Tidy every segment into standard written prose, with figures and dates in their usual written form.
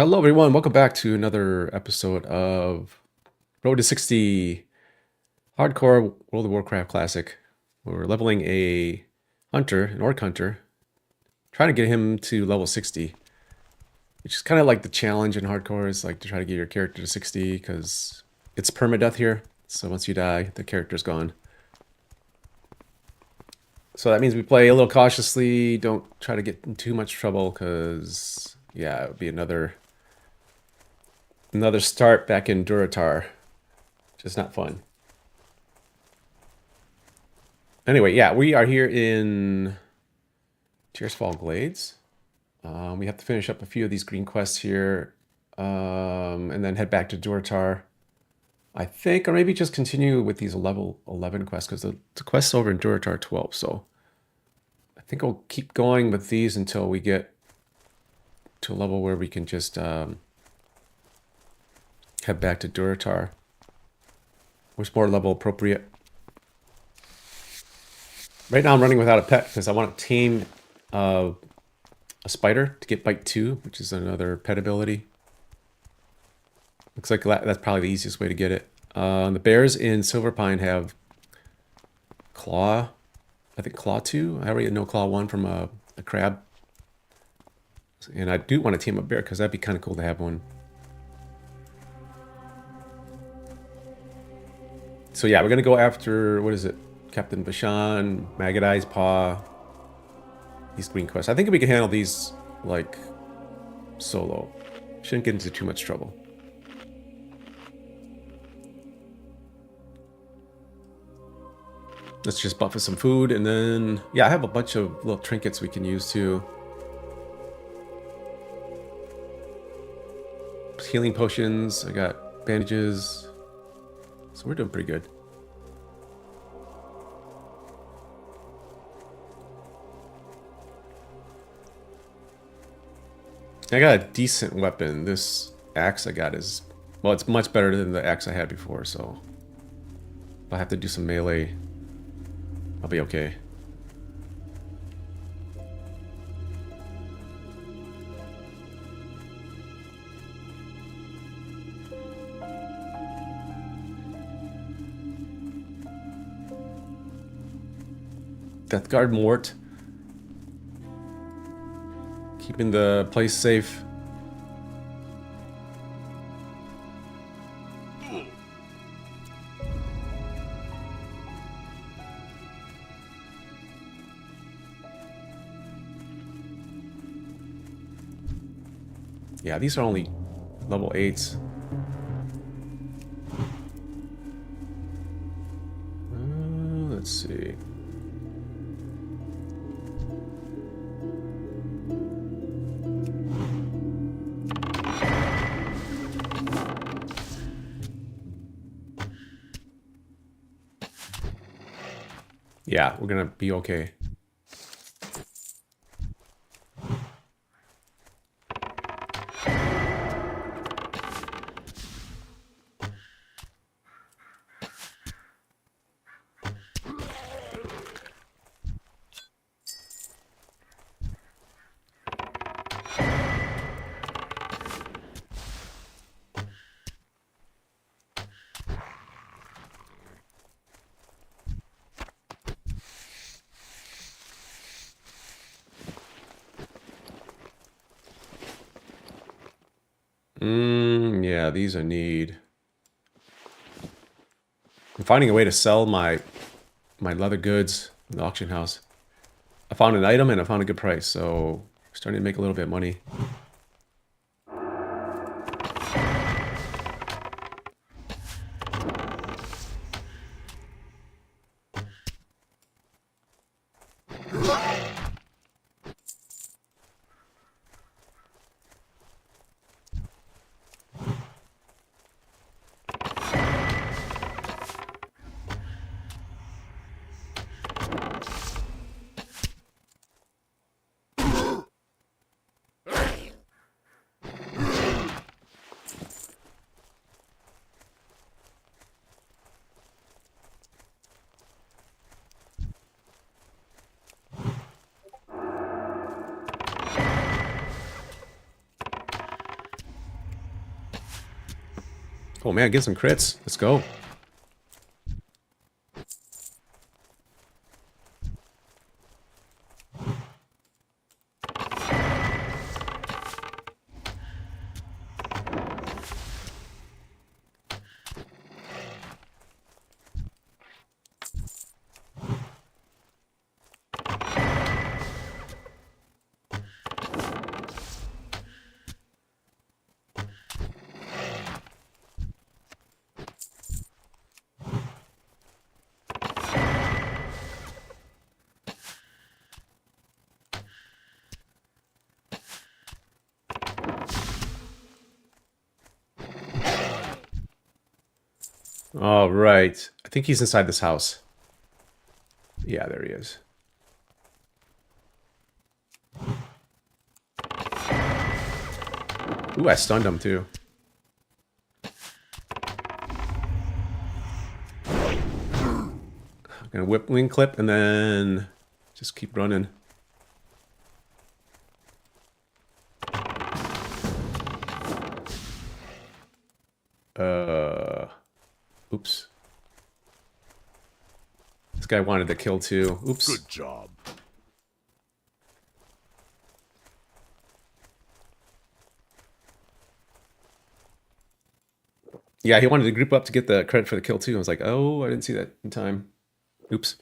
Hello, everyone. Welcome back to another episode of Road to 60 Hardcore World of Warcraft Classic. We're leveling a hunter, an orc hunter, trying to get him to level 60, which is kind of like the challenge in hardcore, is like to try to get your character to 60 because it's permadeath here. So once you die, the character's gone. So that means we play a little cautiously, don't try to get in too much trouble because, yeah, it would be another start back in Duratar. Just not fun. Anyway, yeah, we are here in Tearsfall Glades. We have to finish up a few of these green quests here, and then head back to Duratar, I think, or maybe just continue with these level 11 quests, because the quest's over in Duratar 12, so I think I'll keep going with these until we get to a level where we can just head back to Duratar. Which more level appropriate. Right now I'm running without a pet because I want to tame a spider to get bite 2, which is another pet ability. Looks like that's probably the easiest way to get it. The bears in Silverpine have claw, I think claw 2. I already know claw 1 from a crab. And I do want to tame a bear because that'd be kind of cool to have one. So yeah, we're going to go after, what is it? Captain Bashan, Maggot Eye's Paw, these green quests. I think we can handle these, like, solo. Shouldn't get into too much trouble. Let's just buff with some food, and then, yeah, I have a bunch of little trinkets we can use too. Healing potions, I got bandages. So we're doing pretty good. I got a decent weapon. This axe I got is, well, it's much better than the axe I had before, so if I have to do some melee, I'll be okay. Deathguard Mort. Keeping the place safe. Yeah, these are only level 8s. Let's see. Yeah, we're gonna be okay. Yeah, these I need. I'm finding a way to sell my leather goods in the auction house. I found an item and I found a good price, so I'm starting to make a little bit of money. Oh man, get some crits. Let's go. All right. I think he's inside this house. Yeah, there he is. Ooh, I stunned him too. I'm gonna whip wing clip and then just keep running. Oops. This guy wanted to kill too. Oops. Good job. Yeah, he wanted to group up to get the credit for the kill too. I was like, oh, I didn't see that in time. Oops.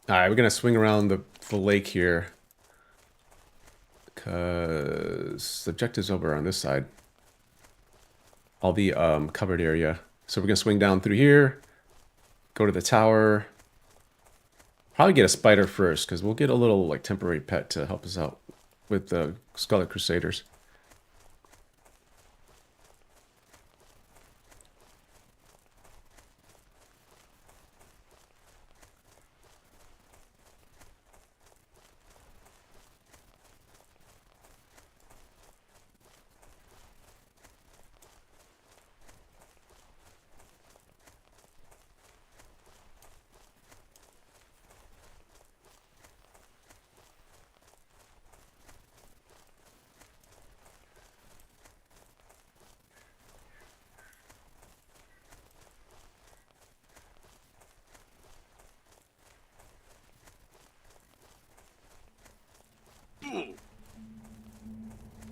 Alright, we're gonna swing around the lake here. Because the objective's over on this side. All the covered area. So we're gonna swing down through here. Go to the tower. Probably get a spider first, because we'll get a little like temporary pet to help us out with the Scarlet Crusaders.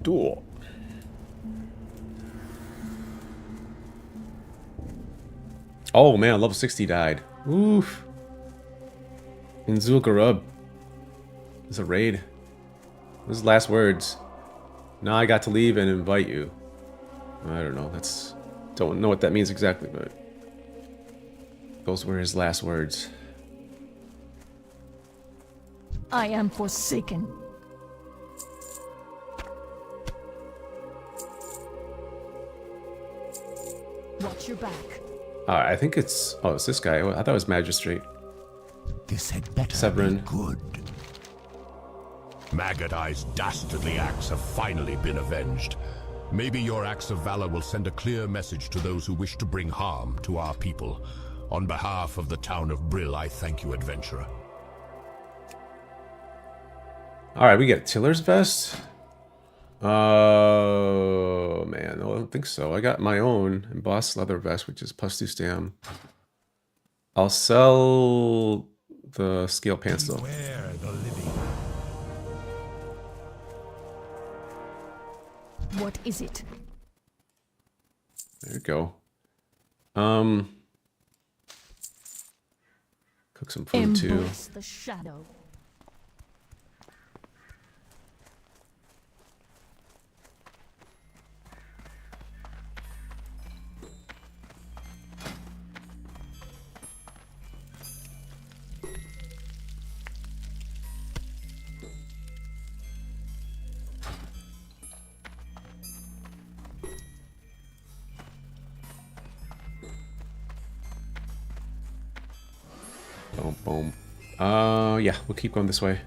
Duel. Oh man, level 60 died. Oof. In Zul'Gurub. It's a raid. Those last words. Now I got to leave and invite you. I don't know. Don't know what that means exactly, but those were his last words. I am forsaken. Watch your back. I think it's... Oh, it's this guy. I thought it was Magistrate. This had better Severin. be good. Maggot Eye's dastardly acts have finally been avenged. Maybe your acts of valor will send a clear message to those who wish to bring harm to our people. On behalf of the town of Brill, I thank you, adventurer. Alright, we get Tiller's Vest. Oh, man. No, I don't think so. I got my own embossed leather vest, which is +2 stam. I'll sell the scale pants, though. Beware the living. What is it? There you go. Cook some food, too. Embrace the shadow. Boom, boom. Yeah, we'll keep going this way.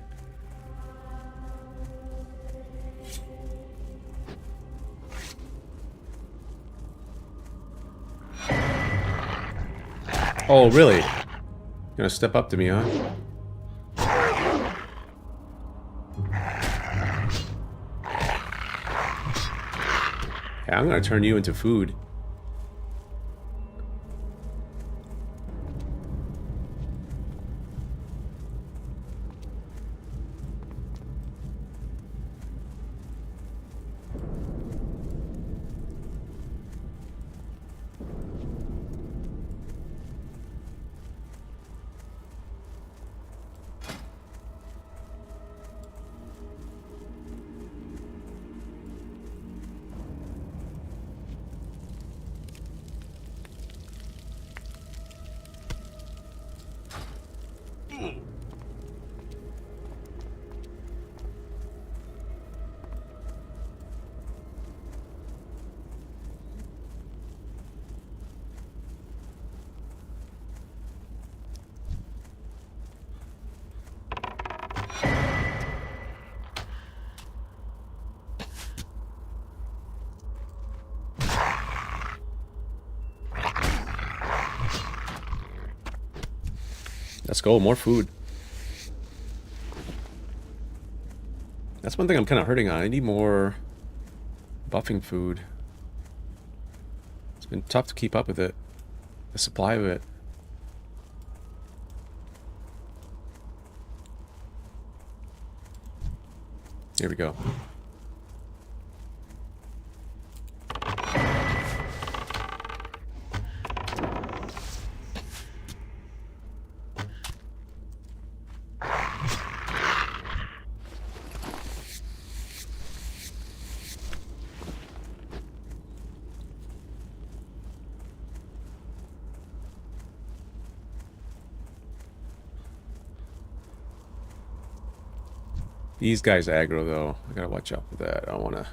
Oh, really? Gonna step up to me, huh? Yeah, I'm gonna turn you into food. Let's go, more food. That's one thing I'm kind of hurting on. I need more buffing food. It's been tough to keep up with it. The supply of it. Here we go. These guys aggro though. I gotta watch out for that. I don't wanna.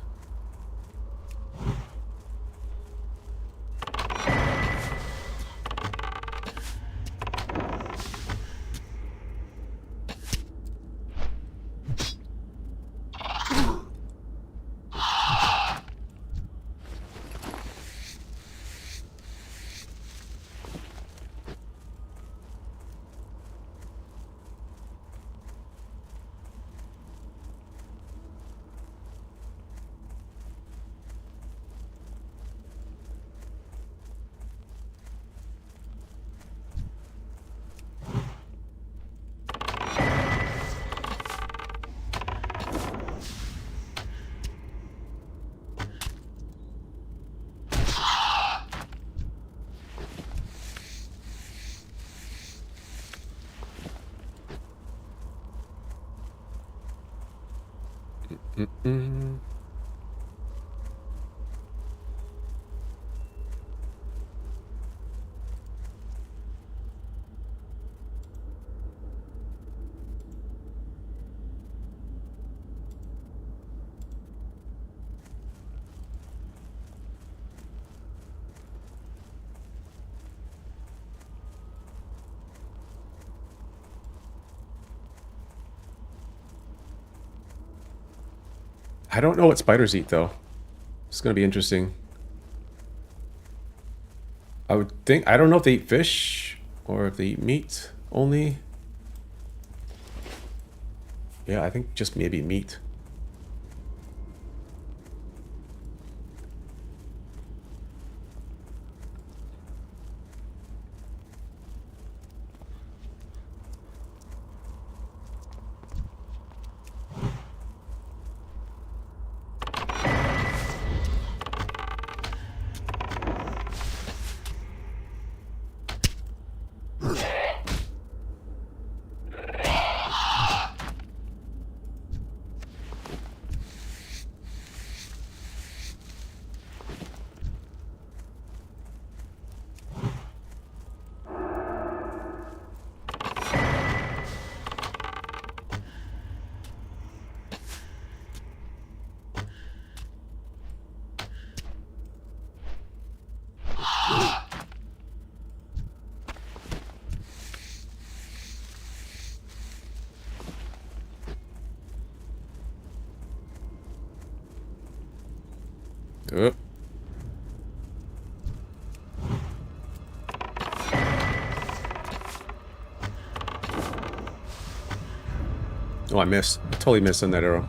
I don't know what spiders eat though. It's gonna be interesting. I would think, I don't know if they eat fish or if they eat meat only. Yeah, I think just maybe meat. Oh. Oh, I missed. I totally missed on that arrow.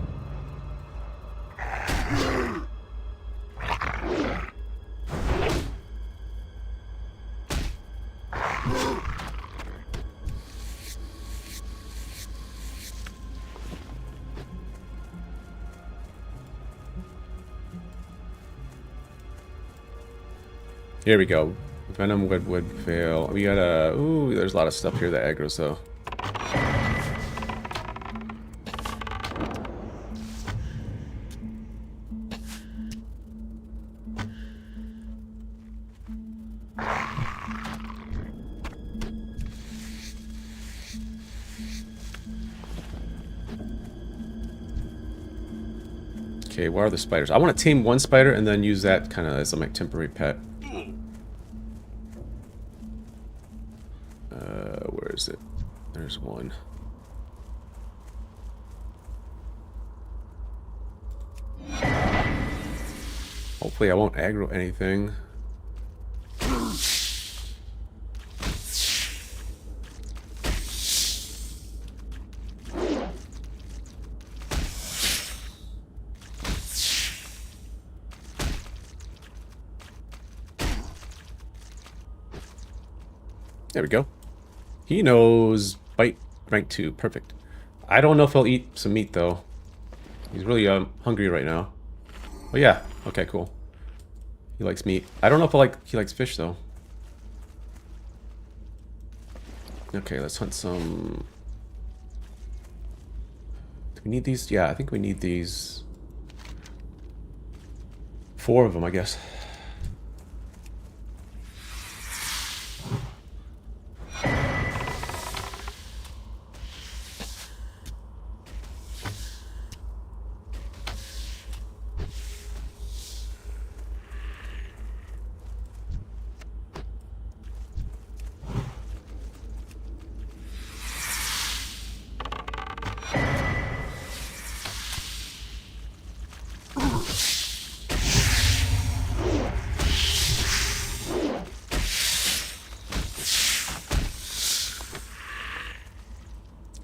Here we go. Venom would fail. We gotta... Ooh, there's a lot of stuff here that aggro's, though. Okay, where are the spiders? I want to tame one spider and then use that kind of as my temporary pet. Where is it? There's one. Hopefully I won't aggro anything. There we go. He knows bite rank 2. Perfect. I don't know if he'll eat some meat though. He's really hungry right now. Oh yeah. Okay, cool. He likes meat. I don't know if he likes fish though. Okay, let's hunt some. Do we need these? Yeah, I think we need these. 4 of them, I guess.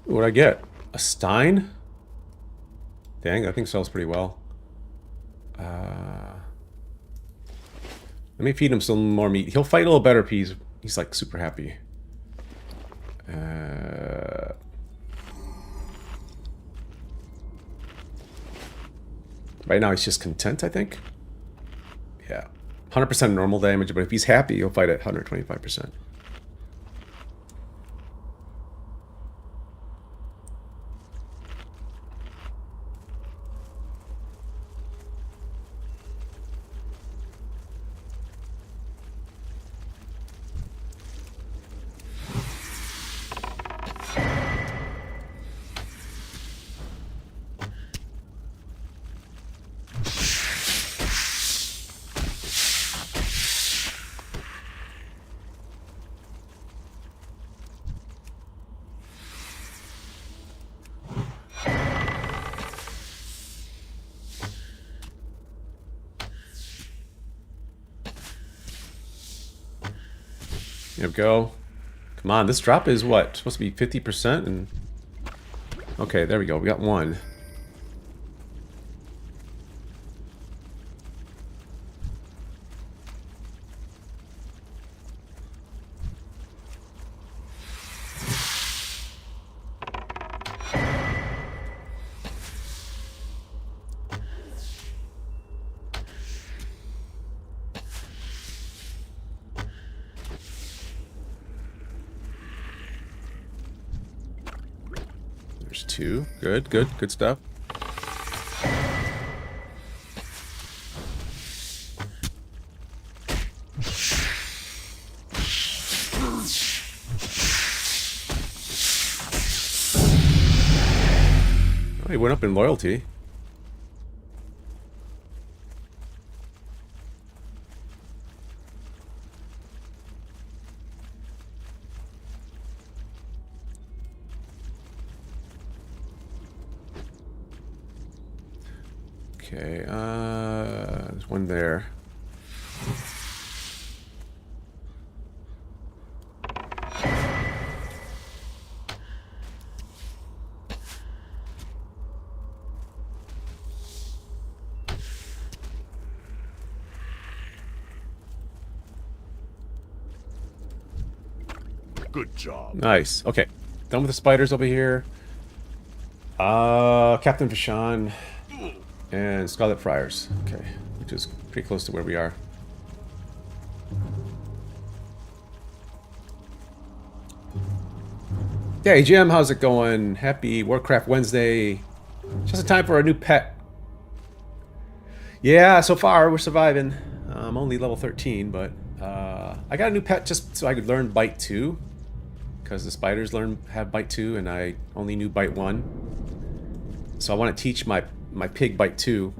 What'd I get? A Stein? Dang, that thing sells pretty well. Let me feed him some more meat. He'll fight a little better if he's like super happy. Right now he's just content, I think. Yeah. 100% normal damage, but if he's happy, he'll fight at 125%. There we go. Come on, this drop is what? Supposed to be 50%? And okay, there we go. We got one. There's 2. Good stuff. Oh, he went up in loyalty. Okay, there's one there. Good job. Nice. Okay. Done with the spiders over here. Captain Vashon and Scarlet Friars. Okay. Which is pretty close to where we are. Yeah, hey Jim, how's it going? Happy Warcraft Wednesday. Just in time for a new pet. Yeah, so far we're surviving. I'm only level 13, but I got a new pet just so I could learn Bite 2. Because the spiders have Bite 2 and I only knew Bite 1. So I want to teach my pig Bite 2.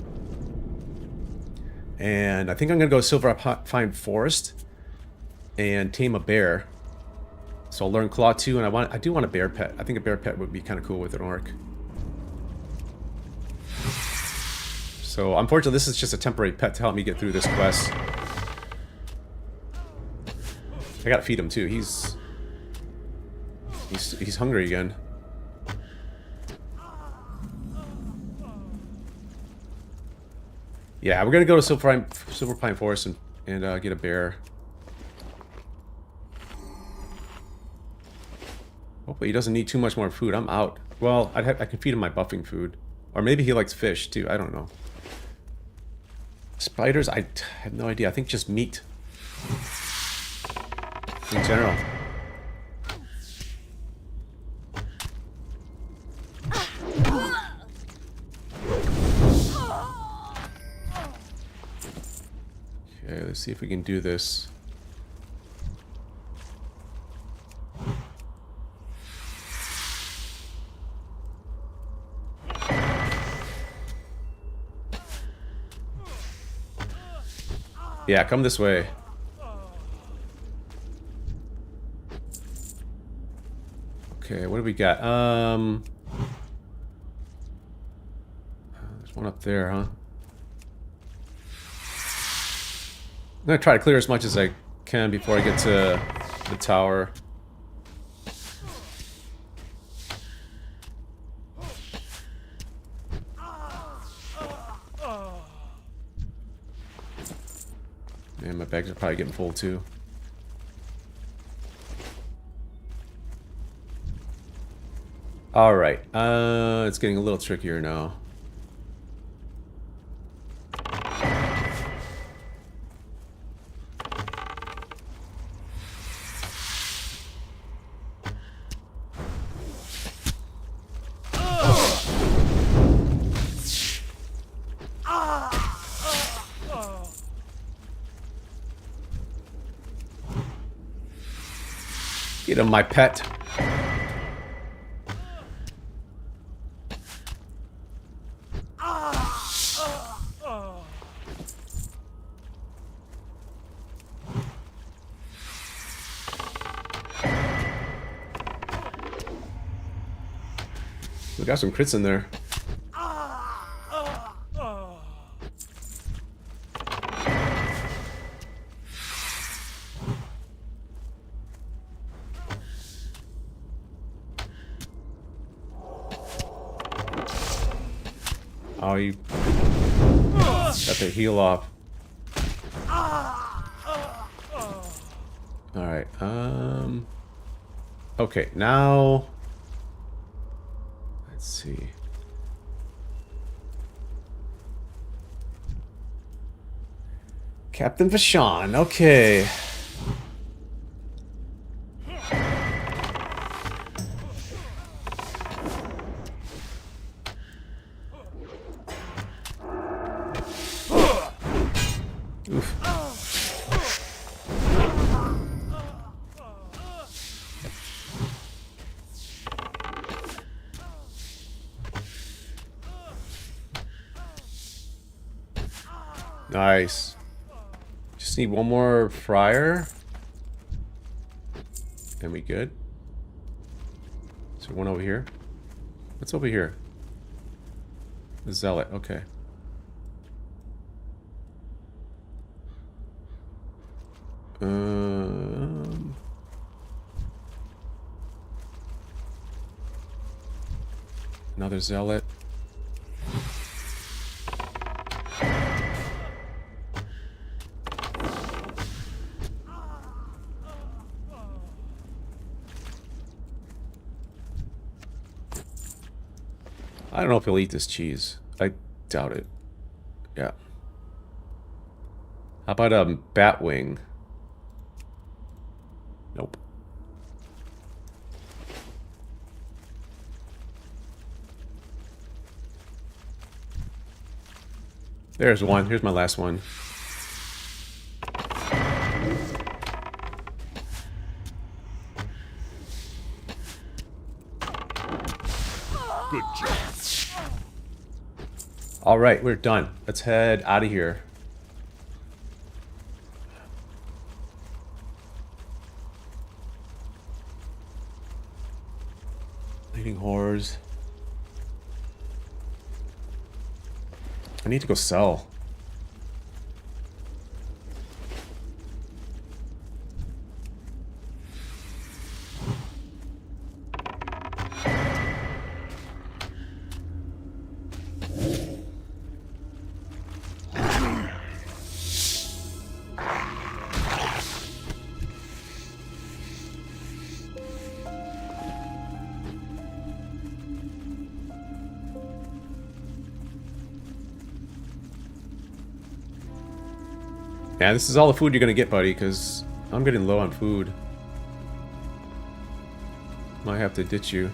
And I think I'm going to go Silver Pine Forest and tame a bear. So I'll learn Claw 2, and I do want a bear pet. I think a bear pet would be kind of cool with an orc. So unfortunately, this is just a temporary pet to help me get through this quest. I gotta feed him too. He's hungry again. Yeah, we're gonna go to Silver Pine Forest and get a bear. Hopefully he doesn't need too much more food. I'm out. Well, I can feed him my buffing food. Or maybe he likes fish, too. I don't know. Spiders, I have no idea. I think just meat. In general. Okay, let's see if we can do this. Yeah, come this way. Okay, what do we got? There's one up there, huh? I'm gonna try to clear as much as I can before I get to the tower. And my bags are probably getting full too. Alright, it's getting a little trickier now. Get him, my pet. We got some crits in there. Oh, you got the heal off. Alright, okay, now let's see. Captain Vashon, okay. Nice. Just need one more friar. And we good? Is there one over here? What's over here? The zealot, okay. Another zealot. I don't know if he'll eat this cheese. I doubt it. Yeah. How about a bat wing? Nope. There's one. Here's my last one. Good job. All right, we're done. Let's head out of here. Leading whores. I need to go sell. Yeah, this is all the food you're gonna get, buddy, because I'm getting low on food. Might have to ditch you.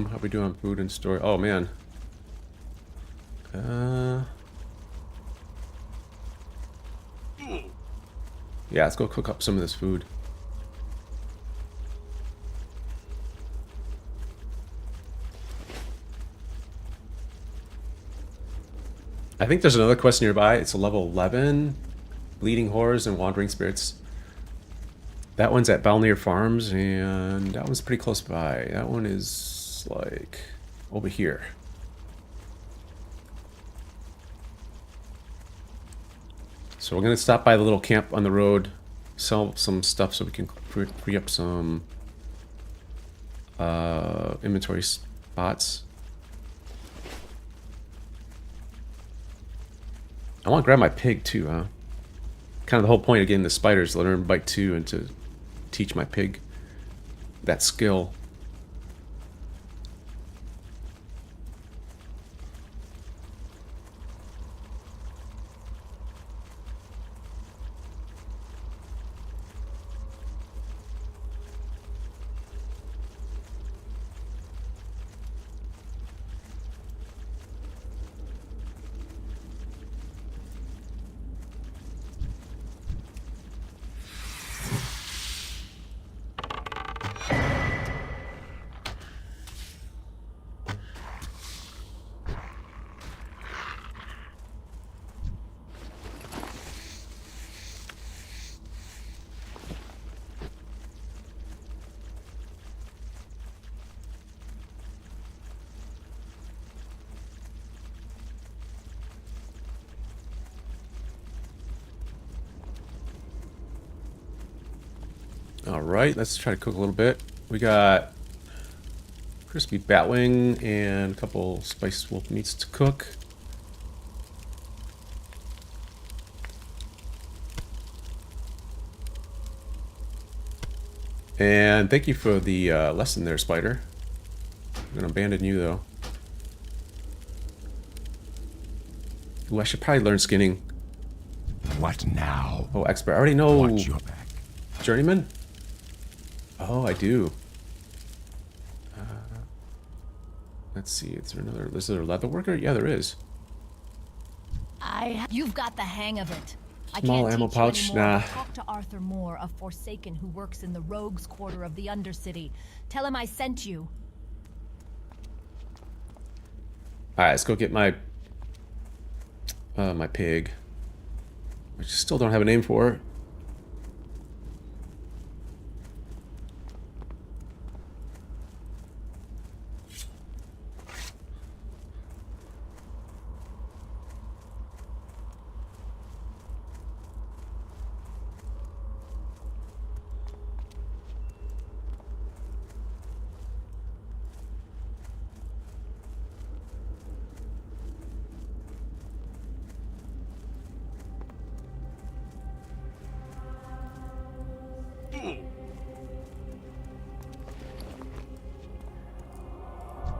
How we doing on food and store? Oh man. Yeah, let's go cook up some of this food. I think there's another quest nearby. It's a level 11. Bleeding Horrors and Wandering Spirits. That one's at Balnear Farms, and that one's pretty close by. That one is, like, over here. So we're going to stop by the little camp on the road, sell some stuff so we can free up some inventory spots. I want to grab my pig too, huh? Kind of the whole point of getting the spiders, to learn bite 2 and to teach my pig that skill. Alright, let's try to cook a little bit. We got crispy batwing and a couple spiced wolf meats to cook. And thank you for the lesson there, Spider. I'm gonna abandon you though. Ooh, I should probably learn skinning. What now? Oh, expert. I already know. Watch your back. Journeyman? Oh, I do. Let's see. Is there a leather worker? Yeah, there is. You've got the hang of it. Small I can't ammo teach pouch? you anymore, Nah. but talk to Arthur Moore, a Forsaken who works in the Rogues Quarter of the Undercity. Tell him I sent you. All right, let's go get my my pig, which I still don't have a name for.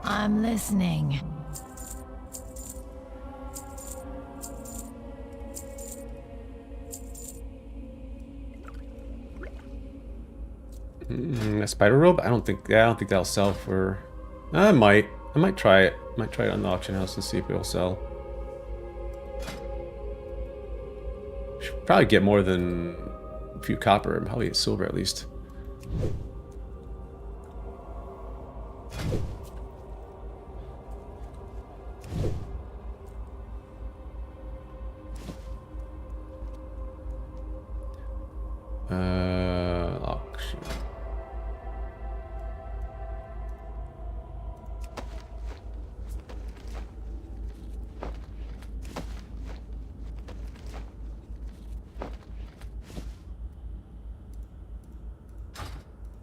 I'm listening. A spider robe? I don't think that'll sell for. I might try it. Might try it on the auction house and see if it'll sell. Should probably get more than a few copper and probably get silver at least. Auction.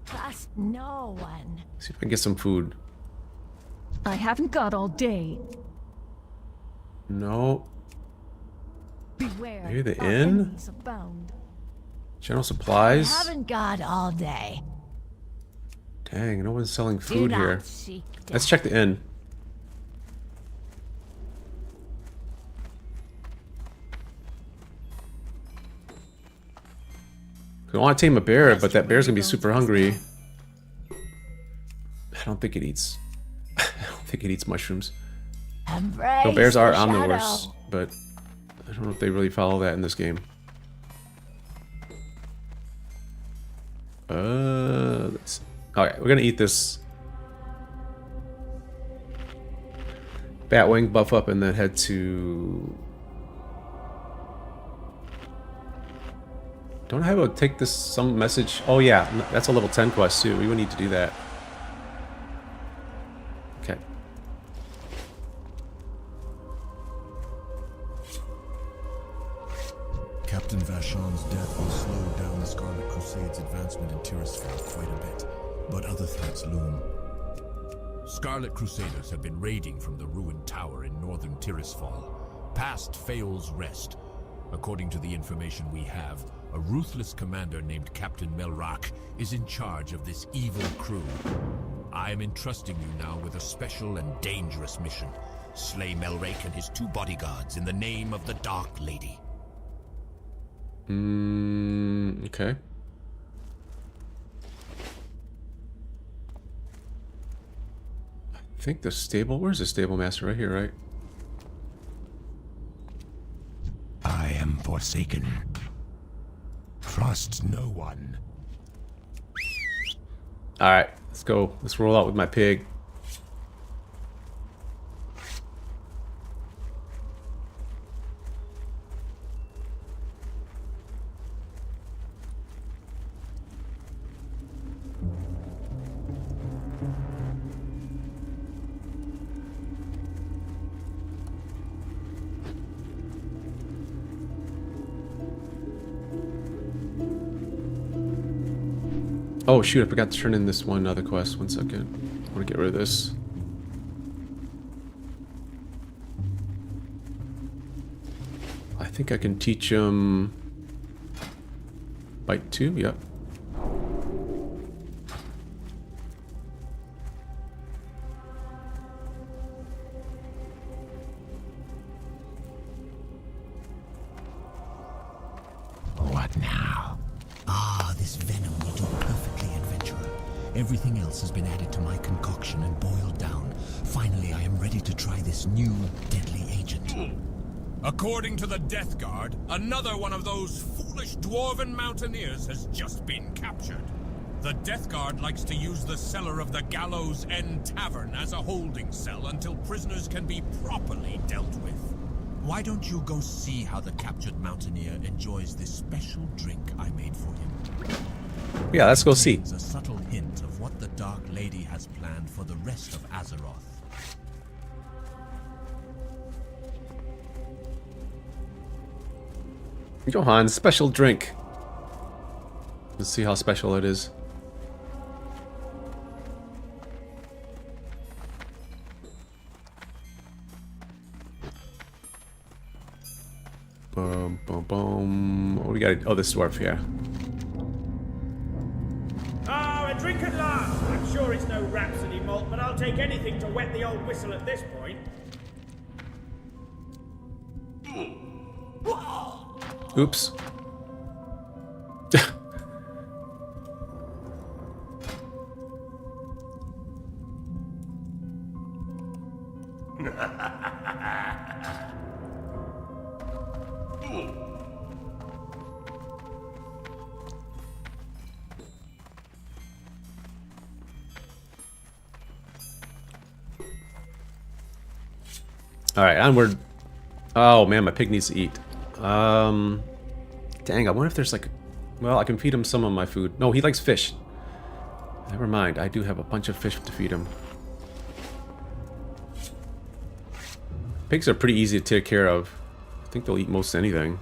Trust no one. See if I can get some food. I haven't got all day. No. Beware. Maybe the our inn? enemies abound. General supplies? Haven't got all day. Dang, no one's selling Do food not here. seek Let's death. check the inn. I want to tame a bear, but that bear's gonna be super hungry. I don't think it eats. I don't think it eats mushrooms. Embrace No, bears are the omnivores, shadow. but I don't know if they really follow that in this game. Let's. Alright, we're gonna eat this Batwing, buff up, and then head to. Don't I have to take this some message? Oh yeah, that's a level 10 quest too. We would need to do that. Okay. Captain Vachon's death will slow down the Scarlet Crusade's advancement in Tirisfal quite a bit, but other threats loom. Scarlet Crusaders have been raiding from the ruined tower in northern Tirisfal, past Feol's Rest. According to the information we have, a ruthless commander named Captain Melrak is in charge of this evil crew. I am entrusting you now with a special and dangerous mission. Slay Melrak and his 2 bodyguards in the name of the Dark Lady. Okay. I think the stable. Where's the stable master? Right here, right? I am forsaken. Trust no one. Alright, let's go. Let's roll out with my pig. Oh shoot, I forgot to turn in this one other quest. 1 second. I want to get rid of this. I think I can teach him Bite 2, yep. What now? Ah, this venom will do perfectly, adventurer. Everything else has been added to my concoction and boiled down. Finally, I am ready to try this new deadly agent. According to the Death Guard, another one of those foolish dwarven mountaineers has just been captured. The Death Guard likes to use the cellar of the Gallows End Tavern as a holding cell until prisoners can be properly dealt with. Why don't you go see how the captured mountaineer enjoys this special drink I made for him? Yeah, let's go see. It's a subtle hint of what the Dark Lady has planned for the rest of Azeroth. Johan's special drink. Let's see how special it is. Boom, boom, boom. What do we got? Oh, this dwarf here. Ah, a drink at last! I'm sure it's no Rhapsody malt, but I'll take anything to wet the old whistle at this point. Oops. All right, onward. Oh man, my pig needs to eat. Dang, I wonder if there's like... Well, I can feed him some of my food. No, he likes fish. Never mind, I do have a bunch of fish to feed him. Pigs are pretty easy to take care of. I think they'll eat most anything.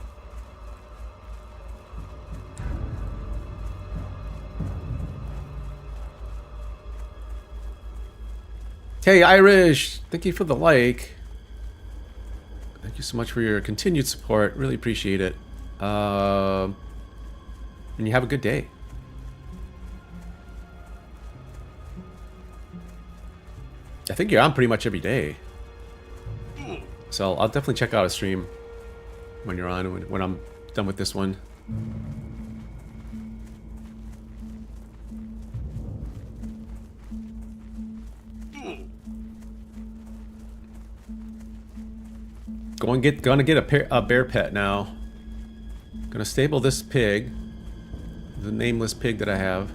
Hey, Irish! Thank you for the like. Thank you so much for your continued support. Really appreciate it. And you have a good day. I think you're on pretty much every day. So I'll definitely check out a stream when you're on, when I'm done with this one. Gonna get a bear pet now. Gonna stable this pig, the nameless pig that I have,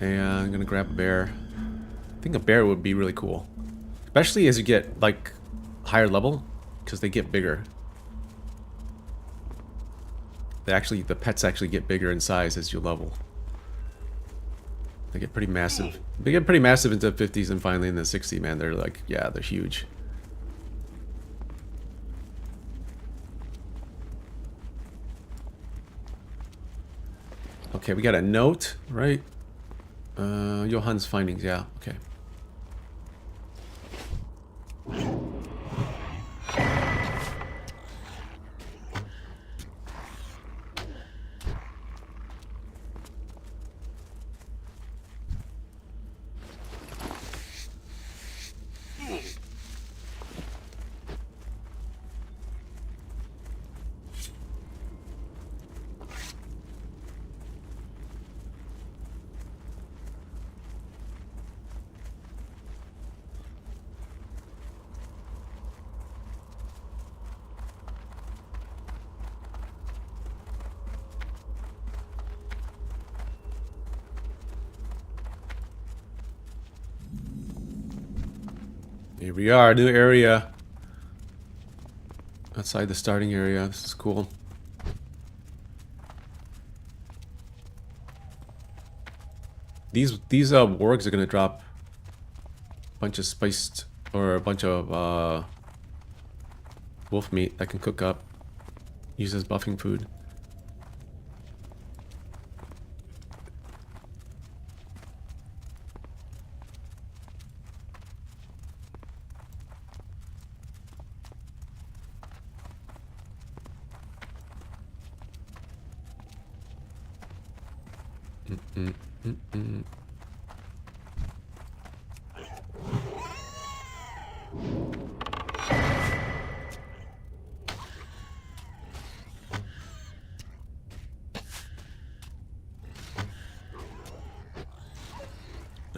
and I'm gonna grab a bear. I think a bear would be really cool, especially as you get like higher level, because they get bigger. The pets actually get bigger in size as you level. They get pretty massive. They get pretty massive into the 50s and finally in the 60s, man. They're like, yeah, they're huge. Okay, we got a note, right? Johan's findings, yeah, okay. Here we are, new area. Outside the starting area. This is cool. These wargs are gonna drop a bunch of spiced, or a bunch of wolf meat I can cook up. Use as buffing food.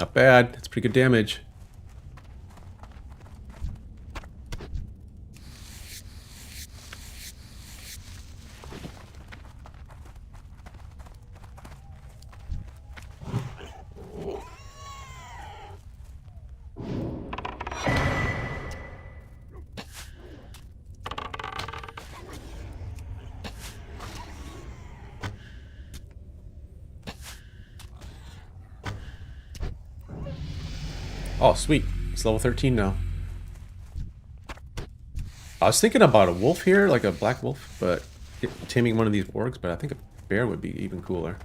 Not bad. That's pretty good damage. Oh, sweet. It's level 13 now. I was thinking about a wolf here, like a black wolf, but taming one of these orcs, but I think a bear would be even cooler.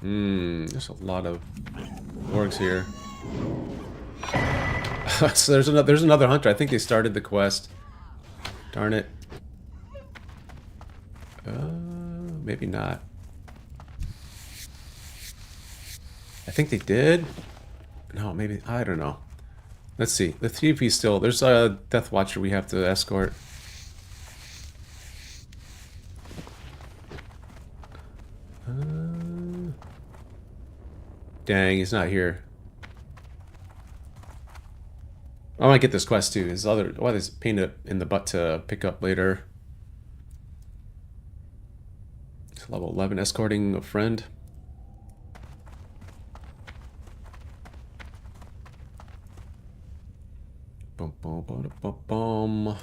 There's a lot of orcs here. So there's another hunter. I think they started the quest. Darn it. Maybe not. I think they did. No, maybe, I don't know. Let's see. Let's see if he's still. There's a Death Watcher we have to escort. Dang, he's not here. I might get this quest too. His other, why there's pain in the butt to pick up later. It's level 11, escorting a friend. Bum, bum, bum, bum, bum.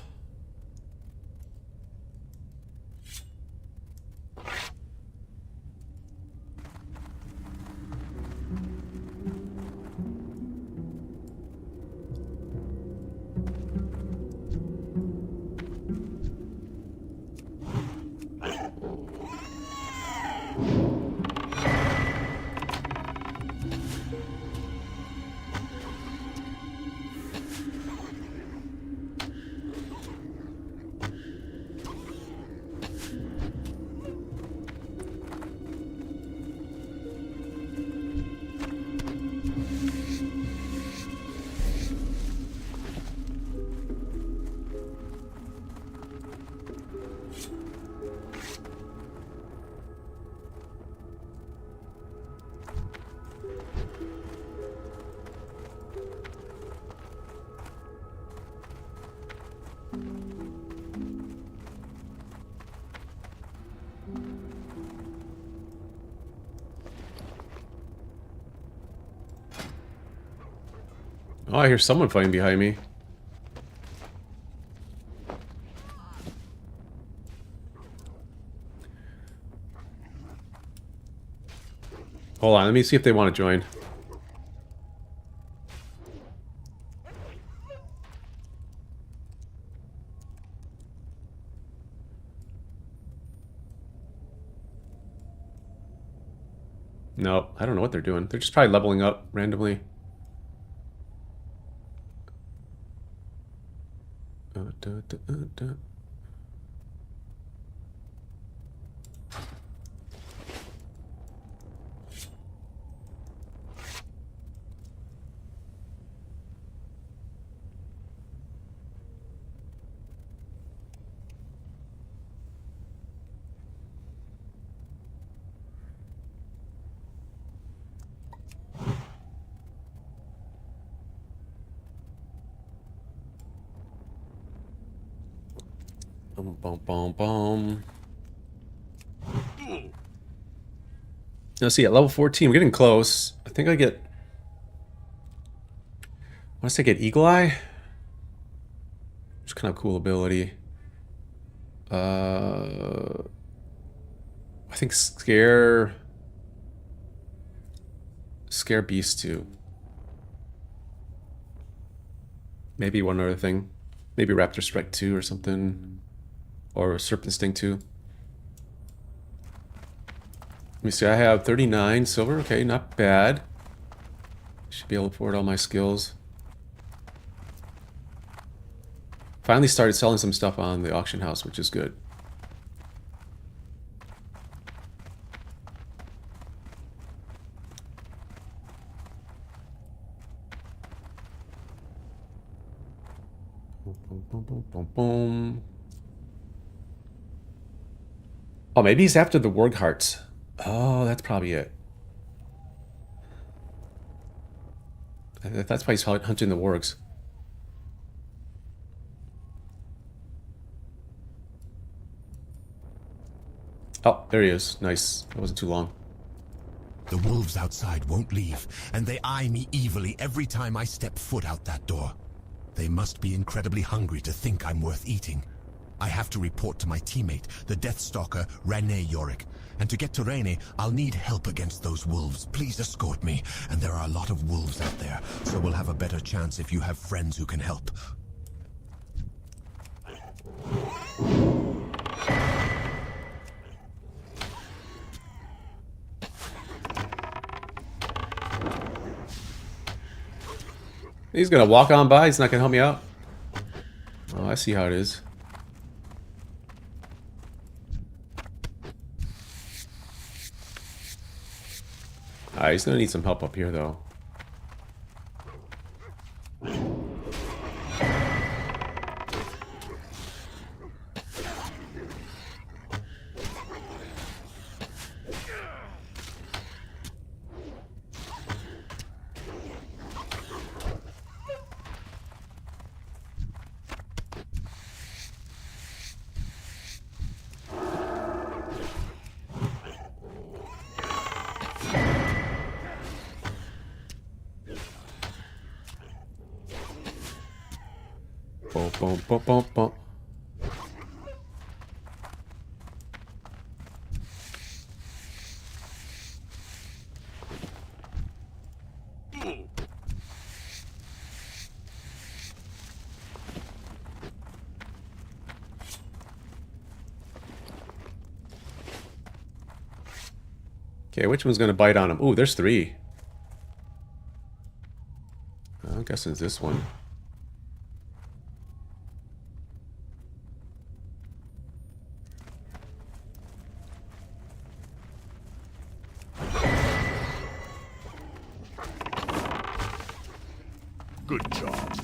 Oh, I hear someone fighting behind me. Hold on, let me see if they want to join. No, I don't know what they're doing. They're just probably leveling up randomly. Boom, boom, boom, boom. Let's see, at level 14, we're getting close. I think I get... I want to say get Eagle Eye. Which kind of cool ability. I think Scare Beast too. Maybe one other thing. Maybe Raptor Strike 2 or something. Or Serpent Sting 2. Let me see, I have 39 silver. Okay, not bad. Should be able to afford all my skills. Finally started selling some stuff on the auction house, which is good. Boom, boom, boom, boom, boom, boom. Oh, maybe he's after the warg hearts. Oh, that's probably it. That's why he's hunting the wargs. Oh, there he is. Nice. That wasn't too long. The wolves outside won't leave, and they eye me evilly every time I step foot out that door. They must be incredibly hungry to think I'm worth eating. I have to report to my teammate, the Deathstalker, Rene Yorick. And to get to Rene, I'll need help against those wolves. Please escort me. And there are a lot of wolves out there, so we'll have a better chance if you have friends who can help. He's gonna walk on by. He's not gonna help me out. Oh, I see how it is. Alright, he's gonna need some help up here, though. Boom, boom, boom, boom, boom. Okay, which one's gonna bite on him? Ooh, there's 3. I'm guessing it's this one. Good job.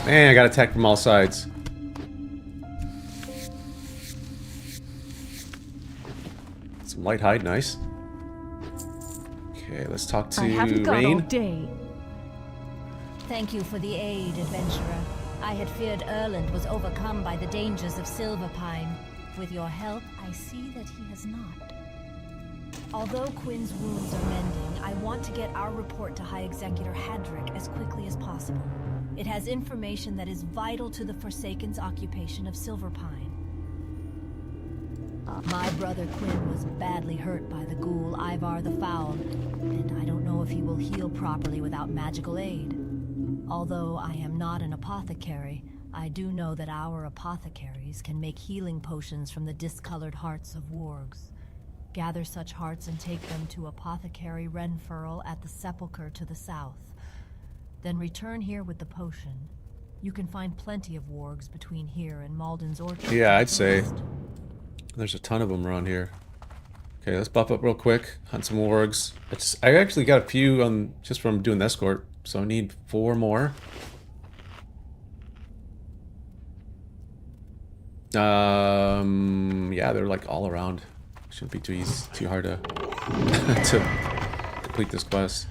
Man, I got attacked from all sides. Some light hide, nice. Okay, let's talk to I haven't got all Rain. day. Thank you for the aid, adventurer. I had feared Erland was overcome by the dangers of Silverpine. With your help, I see that he has not. Although Quinn's wounds are mending, I want to get our report to High Executor Hadrick as quickly as possible. It has information that is vital to the Forsaken's occupation of Silverpine. My brother Quinn was badly hurt by the ghoul Ivar the Foul, and I don't know if he will heal properly without magical aid. Although I am not an apothecary, I do know that our apothecaries can make healing potions from the discolored hearts of wargs. Gather such hearts and take them to Apothecary Renfurl at the Sepulchre to the south. Then return here with the potion. You can find plenty of wargs between here and Malden's Orchard. Yeah, I'd say. There's a ton of them around here. Okay, let's buff up real quick. Hunt some wargs. I actually got a few just from doing the escort, so I need 4 more. Yeah, they're like all around. Shouldn't be too hard to to complete this quest.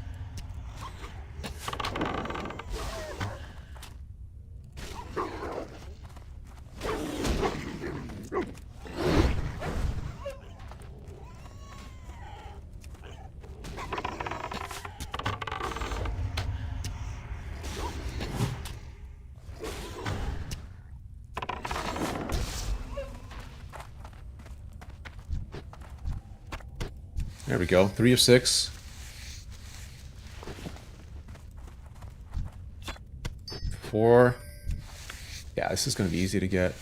There we go. 3 of 6. 4. Yeah, this is going to be easy to get.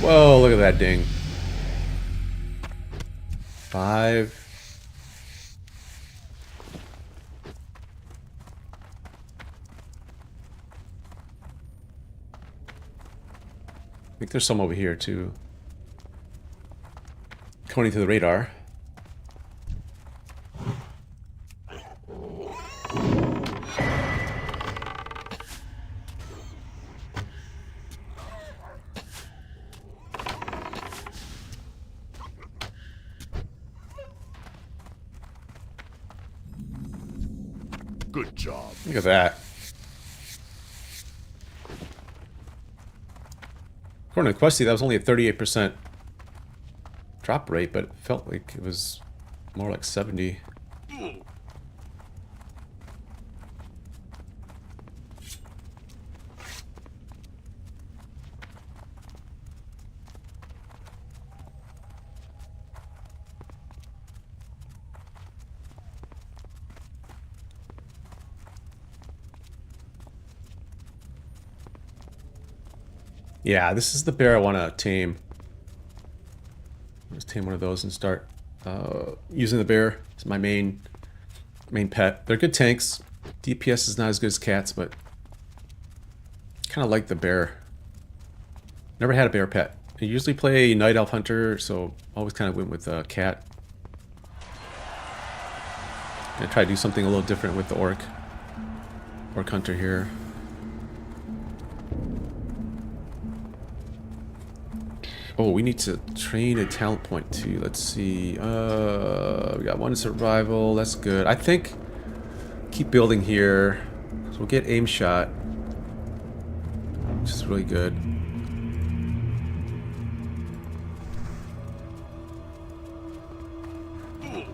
Whoa, look at that ding. 5. I think there's some over here too. According to the radar. Good job. Look at that. According to Questy, that was only a 38% drop rate, but it felt like it was more like 70. Yeah, this is the bear I want to tame. Let's tame one of those and start using the bear as my main pet. They're good tanks. DPS is not as good as cats, but kind of like the bear. Never had a bear pet. I usually play Night Elf Hunter, so always kind of went with a cat. I try to do something a little different with the Orc Hunter here. Oh, we need to train a talent point too. Let's see. We got 1 survival. That's good. I think keep building here. So we'll get aim shot, which is really good.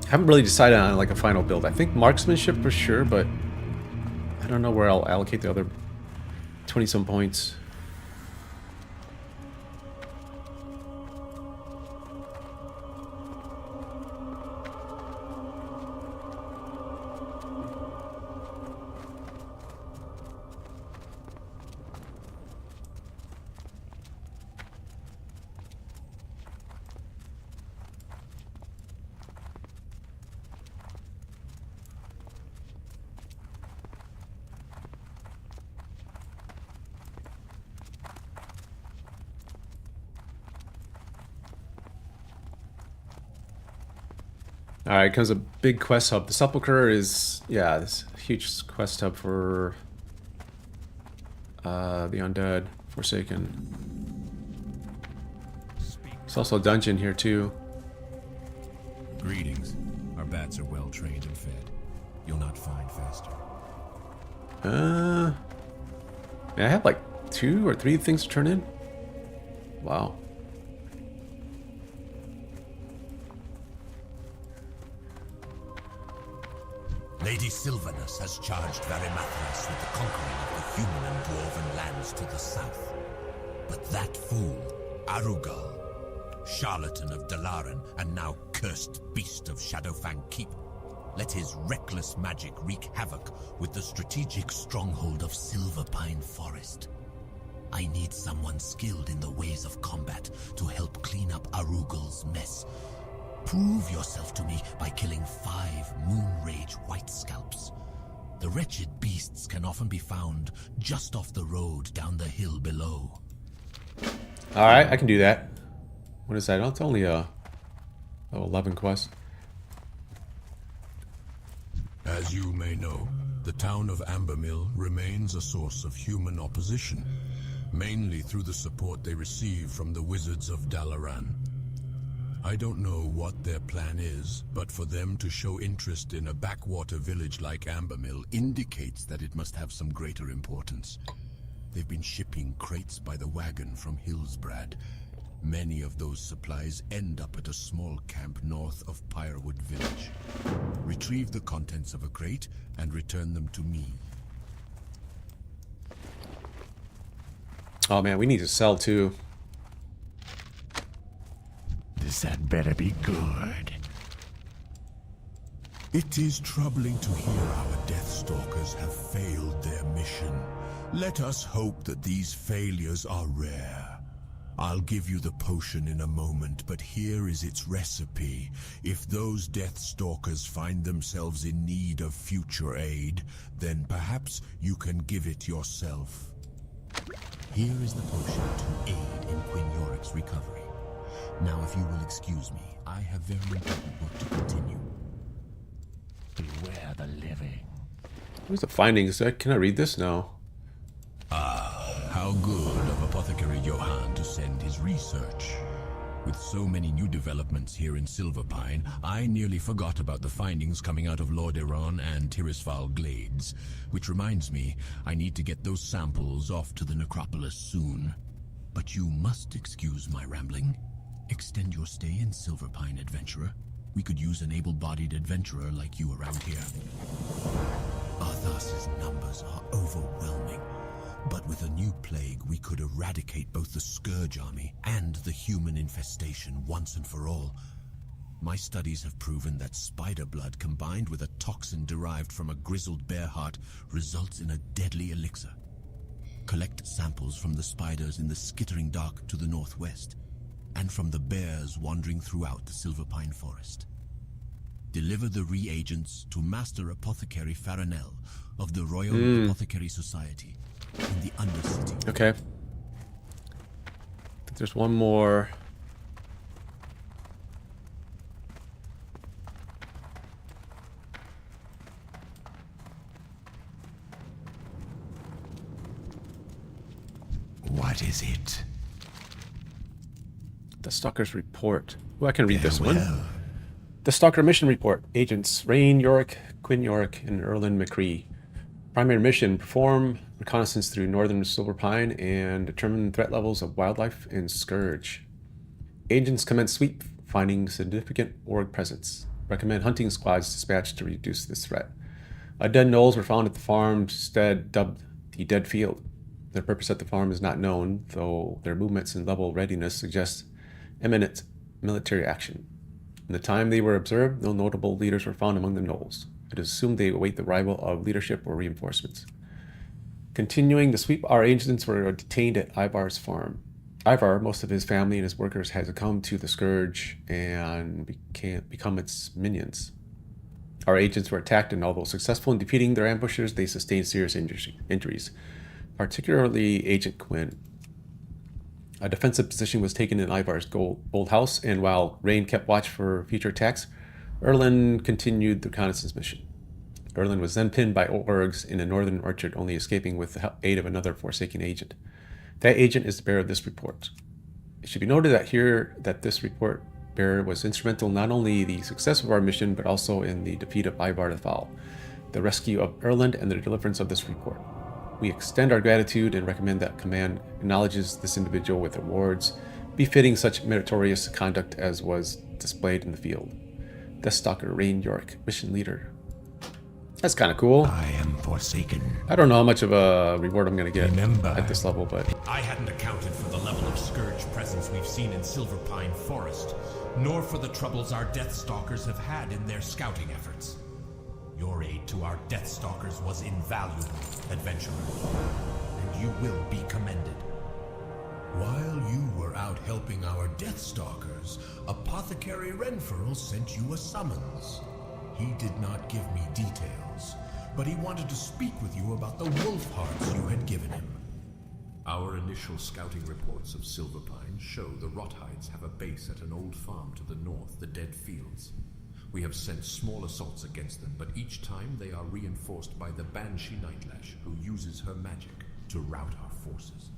Haven't really decided on like a final build. I think marksmanship for sure, but I don't know where I'll allocate the other 20-some points. Alright, comes a big quest hub. The Sepulchre is, yeah, this huge quest hub for the Undead, Forsaken. There's also a dungeon here too. Greetings. Our bats are well trained and fed. You'll not find faster. Yeah, I have like 2 or 3 things to turn in. Wow. Lady Sylvanus has charged Varimathras with the conquering of the human and dwarven lands to the south. But that fool, Arugal, charlatan of Dalaran and now cursed beast of Shadowfang Keep, let his reckless magic wreak havoc with the strategic stronghold of Silverpine Forest. I need someone skilled in the ways of combat to help clean up Arugal's mess. Prove yourself to me by killing 5 Moonrage White Scalps. The wretched beasts can often be found just off the road down the hill below. Alright, I can do that. What is that? Oh, it's only a 11 quest. As you may know, the town of Ambermill remains a source of human opposition, mainly through the support they receive from the wizards of Dalaran. I don't know what their plan is, but for them to show interest in a backwater village like Ambermill indicates that it must have some greater importance. They've been shipping crates by the wagon from Hillsbrad. Many of those supplies end up at a small camp north of Pyrewood Village. Retrieve the contents of a crate and return them to me. Oh man, we need to sell too. This had better be good. It is troubling to hear our Deathstalkers have failed their mission. Let us hope that these failures are rare. I'll give you the potion in a moment, but here is its recipe. If those Deathstalkers find themselves in need of future aid, then perhaps you can give it yourself. Here is the potion to aid in Quinn Yorick's recovery. Now, if you will excuse me, I have very important work to continue. Beware the living. Where's the findings? Can I read this? No. How good of Apothecary Johann to send his research. With so many new developments here in Silverpine, I nearly forgot about the findings coming out of Lordaeron and Tirisfal Glades. Which reminds me, I need to get those samples off to the necropolis soon. But you must excuse my rambling. Extend your stay in Silverpine, adventurer. We could use an able-bodied adventurer like you around here. Arthas's numbers are overwhelming. But with a new plague, we could eradicate both the Scourge army and the human infestation once and for all. My studies have proven that spider blood combined with a toxin derived from a grizzled bear heart results in a deadly elixir. Collect samples from the spiders in the skittering dark to the northwest, and from the bears wandering throughout the Silverpine forest. Deliver the reagents to Master Apothecary Farinell of the Royal Apothecary Society in the Undercity. Okay. I think there's one more. What is it? The Stalker's Report. Oh, I can read this Farewell. one. The Stalker Mission Report. Agents Rain Yorick, Quinn Yorick, and Erlin McCree. Primary mission: perform reconnaissance through northern Silverpine and determine threat levels of wildlife and Scourge. Agents commence sweep, finding significant org presence. Recommend hunting squads dispatched to reduce this threat. Dead gnolls were found at the farm, instead dubbed the Dead Field. Their purpose at the farm is not known, though their movements and level readiness suggest imminent military action. In the time they were observed, no notable leaders were found among the gnolls. It is assumed they await the arrival of leadership or reinforcements. Continuing the sweep, our agents were detained at Ivar's farm. Ivar, most of his family and his workers had succumbed to the Scourge and become its minions. Our agents were attacked, and although successful in defeating their ambushers, they sustained serious injuries, particularly Agent Quinn. A defensive position was taken in Ivar's old house, and while Rain kept watch for future attacks, Erlin continued the reconnaissance mission. Erlin was then pinned by orgs in a northern orchard, only escaping with the aid of another Forsaken agent. That agent is the bearer of this report. It should be noted that this report bearer was instrumental not only in the success of our mission, but also in the defeat of Ivar the Foul, the rescue of Erland, and the deliverance of this report. We extend our gratitude and recommend that Command acknowledges this individual with awards befitting such meritorious conduct as was displayed in the field. Deathstalker Rain Yorick, mission leader. That's kind of cool. I am Forsaken. I don't know how much of a reward I'm going to get Remember, at this level, but I hadn't accounted for the level of Scourge presence we've seen in Silverpine Forest, nor for the troubles our Deathstalkers have had in their scouting efforts. Your aid to our Deathstalkers was invaluable, adventurer, and you will be commended. While you were out helping our Deathstalkers, Apothecary Renfurl sent you a summons. He did not give me details, but he wanted to speak with you about the wolf hearts you had given him. Our initial scouting reports of Silverpine show the Rothides have a base at an old farm to the north, the Dead Fields. We have sent small assaults against them, but each time they are reinforced by the Banshee Nightlash, who uses her magic to rout our forces.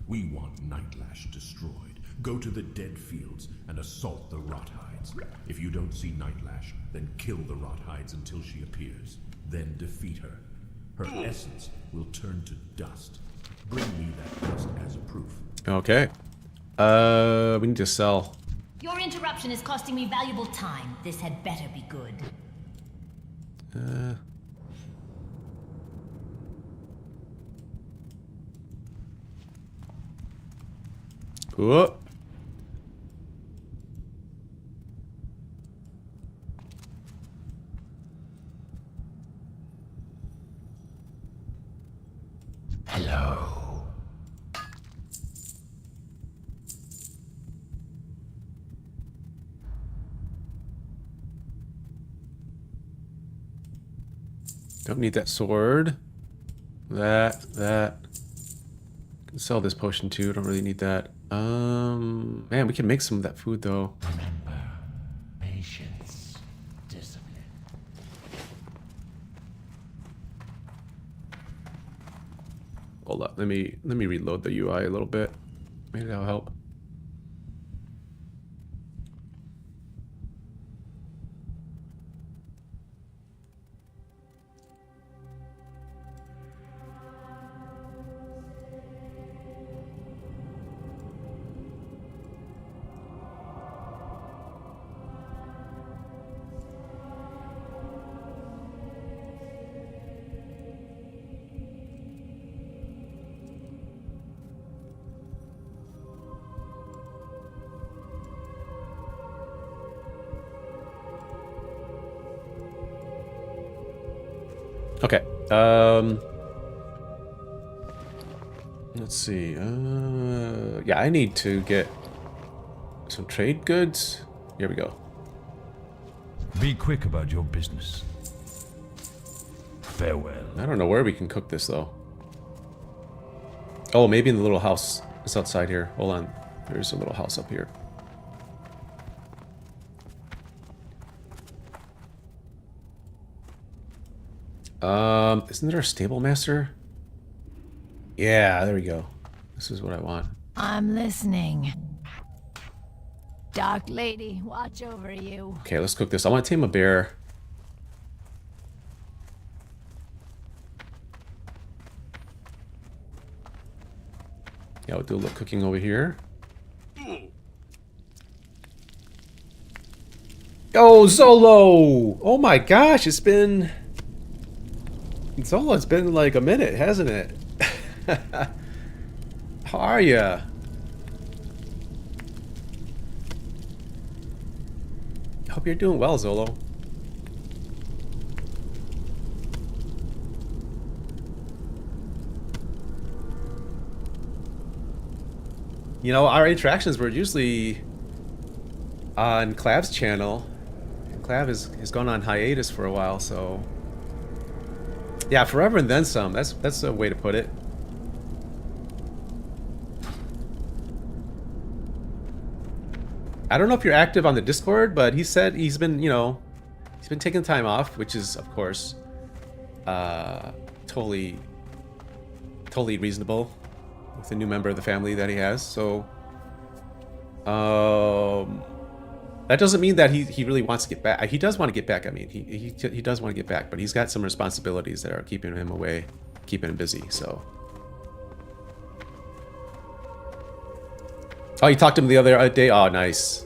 We want Nightlash destroyed. Go to the Dead Fields and assault the Rothides. If you don't see Nightlash, then kill the Rothides until she appears. Then defeat her. Her essence will turn to dust. Bring me that dust as proof. okay. We need to sell. Your interruption is costing me valuable time. This had better be good. Whoop. Hello. Don't need that sword. That. Can sell this potion too. Don't really need that. Man, we can make some of that food though. Remember, patience, discipline. Hold up. Let me reload the UI a little bit. Maybe that'll help. Okay. Let's see. Yeah, I need to get some trade goods. Here we go. Be quick about your business. Farewell. I don't know where we can cook this though. Oh, maybe in the little house. It's outside here. Hold on. There's a little house up here. Isn't there a stable master? Yeah, there we go. This is what I want. I'm listening. Dark Lady, watch over you. Okay, let's cook this. I want to tame a bear. Yeah, we'll do a little cooking over here. Oh, Zolo! Oh my gosh, it's been like a minute, hasn't it? How are ya? Hope you're doing well, Zolo. You know, our interactions were usually on Clav's channel. And Clav has gone on hiatus for a while, so yeah, forever and then some. That's a way to put it. I don't know if you're active on the Discord, but he said he's been, you know, he's been taking time off, which is, of course, totally reasonable with the new member of the family that he has. So, that doesn't mean that he really wants to get back. He does want to get back. I mean, he does want to get back, but he's got some responsibilities that are keeping him away, keeping him busy. So. Oh, you talked to him the other day? Oh, nice.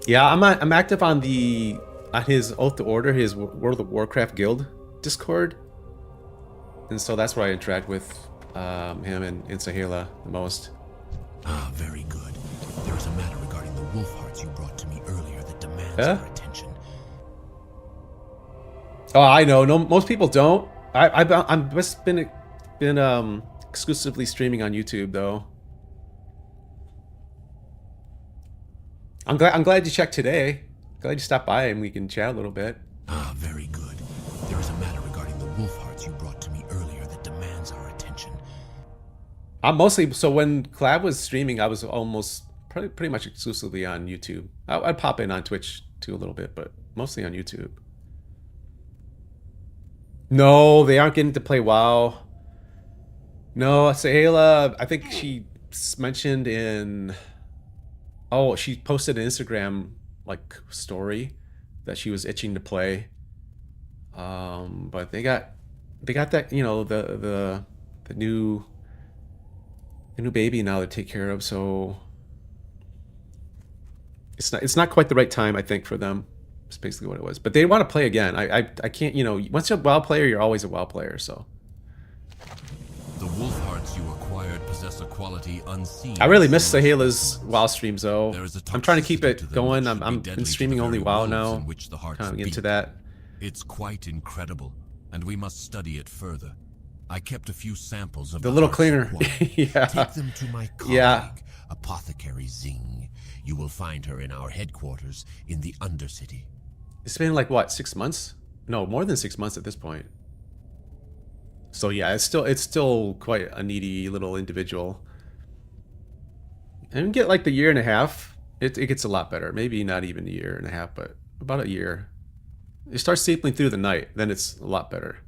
Yeah, I'm active on his Oath to Order, his World of Warcraft guild Discord. And so that's where I interact with him and Sahela the most. Ah, very good. There is a matter regarding the wolf hearts you brought to me earlier that demands our attention. Oh, I know. No, most people don't. I'm just been exclusively streaming on YouTube though. I'm glad you checked today. Glad you stopped by and we can chat a little bit. Ah, very good. There is a matter regarding the wolf hearts you brought to me earlier that demands our attention. I'm mostly, so when Clav was streaming, I was almost pretty much exclusively on YouTube. I'd pop in on Twitch too a little bit, but mostly on YouTube. No, they aren't getting to play WoW. No, Sahela, I think she mentioned in... Oh, she posted an Instagram like story that she was itching to play. But they got that, you know, the new baby now to take care of, so it's not quite the right time, I think, for them. It's basically what it was. But they want to play again. I can't, you know, once you're a WoW player, you're always a WoW player, so. The wolf hearts you acquired possess a quality unseen. I really miss Sahela's WoW streams though. I'm trying to keep it going. I'm been streaming only WoW now. Kind of into that. It's quite incredible, and we must study it further. I kept a few samples of the little hearts cleaner. Yeah. Take them to my colleague, Apothecary Zing. You will find her in our headquarters in the Undercity. It's been like what, 6 months No, more than 6 months at this point. So yeah, it's still quite a needy little individual. And get like the year and a half, it gets a lot better. Maybe not even a year and a half, but about a year. It starts sleeping through the night, then it's a lot better.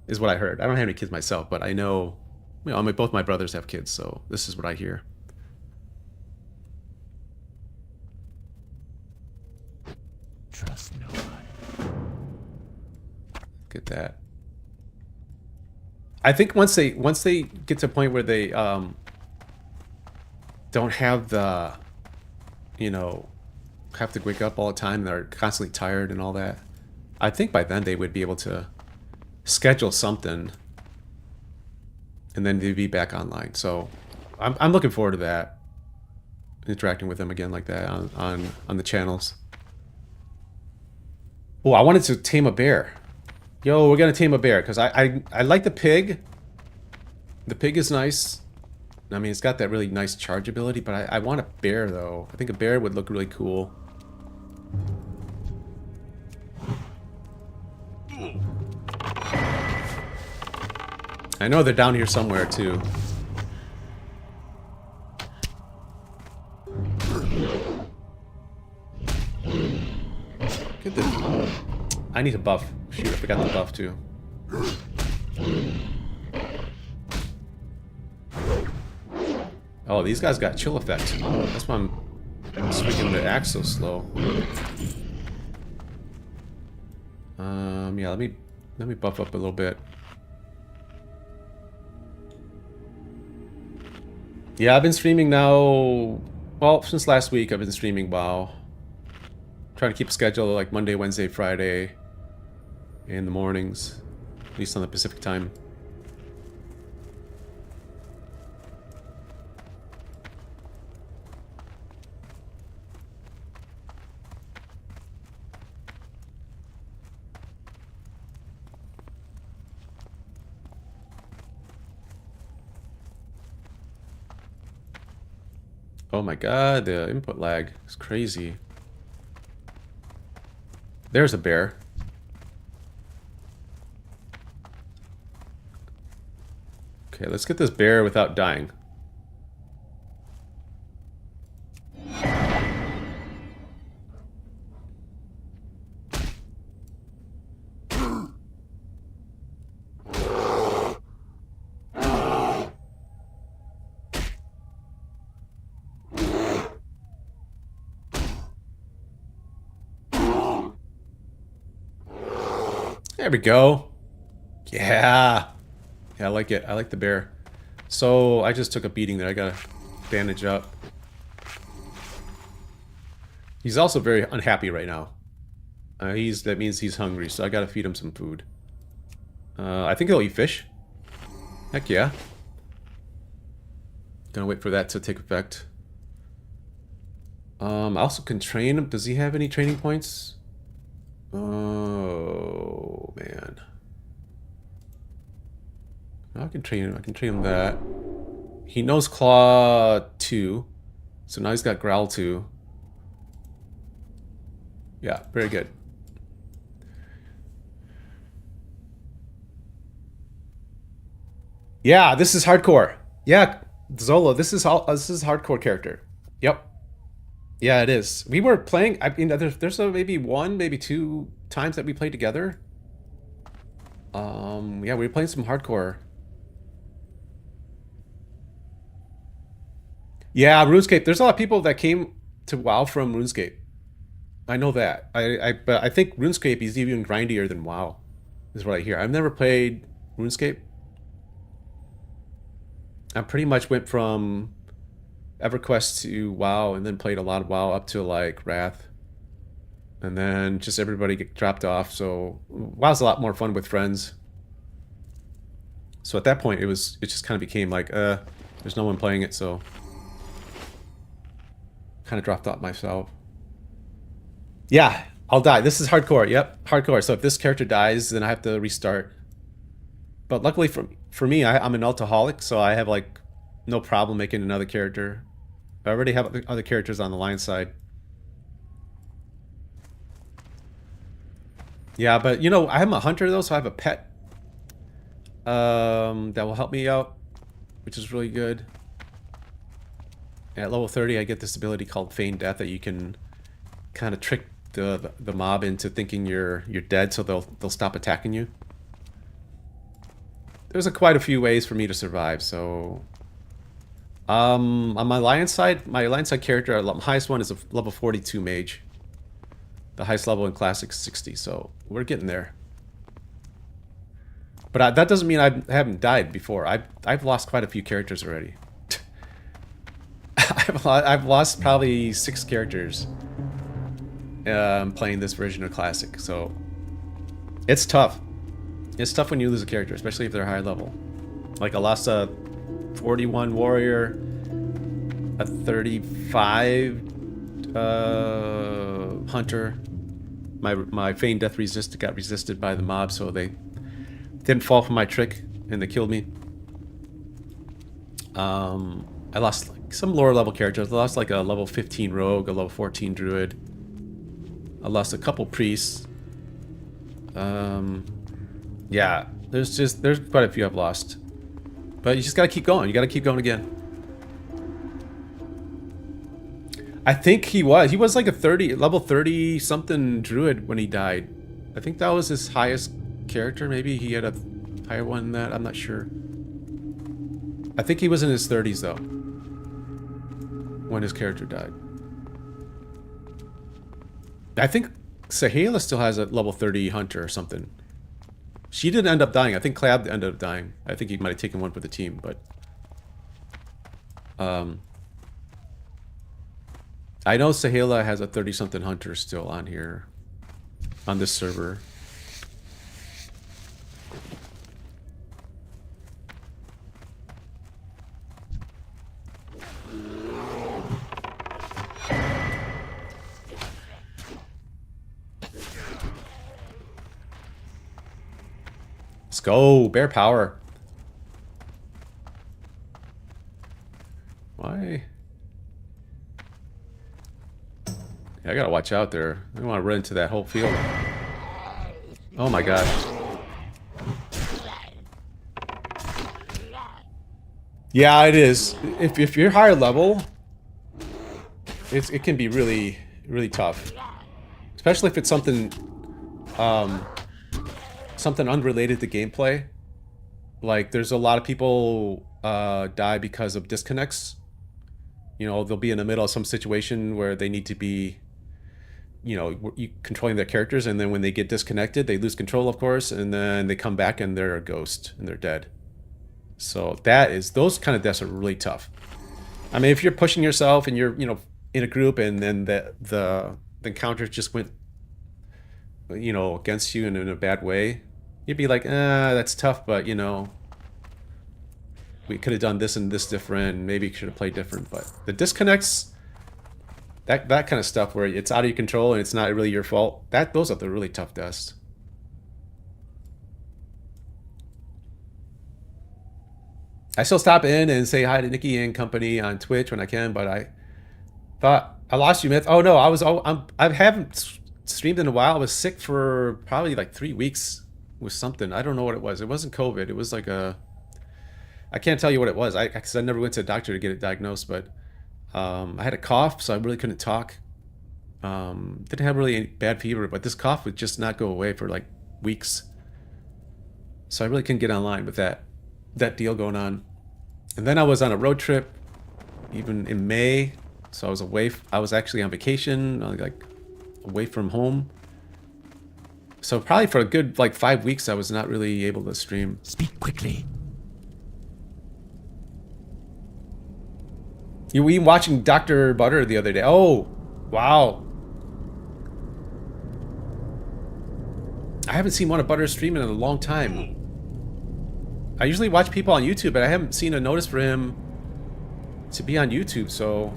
Is what I heard. I don't have any kids myself, but I know, you know, both my brothers have kids, so this is what I hear. Trust no one. Get that. I think once they get to a point where they don't have the, you know, have to wake up all the time and they're constantly tired and all that, I think by then they would be able to schedule something and then they'd be back online. So I'm looking forward to that, interacting with them again like that on the channels. Oh, I wanted to tame a bear. Yo, we're gonna tame a bear because I like the pig. The pig is nice. I mean, it's got that really nice charge ability, but I want a bear though. I think a bear would look really cool. I know they're down here somewhere too. Get the... I need a buff. Shoot, I forgot the buff too. Oh, these guys got chill effect. That's why I'm swinging the axe so slow. Yeah, let me buff up a little bit. Yeah, I've been streaming now. Well, since last week, I've been streaming WoW. Trying to keep a schedule like Monday, Wednesday, Friday in the mornings, at least on the Pacific time. Oh my god, the input lag is crazy. There's a bear. Okay, let's get this bear without dying. There we go. Yeah. Yeah, I like it. I like the bear. So, I just took a beating there. I gotta bandage up. He's also very unhappy right now. That means he's hungry, so I gotta feed him some food. I think he'll eat fish. Heck yeah. Gonna wait for that to take effect. I also can train him. Does he have any training points? Oh man, I can train him. I can train him that. He knows Claw 2, so now he's got Growl 2. Yeah, very good. Yeah, this is hardcore. Yeah, Zolo, this is hardcore character. Yep. Yeah, it is. We were playing, I mean, there's maybe one, maybe two times that we played together. Yeah, we were playing some hardcore. Yeah, RuneScape. There's a lot of people that came to WoW from RuneScape. I know that. But I think RuneScape is even grindier than WoW, is what I hear. I've never played RuneScape. I pretty much went from EverQuest to WoW and then played a lot of WoW up to like Wrath. And then just everybody get dropped off, so WoW's a lot more fun with friends. So at that point it just kind of became like there's no one playing it, so kind of dropped off myself. Yeah, I'll die. This is hardcore. Yep, hardcore. So if this character dies, then I have to restart. But luckily for me, I'm an alcoholic, so I have like no problem making another character. I already have other characters on the line side. Yeah, but you know, I'm a hunter though, so I have a pet that will help me out, which is really good. And at level 30, I get this ability called Feign Death that you can kind of trick the mob into thinking you're dead, so they'll stop attacking you. There's quite a few ways for me to survive, so on my alliance side character, the highest one is a level 42 mage. The highest level in classic is 60, so we're getting there. But that doesn't mean I haven't died before. I've lost quite a few characters already. I've lost probably 6 characters playing this version of classic, so it's tough. It's tough when you lose a character, especially if they're high level. Like I lost a 41 warrior, a 35 hunter. My Feign Death got resisted by the mob, so they didn't fall for my trick and they killed me. I lost like some lower level characters. I lost like a level 15 rogue, a level 14 druid. I lost a couple priests. Yeah, there's quite a few I've lost. But you just gotta keep going. You gotta keep going again. I think he was like a level 30 something druid when he died. I think that was his highest character. Maybe he had a higher one than that. I'm not sure. I think he was in his 30s though when his character died. I think Sahala still has a level 30 hunter or something. She didn't end up dying. I think Clab ended up dying. I think he might have taken one for the team, but I know Sahala has a 30-something hunter still on here on this server. Let's go, bear power. Why? Yeah, I gotta watch out there. I don't want to run into that whole field. Oh my god. Yeah, it is. If you're higher level, it can be really, really tough. Especially if it's something something unrelated to gameplay. Like, there's a lot of people die because of disconnects. You know, they'll be in the middle of some situation where they need to be, you know, controlling their characters, and then when they get disconnected, they lose control, of course, and then they come back and they're a ghost and they're dead. So those kind of deaths are really tough. I mean, if you're pushing yourself and you're, you know, in a group and then the encounter just went, you know, against you in a bad way, you'd be like, that's tough, but, you know, we could have done this and this different. Maybe should have played different. But the disconnects, that kind of stuff where it's out of your control and it's not really your fault, those are the really tough deaths. I still stop in and say hi to Nikki and company on Twitch when I can, but I thought I lost you, Myth. Oh no, I haven't streamed in a while. I was sick for probably like 3 weeks with something. I don't know what it was. It wasn't COVID. It was like I can't tell you what it was. Because I never went to a doctor to get it diagnosed, but I had a cough, so I really couldn't talk. Didn't have really any bad fever, but this cough would just not go away for like weeks. So I really couldn't get online with that deal going on. And then I was on a road trip, even in May. So I was away. I was actually on vacation, like away from home. So probably for a good like 5 weeks, I was not really able to stream. Speak quickly. You were watching Dr. Butter the other day. Oh, wow. I haven't seen one of Butter's streaming in a long time. I usually watch people on YouTube, but I haven't seen a notice for him to be on YouTube, so...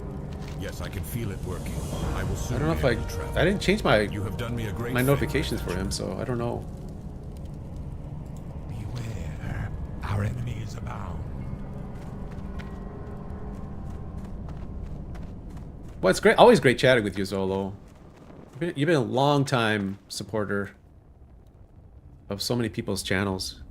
Yes, I can feel it working. I will soon I don't know if I didn't change my notifications for him, so I don't know. Beware, our enemies abound. Well, it's great. Always great chatting with you, Zolo. You've been a long time supporter. of so many people's channels.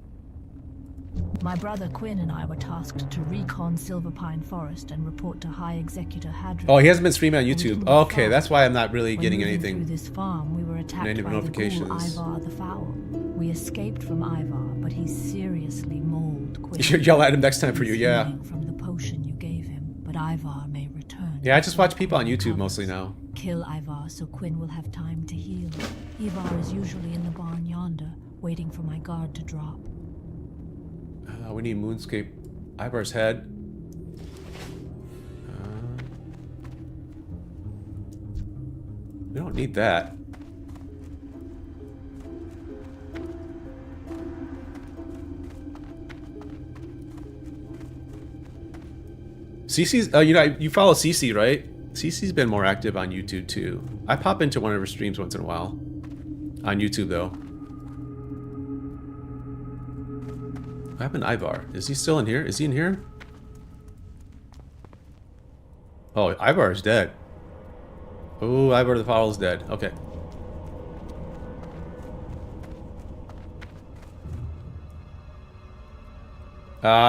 My brother Quinn and I were tasked to recon Silverpine Forest and report to High Executor Hadron. Oh, he hasn't been streaming on We YouTube. didn't Okay, far. that's why I'm not really When getting moving anything. Through this farm, we were attacked Any by the ghoul notifications. Ivar the Foul. We escaped from Ivar, but he seriously mauled Quinn. You should yell at him next time for you, He's yeah. healing from the potion you gave him, but Ivar may return. Yeah, I just watch people on YouTube mostly now. Kill Ivar so Quinn will have time to heal. Ivar is usually in the barn yonder, waiting for my guard to drop. We need Moonscape. Ivar's head. We don't need that. Cece's, you know, you follow Cece, right? Cece's been more active on YouTube too. I pop into one of her streams once in a while. On YouTube though. What happened to Ivar? Is he still in here? Is he in here? Oh, Ivar is dead. Oh, Ivar the Foul is dead. Okay.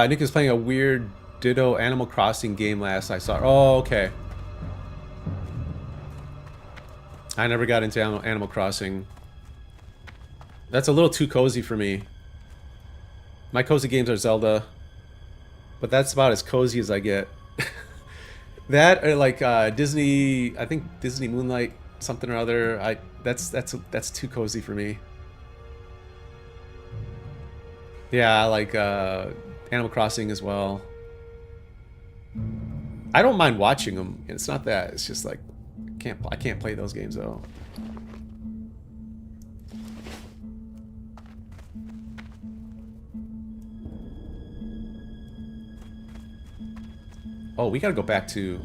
Nick is playing a weird Ditto Animal Crossing game last I saw. Oh, okay. I never got into Animal Crossing. That's a little too cozy for me. My cozy games are Zelda, but that's about as cozy as I get. That or like Disney, I think Disney Moonlight something or other. That's too cozy for me. Yeah, I like Animal Crossing as well. I don't mind watching them. It's not that. It's just like I can't play those games though. Oh, we gotta go back to...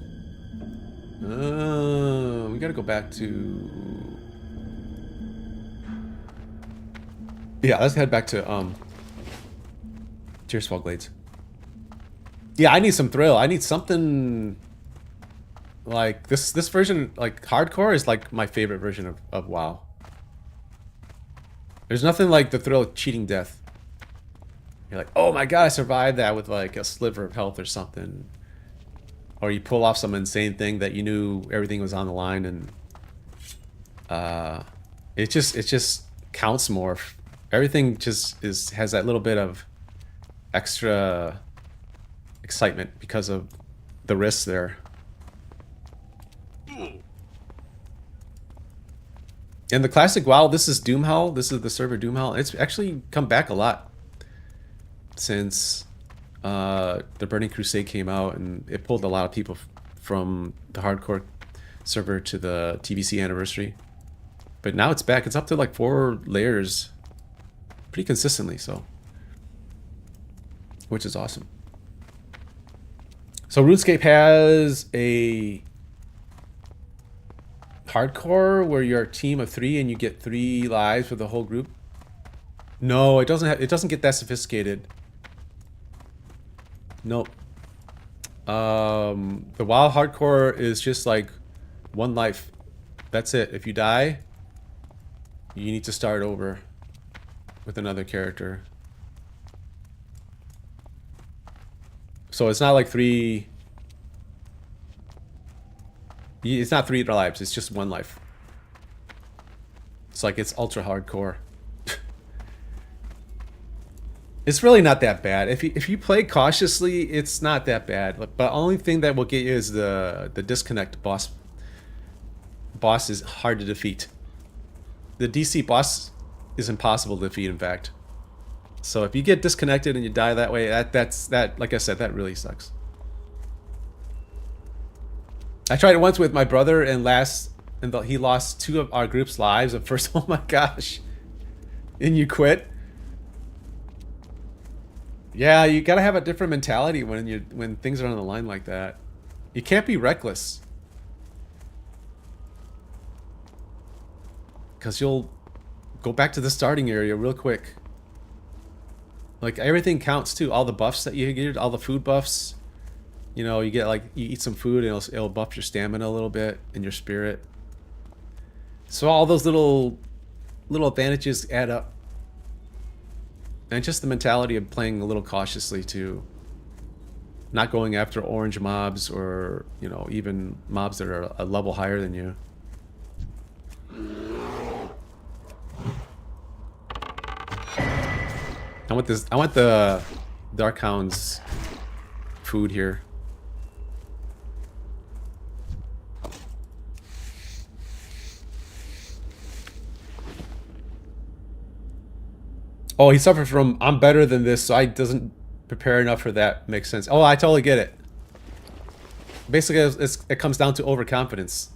we gotta go back to... Yeah, let's head back to, Tearsfall Glades. Yeah, I need some thrill. I need something... Like, this version, like, hardcore is, like, my favorite version of WoW. There's nothing like the thrill of cheating death. You're like, oh my god, I survived that with, like, a sliver of health or something. Or you pull off some insane thing that you knew everything was on the line, and it just counts more. Everything just has that little bit of extra excitement because of the risks there. And the classic WoW, this is Doomhowl. This is the server Doomhowl. It's actually come back a lot since the Burning Crusade came out, and it pulled a lot of people from the hardcore server to the TBC anniversary. But now it's back. It's up to like 4 layers pretty consistently, so, which is awesome. So RuneScape has a hardcore where you're a team of 3 and you get 3 lives for the whole group. No, it doesn't get that sophisticated. Nope. The WoW hardcore is just like 1 life. That's it. If you die, you need to start over with another character. So it's not like 3... It's not 3 lives, it's just 1 life. It's like, it's ultra hardcore. It's really not that bad. If you play cautiously, it's not that bad. But the only thing that will get you is the disconnect boss. Boss is hard to defeat. The DC boss is impossible to defeat, in fact. So if you get disconnected and you die that way, that's like I said, that really sucks. I tried it once with my brother, and he lost 2 of our group's lives at first. Oh my gosh. And you quit. Yeah, you gotta have a different mentality when things are on the line like that. You can't be reckless, because you'll go back to the starting area real quick. Like, everything counts too. All the buffs that you get, all the food buffs. You know, you get, like, you eat some food and it'll buff your stamina a little bit and your spirit. So all those little advantages add up. And just the mentality of playing a little cautiously too. Not going after orange mobs or, you know, even mobs that are a level higher than you. I want this. I want the Darkhound's food here. Oh, he suffered from I'm better than this, so I doesn't prepare enough for that. Makes sense. Oh, I totally get it. Basically, it comes down to overconfidence.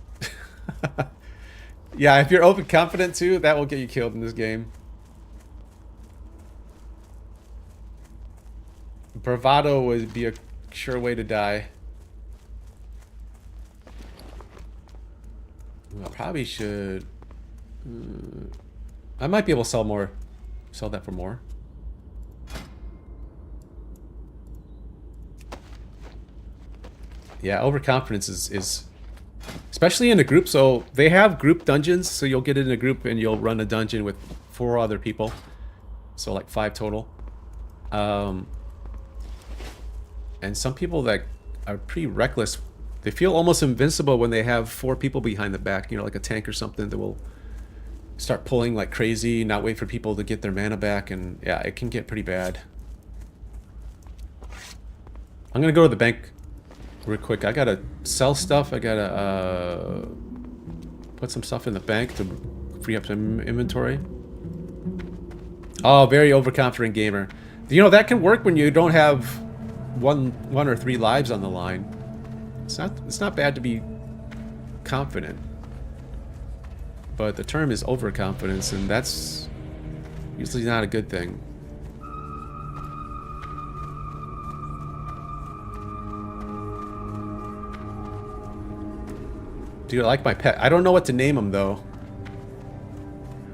Yeah, if you're overconfident too, that will get you killed in this game. Bravado would be a sure way to die. I probably should... I might be able to sell more. Sell that for more. Yeah, overconfidence is especially in a group. So they have group dungeons, so you'll get in a group and you'll run a dungeon with 4 other people. So like 5 total. And some people that are pretty reckless, they feel almost invincible when they have 4 people behind the back, you know, like a tank or something that will start pulling like crazy, not wait for people to get their mana back, and yeah, it can get pretty bad. I'm gonna go to the bank real quick. I gotta sell stuff. I gotta put some stuff in the bank to free up some inventory. Oh, very overconfident gamer. You know, that can work when you don't have one or 3 lives on the line. It's not bad to be confident. But the term is overconfidence, and that's usually not a good thing. Dude, I like my pet. I don't know what to name him, though.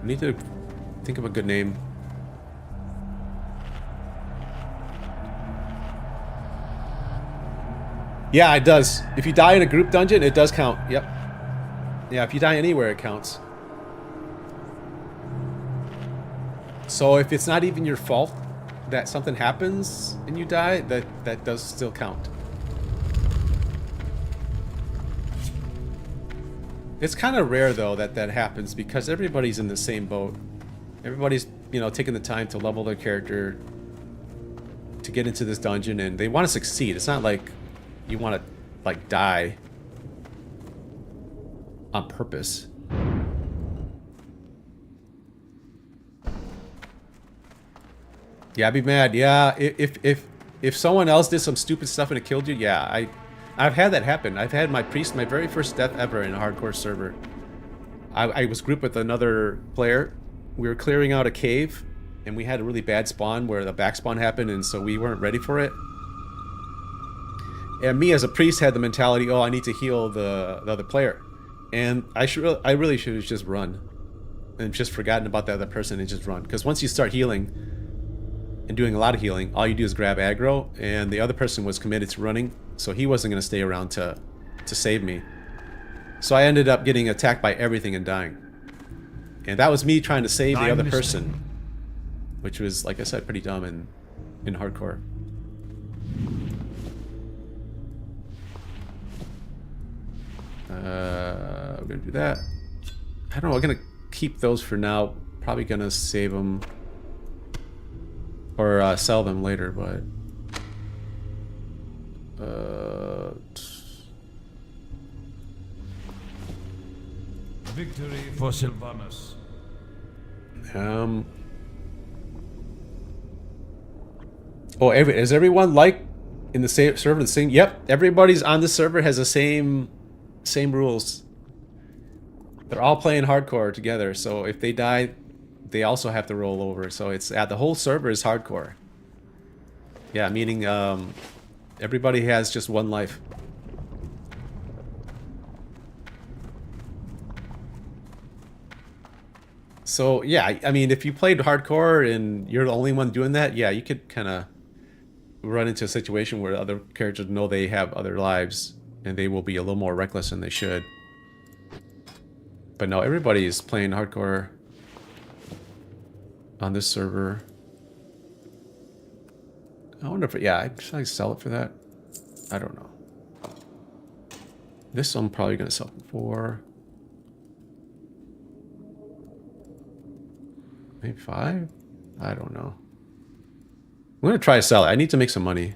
I need to think of a good name. Yeah, it does. If you die in a group dungeon, it does count. Yep. Yeah, if you die anywhere, it counts. So if it's not even your fault that something happens and you die, that does still count. It's kind of rare though that happens because everybody's in the same boat. Everybody's, you know, taking the time to level their character to get into this dungeon, and they want to succeed. It's not like you want to like die on purpose. Yeah, I'd be mad. Yeah, if someone else did some stupid stuff and it killed you, yeah, I've had that happen. I've had my very first death ever in a hardcore server. I was grouped with another player. We were clearing out a cave, and we had a really bad spawn where the back spawn happened, and so we weren't ready for it. And me as a priest had the mentality, oh, I need to heal the other player. And I really should have just run. And just forgotten about the other person and just run. Because once you start healing, and doing a lot of healing, all you do is grab aggro, and the other person was committed to running, so he wasn't going to stay around to save me. So I ended up getting attacked by everything and dying. And that was me trying to save the other person, which was, like I said, pretty dumb in hardcore. We're gonna do that. I don't know, I'm gonna keep those for now. Probably gonna save them or sell them later, but Victory for Sylvanus. Oh, is everyone like in the same server the same? Yep, everybody's on the server has the same rules. They're all playing hardcore together, so if they die, they also have to roll over. So it's the whole server is hardcore. Yeah, meaning everybody has just one life. So yeah, I mean, if you played hardcore and you're the only one doing that, yeah, you could kind of run into a situation where other characters know they have other lives and they will be a little more reckless than they should. But no, everybody is playing hardcore on this server. I wonder if it, yeah, should I sell it for that? I don't know. This I'm probably going to sell for maybe 5? I don't know. I'm going to try to sell it. I need to make some money.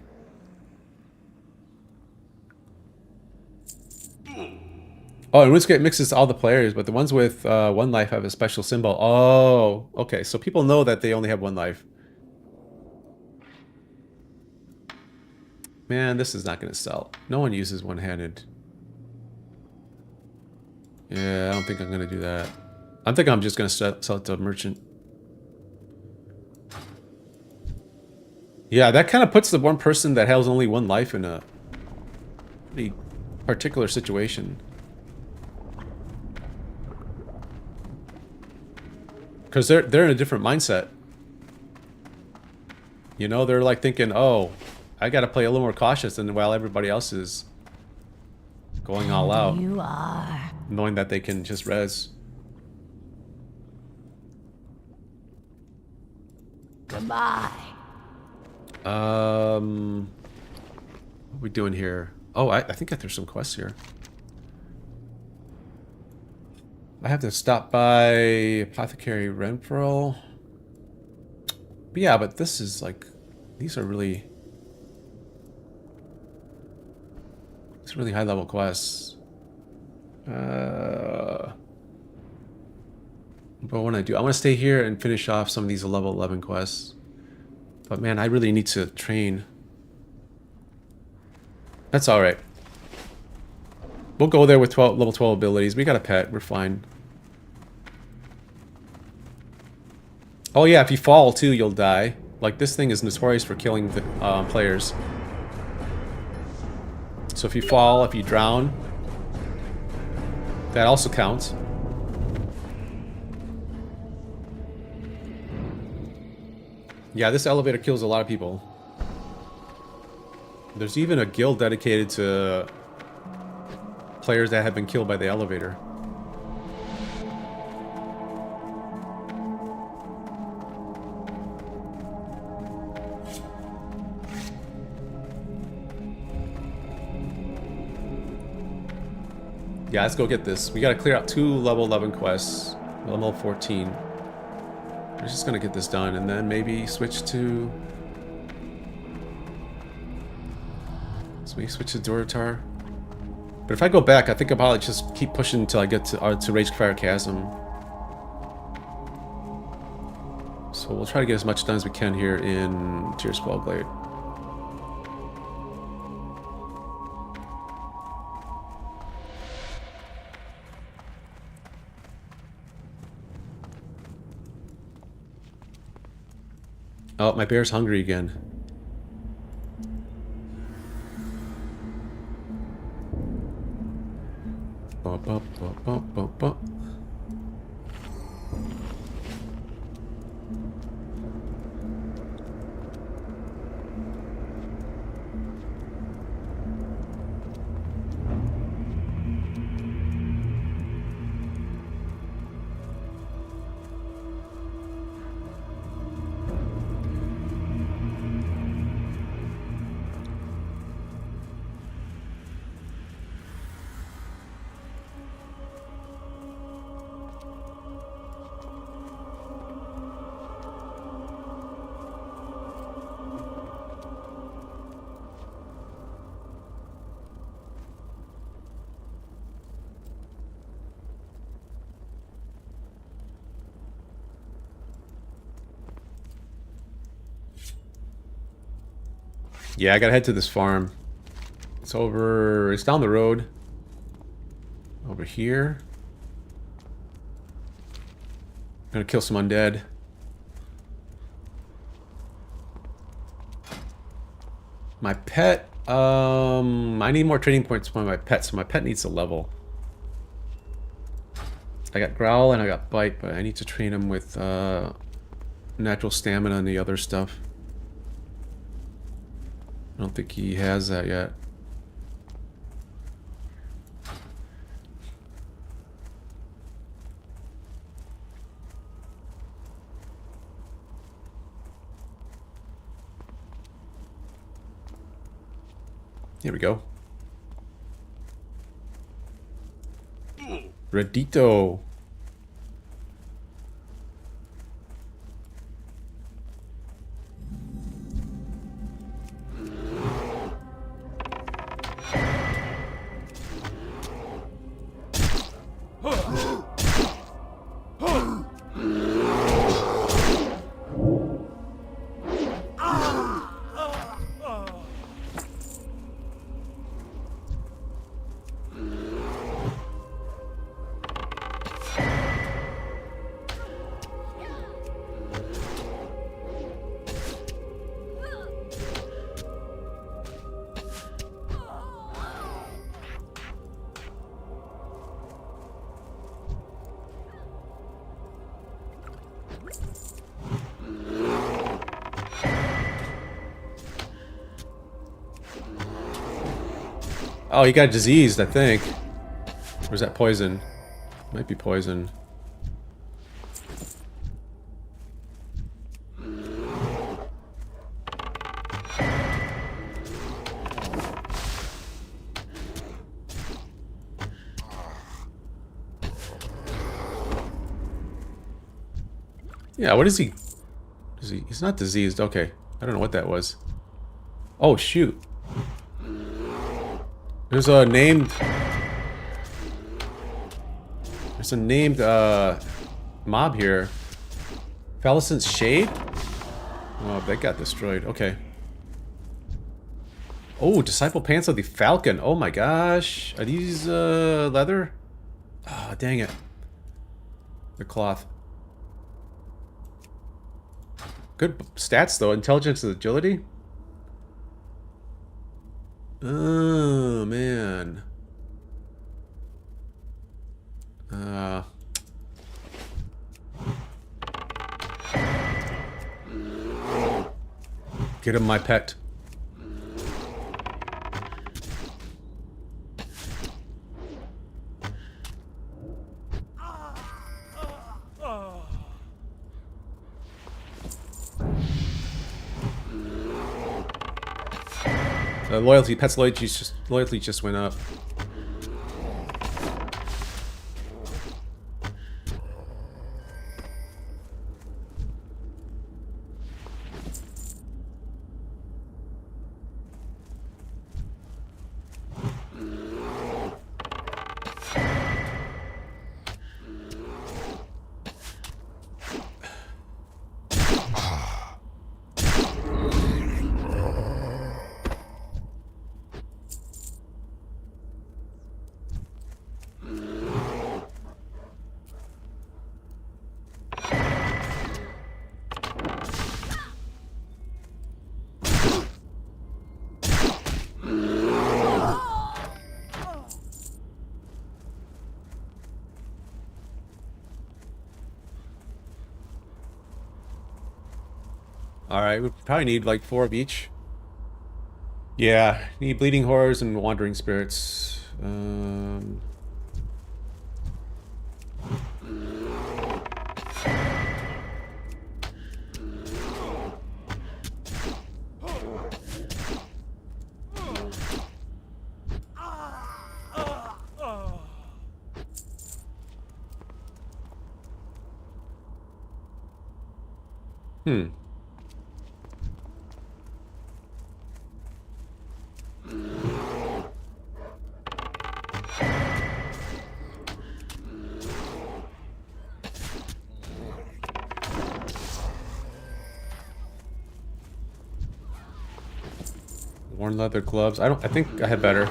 Oh, and RuneScape mixes all the players, but the ones with 1 life have a special symbol. Oh, okay. So people know that they only have 1 life. Man, this is not going to sell. No one uses one-handed. Yeah, I don't think I'm going to do that. I think I'm just going to sell it to a merchant. Yeah, that kind of puts the one person that has only 1 life in a pretty particular situation. Because they're in a different mindset. You know, they're like thinking, oh, I got to play a little more cautious than while everybody else is going all out. You are. Knowing that they can just res. Goodbye. What are we doing here? Oh, I think that there's some quests here. I have to stop by Apothecary Renfro. But yeah, but this is like, these are really, it's really high level quests. But what want to do? I want to stay here and finish off some of these level 11 quests. But man, I really need to train. That's all right. We'll go there with level 12 abilities. We got a pet. We're fine. Oh yeah, if you fall too, you'll die. Like, this thing is notorious for killing the, players. So if you fall, if you drown, that also counts. Yeah, this elevator kills a lot of people. There's even a guild dedicated to players that have been killed by the elevator. Yeah, let's go get this. We gotta clear out 2 level 11 quests. Level 14. We're just gonna get this done and then maybe switch to... So we switch to Duratar. But if I go back, I think I'll probably just keep pushing until I get to Ragefire Chasm. So we'll try to get as much done as we can here in Tears Fall Glade. Oh, my bear's hungry again. Bop, bop, bop, bop, bop, bop. Yeah, I gotta head to this farm. It's over... It's down the road. Over here. I'm gonna kill some undead. My pet... I need more training points for my pet, so my pet needs a level. I got Growl and I got Bite, but I need to train him with natural stamina and the other stuff. I don't think he has that yet. Here we go. Redito. Oh, he got diseased, I think. Or is that poison? Might be poison. Yeah, what is he? He's not diseased. Okay. I don't know what that was. Oh, shoot. There's a named mob here. Falicent's Shade? Oh, that got destroyed. Okay. Oh, Disciple Pants of the Falcon. Oh my gosh. Are these leather? Oh, dang it. They're cloth. Good stats though. Intelligence and agility. Oh man. Get him, my pet. Pet's loyalty just went up. Alright, we probably need like 4 of each. Yeah, need Bleeding Horrors and Wandering Spirits. Worn leather gloves. I think I had better.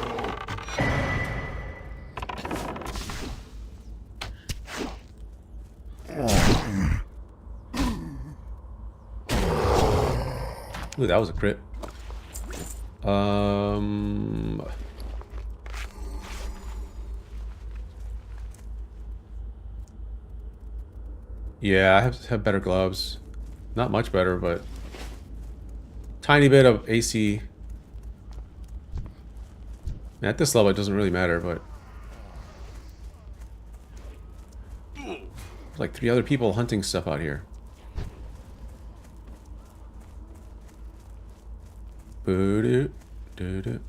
Ooh, that was a crit. Yeah, I have better gloves. Not much better, but tiny bit of AC. At this level, it doesn't really matter, but there's like 3 other people hunting stuff out here. Boo-doo, doo-doo.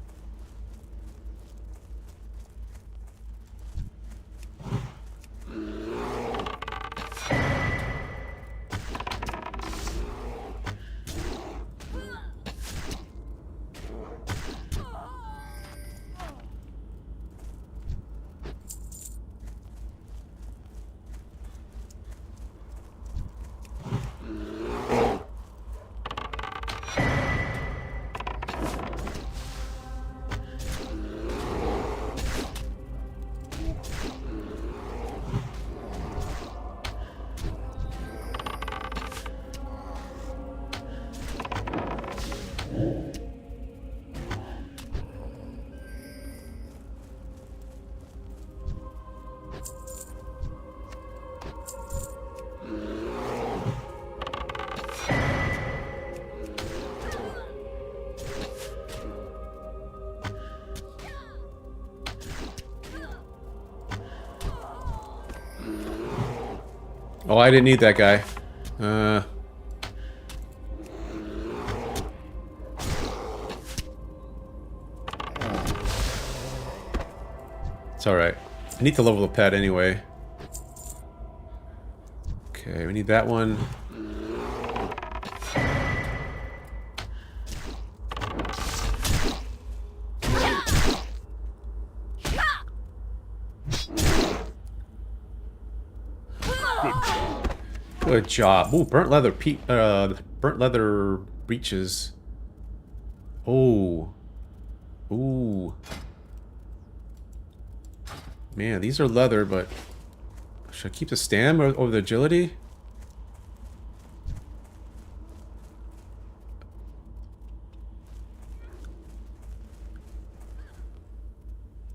Oh, I didn't need that guy. It's alright. I need to level the pet anyway. Okay, we need that one. Good job. Ooh, burnt leather breeches. Oh. Ooh. Man, these are leather, but should I keep the stam over the agility?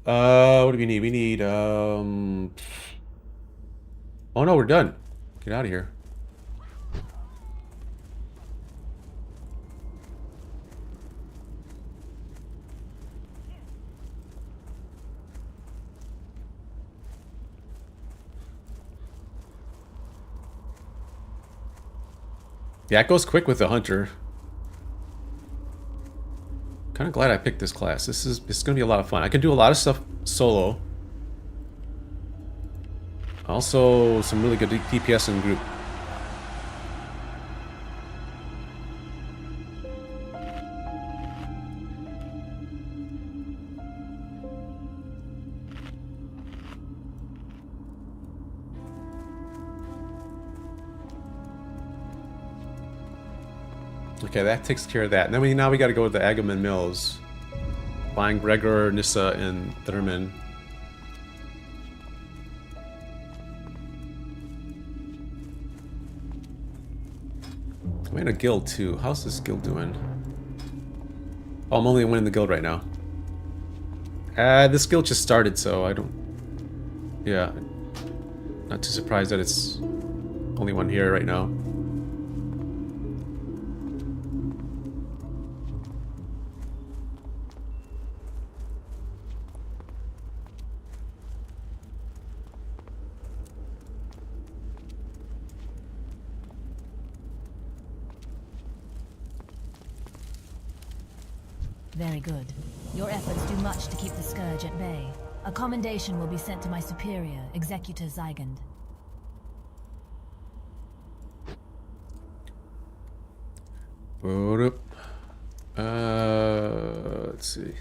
What do we need? We need, oh no, we're done. Get out of here. Yeah, it goes quick with the hunter. Kind of glad I picked this class. This is going to be a lot of fun. I can do a lot of stuff solo. Also, some really good DPS in group. Okay, that takes care of that. And then now we got to go to the Agamemnon Mills. Find Gregor, Nissa, and Thurman. I'm in a guild too. How's this guild doing? Oh, I'm only winning the guild right now. This guild just started, so I don't... Yeah. Not too surprised that it's only one here right now. Very good. Your efforts do much to keep the Scourge at bay. A commendation will be sent to my superior, Executor Zygand. Let's see.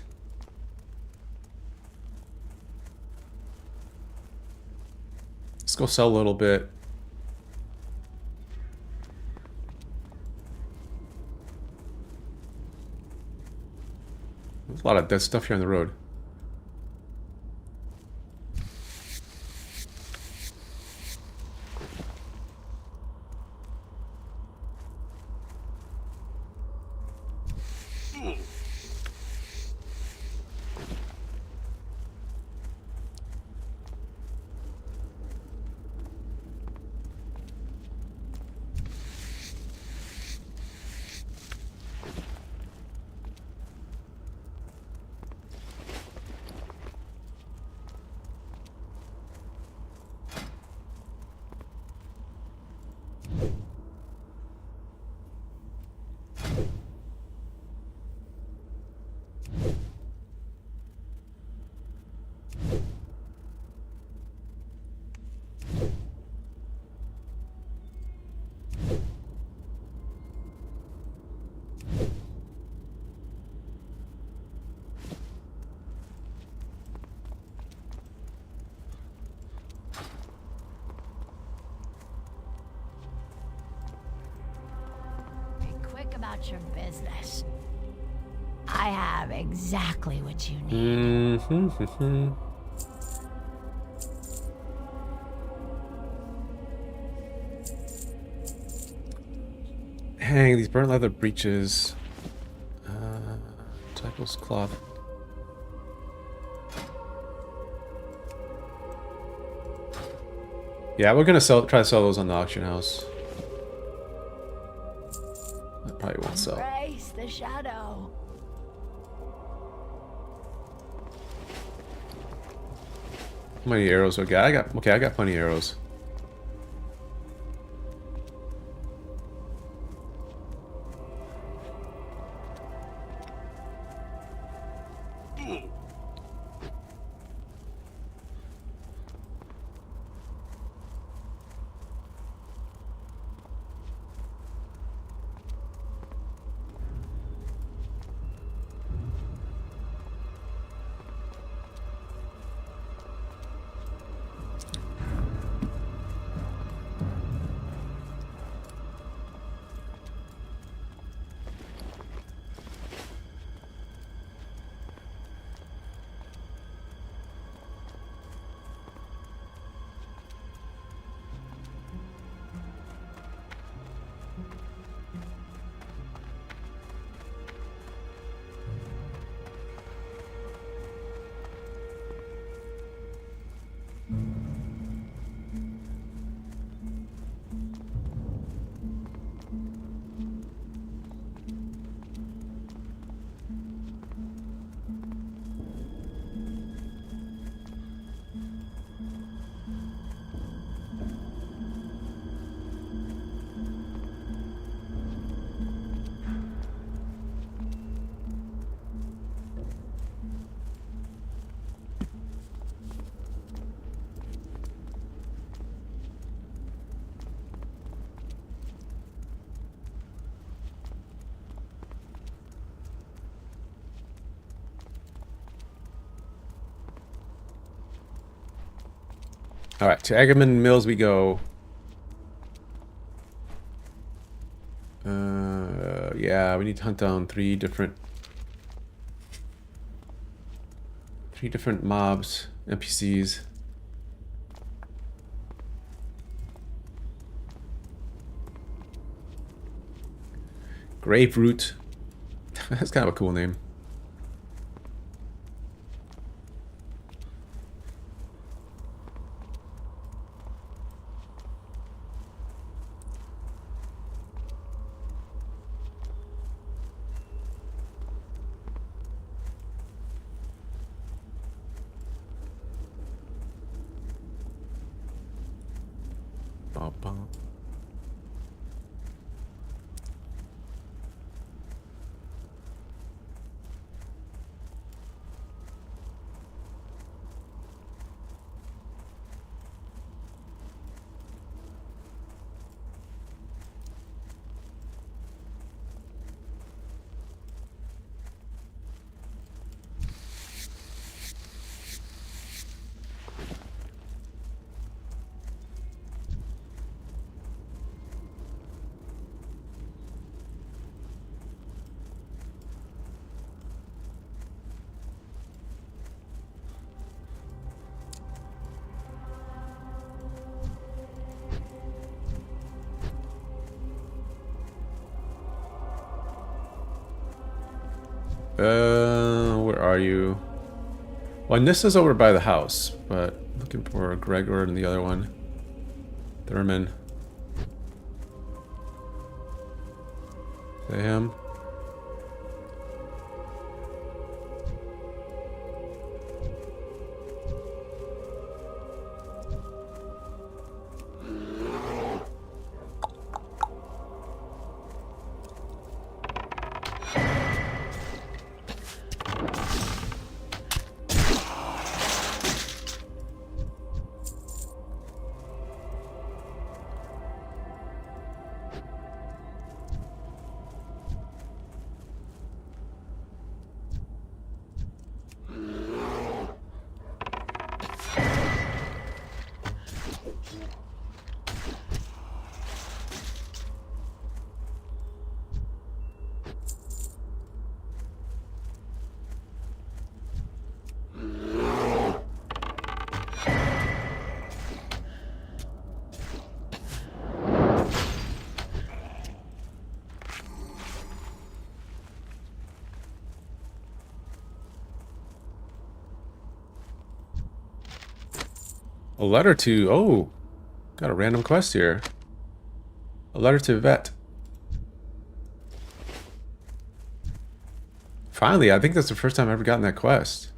Let's go sell a little bit. There's a lot of dead stuff here on the road. About your business. I have exactly what you need. Hang these burnt leather breeches. Typos cloth. Yeah, we're gonna try to sell those on the auction house. Probably won't sell. Embrace the shadow. How many arrows do I got? I got plenty of arrows. All right, to Agamemnon Mills we go. Yeah, we need to hunt down three different mobs, NPCs. Grave Root. That's kind of a cool name. Bum. Where are you? Well, Nissa's over by the house, but looking for Gregor and the other one. Thurman. Is that him? A letter to... Oh, got a random quest here. A letter to Vet. Finally, I think that's the first time I've ever gotten that quest.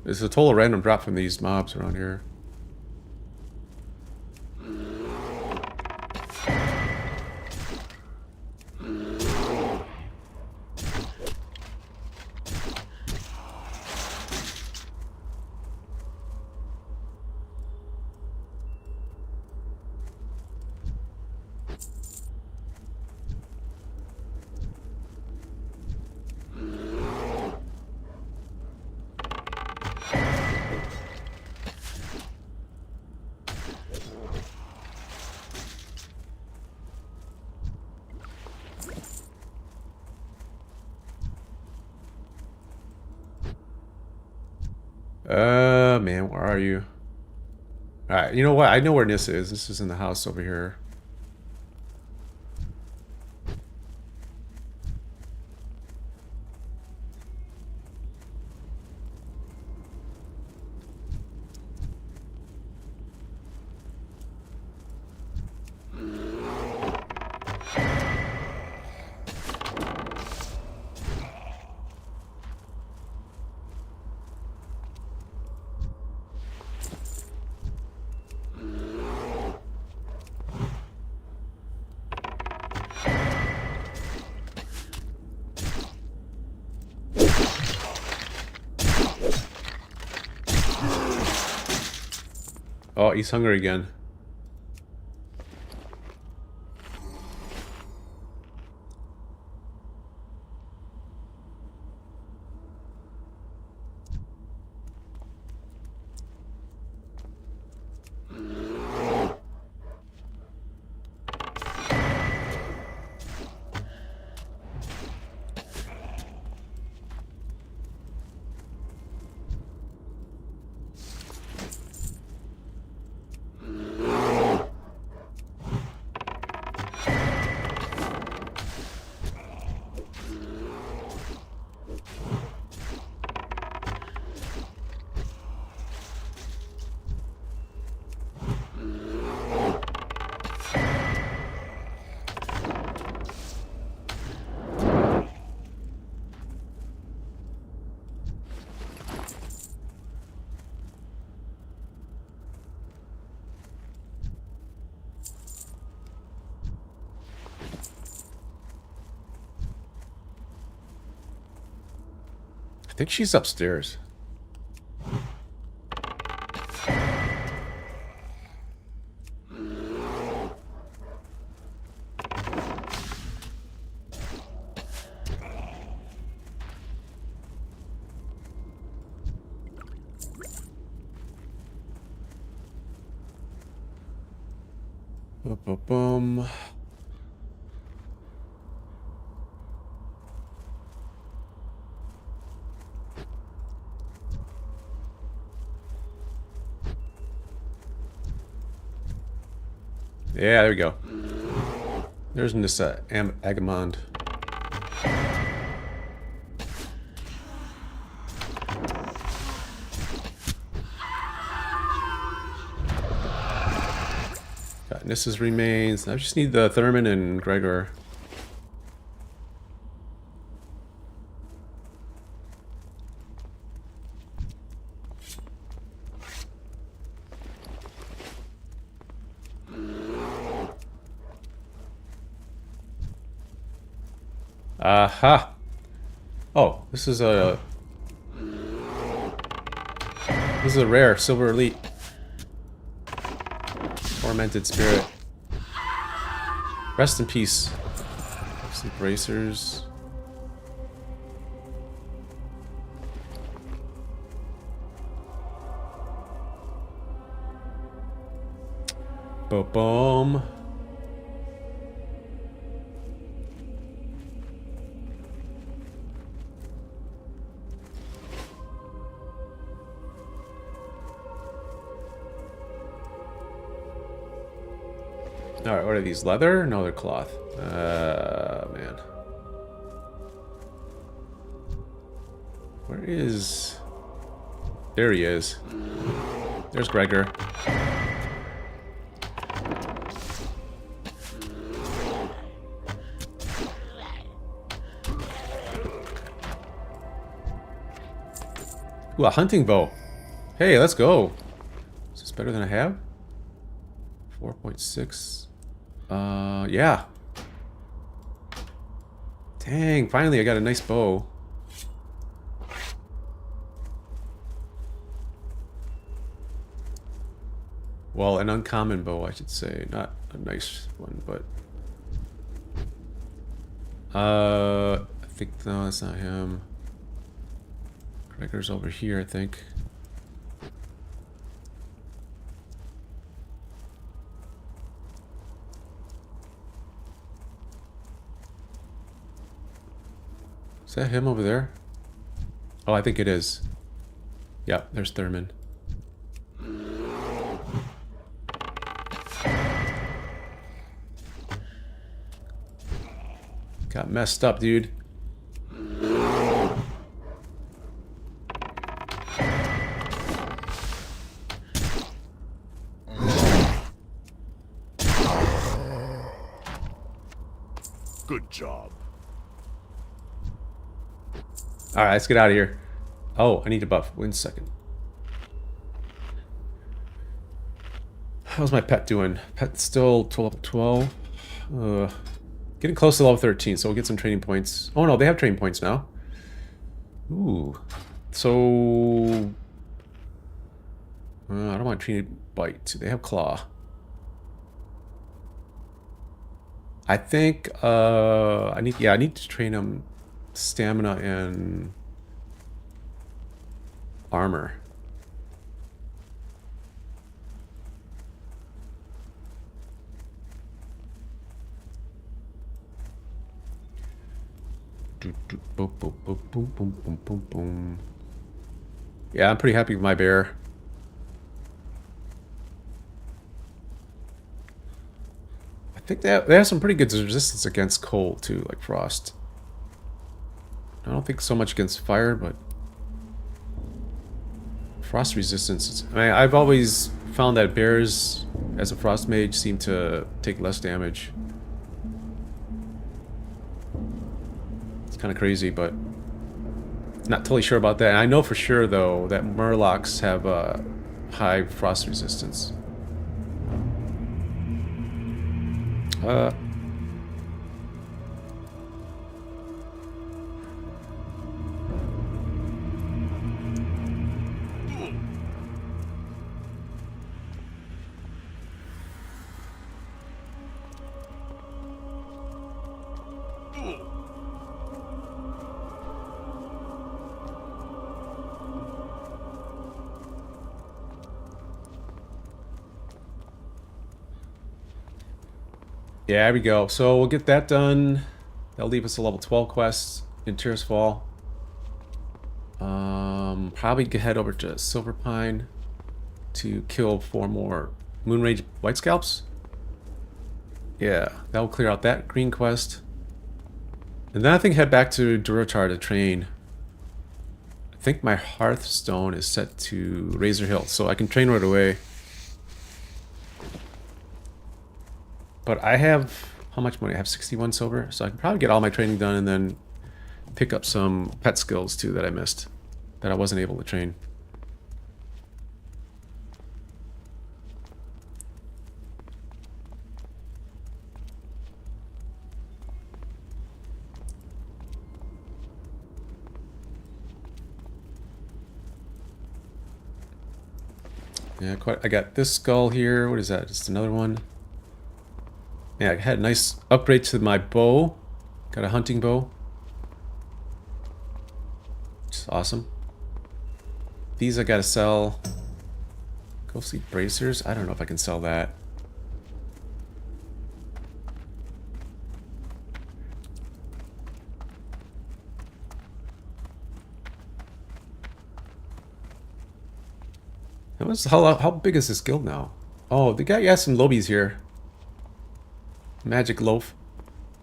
It's a total random drop from these mobs around here. are you? Alright, you know what? I know where Nissa is. This is in the house over here. Oh, he's hungry again. I think she's upstairs. Boom. Yeah, there we go. There's Nissa Agamond. Got Nissa's remains. I just need the Thurman and Gregor. Aha! Oh, this is a rare silver elite. Tormented spirit. Rest in peace. Sleep bracers. Boom. Alright, what are these? Leather? No, they're cloth. Man. Where is... There he is. There's Gregor. Ooh, a hunting bow. Hey, let's go. Is this better than I have? 4.6. Yeah. Dang, finally I got a nice bow. Well, an uncommon bow, I should say. Not a nice one, but... I think, no, that's not him. Gregor's over here, I think. Is that him over there? Oh, I think it is. Yep, there's Thurman. Got messed up, dude. Good job. Alright, let's get out of here. Oh, I need to buff. 1 second. How's my pet doing? Pet's still level 12. Getting close to level 13, so we'll get some training points. Oh no, they have training points now. Ooh. So... I don't want training bite. They have claw. I think, I need to train them stamina and armor. Boom, boom, boom, boom, boom, boom, boom, boom. Yeah, I'm pretty happy with my bear. I think they have some pretty good resistance against cold too, like frost. I don't think so much against fire, but frost resistance. I mean, I've always found that bears, as a frost mage, seem to take less damage. It's kind of crazy, but not totally sure about that. And I know for sure, though, that murlocs have a high frost resistance. Yeah, there we go. So we'll get that done. That'll leave us a level 12 quest in Tears Fall. Probably head over to Silverpine to kill 4 more Moonrage White Scalps. Yeah, that will clear out that green quest. And then I think head back to Durotar to train. I think my Hearthstone is set to Razor Hill, so I can train right away. But I have, how much money? I have 61 silver, so I can probably get all my training done and then pick up some pet skills too that I missed, that I wasn't able to train. Yeah, I got this skull here. What is that? Just another one. Yeah, I had a nice upgrade to my bow. Got a hunting bow. Which is awesome. These I gotta sell. Ghostly bracers? I don't know if I can sell that. How big is this guild now? Oh, the guy has some lobies here. Magic loaf.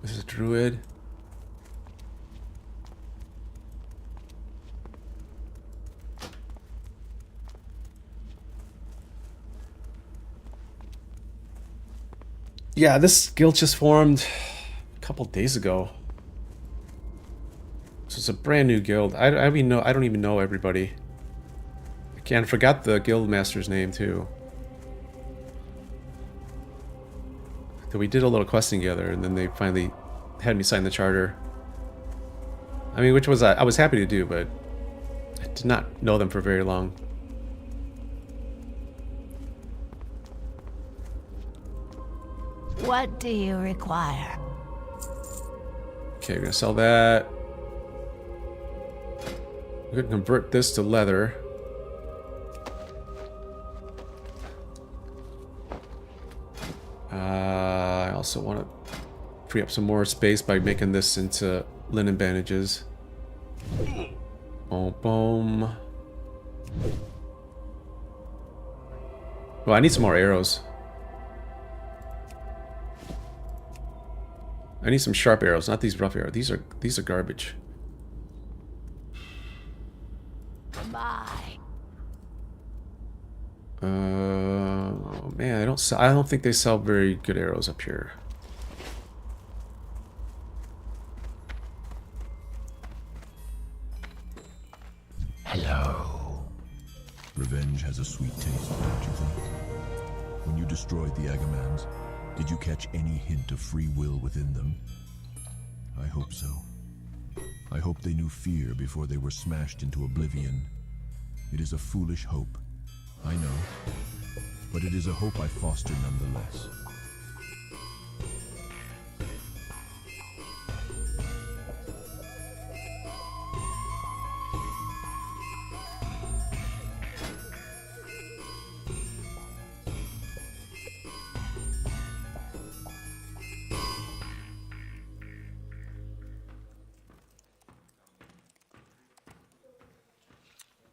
This is a druid. Yeah, this guild just formed a couple days ago. So it's a brand new guild. I don't even know everybody. I forgot the guild master's name too. So we did a little questing together, and then they finally had me sign the charter. I mean, which was I was happy to do, but I did not know them for very long. What do you require? Okay, we're gonna sell that. We're gonna convert this to leather. I also want to free up some more space by making this into linen bandages. Boom, boom. Well, I need some more arrows. I need some sharp arrows, not these rough arrows. These are garbage. Goodbye. Oh man, I don't think they sell very good arrows up here. Hello. Revenge has a sweet taste, don't you think? When you destroyed the Agamans, did you catch any hint of free will within them? I hope so. I hope they knew fear before they were smashed into oblivion. It is a foolish hope, I know, but it is a hope I foster nonetheless.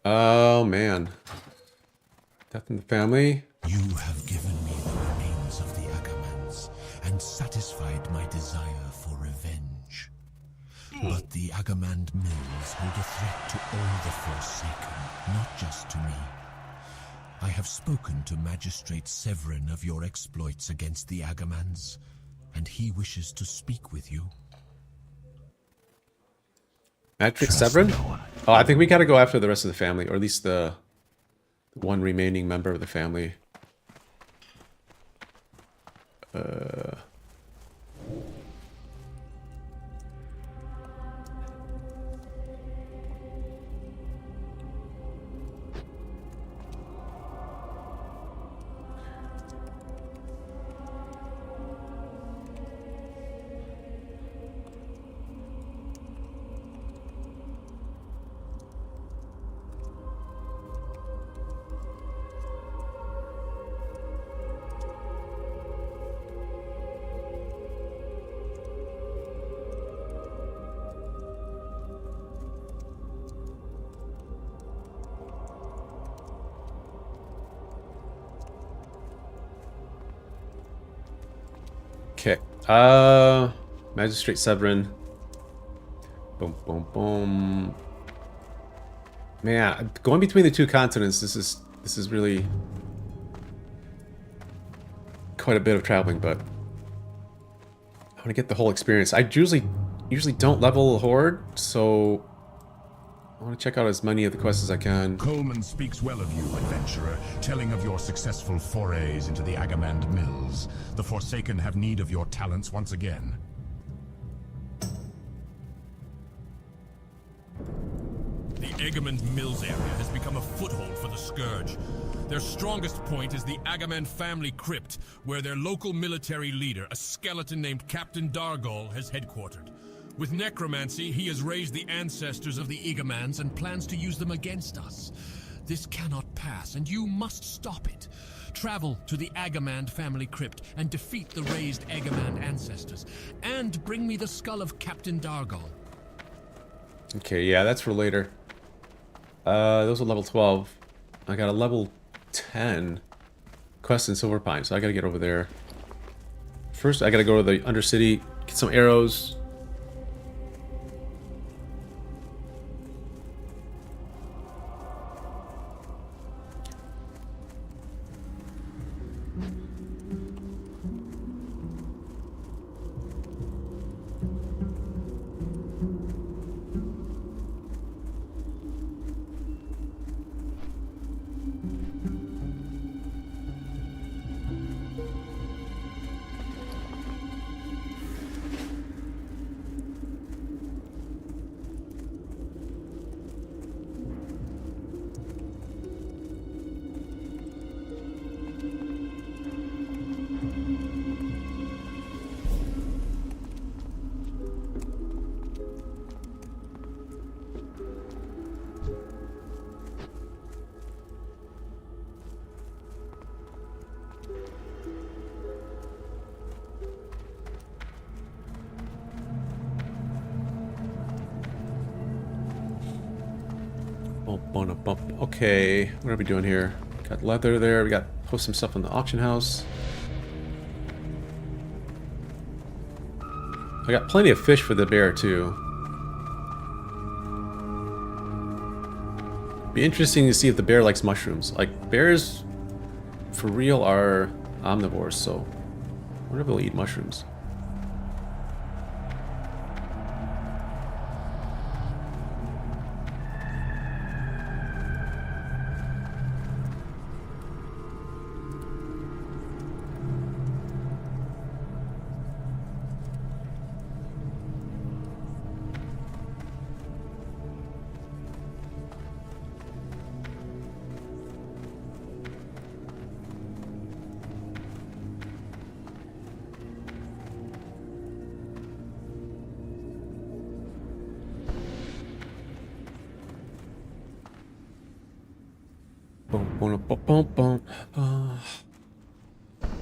Oh man. Death in the family. You have given me the remains of the Agamans and satisfied my desire for revenge. But the Agamand mills hold a threat to all the Forsaken, not just to me. I have spoken to Magistrate Severin of your exploits against the Agamans, and he wishes to speak with you. Magistrate Severin? Oh, I think we gotta go after the rest of the family, or at least the one remaining member of the family. Okay. Magistrate Severin. Boom, boom, boom. Man, going between the two continents, this is really quite a bit of traveling, but I want to get the whole experience. I usually don't level a horde, so I want to check out as many of the quests as I can. Coleman speaks well of you, adventurer, telling of your successful forays into the Agamand mills. The Forsaken have need of your talents once again. The Agamand Mills area has become a foothold for the Scourge. Their strongest point is the Agamand family crypt, where their local military leader, a skeleton named Captain Dargol, has headquartered. With necromancy, he has raised the ancestors of the Agamans and plans to use them against us. This cannot pass, and you must stop it. Travel to the Agamand family crypt and defeat the raised Agamand ancestors. And bring me the skull of Captain Dargol. Okay, yeah, that's for later. Those are level 12. I got a level 10 quest in Silver Pine, so I gotta get over there. First, I gotta go to the Undercity, get some arrows. Okay, what are we doing here? Got leather there. We got post some stuff on the auction house. I got plenty of fish for the bear too. Be interesting to see if the bear likes mushrooms. Like, bears for real are omnivores, so I wonder if they'll eat mushrooms.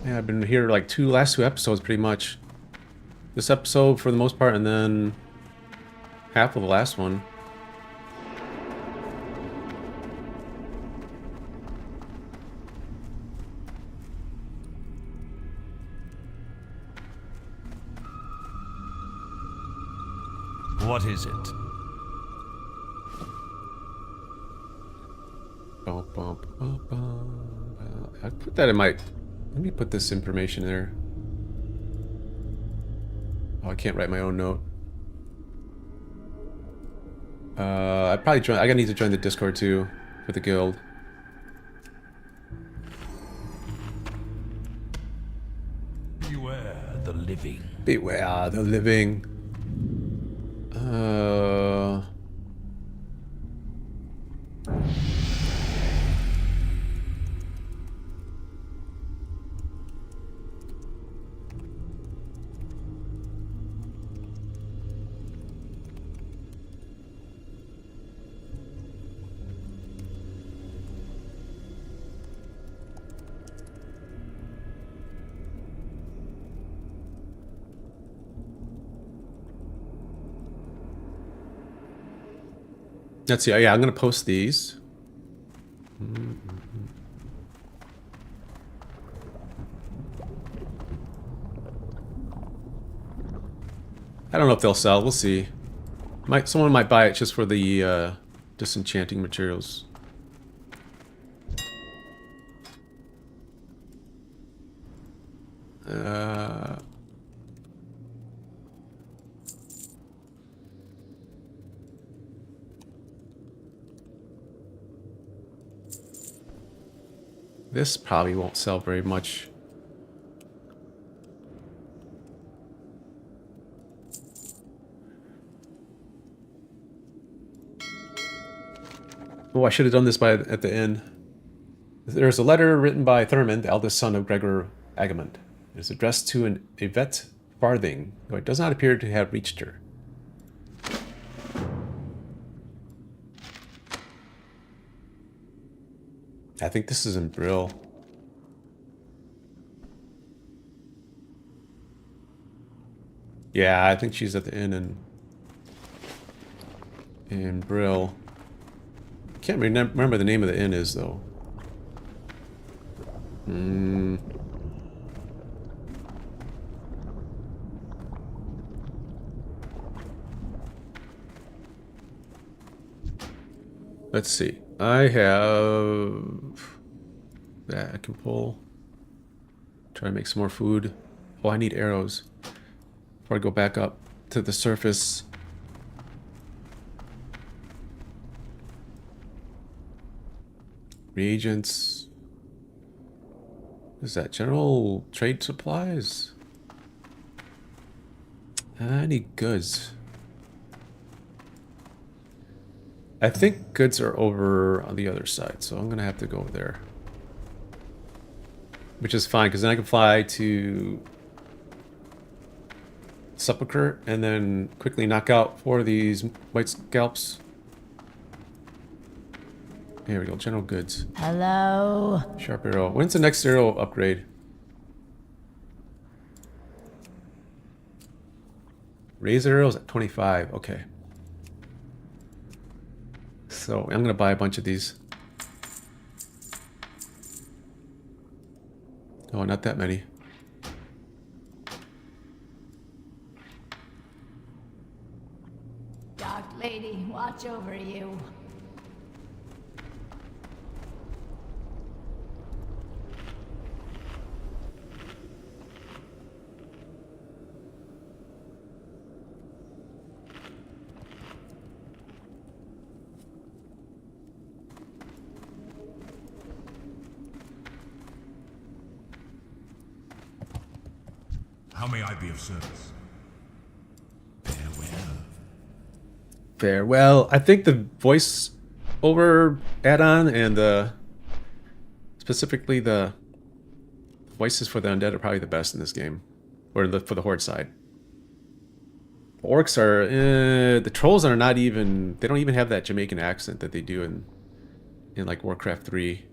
Yeah, I've been here like last two episodes pretty much. This episode for the most part, and then half of the last one. What is it? I put that in my... Let me put this information there. Oh, I can't write my own note. I probably join... I gotta need to join the Discord too for the guild. Beware the living. Beware the living. Let's see. Yeah, I'm gonna post these. I don't know if they'll sell. We'll see. Someone might buy it just for the disenchanting materials. This probably won't sell very much. Oh, I should have done this at the end. There's a letter written by Thurman, the eldest son of Gregor Agamond. It is addressed to an Yvette Farthing, though it does not appear to have reached her. I think this is in Brill. Yeah, I think she's at the inn in Brill. Can't remember the name of the inn is though. Let's see. I have that I can pull. Try to make some more food. Oh, I need arrows before I go back up to the surface. Reagents. What is that? General trade supplies? I need goods. I think goods are over on the other side, so I'm gonna have to go over there. Which is fine, because then I can fly to Sepulchre and then quickly knock out 4 of these white scalps. Here we go, general goods. Hello? Sharp arrow. When's the next arrow upgrade? Razor arrows at 25, okay. So I'm gonna buy a bunch of these. Oh, not that many. Warcraft lady watch over you. How may I be of service? Farewell. Farewell. I think the voice over add-on and specifically the voices for the undead are probably the best in this game, or for the horde side. The orcs are the trolls are not even. They don't even have that Jamaican accent that they do in like Warcraft 3.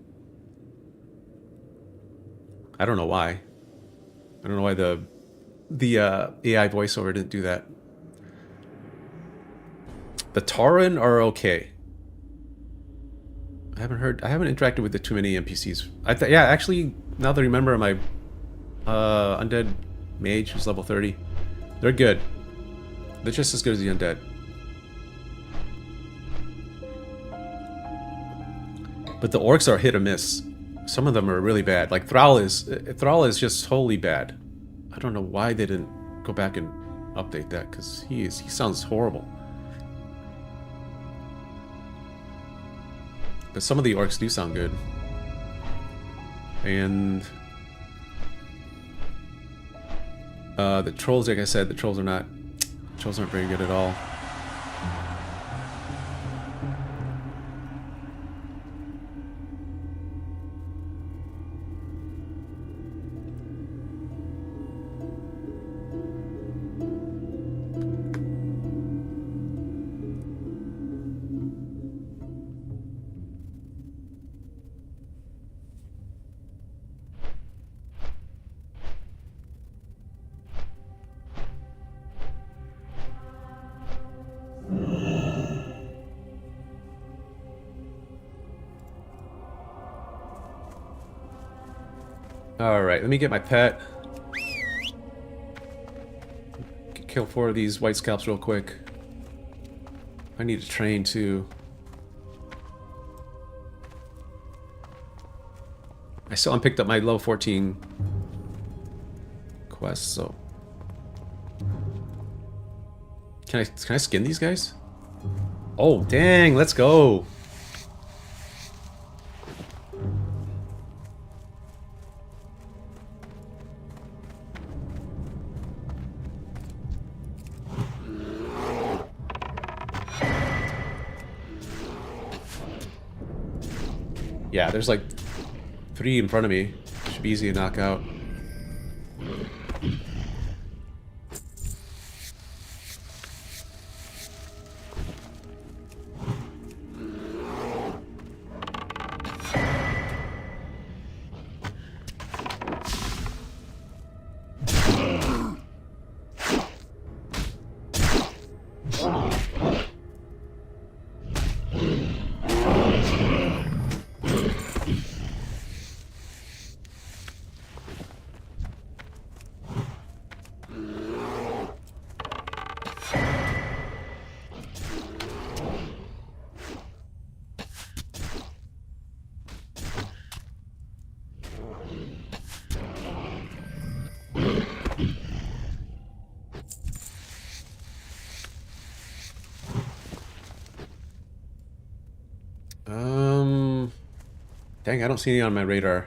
I don't know why. I don't know why the AI voiceover didn't do that. The Tauren are okay. I haven't interacted with too many NPCs. Yeah, actually, now that I remember, my undead mage who's level 30, they're good. They're just as good as the undead. But the orcs are hit or miss. Some of them are really bad. Like Thrall is just wholly bad. I don't know why they didn't go back and update that, because he sounds horrible. But some of the orcs do sound good. And the trolls, like I said, the trolls aren't very good at all. Alright, let me get my pet. Kill 4 of these white scalps real quick. I need to train too. I still haven't picked up my level 14 quest, so... Can I skin these guys? Oh, dang, let's go! Yeah, there's like 3 in front of me. Should be easy to knock out. Dang, I don't see any on my radar.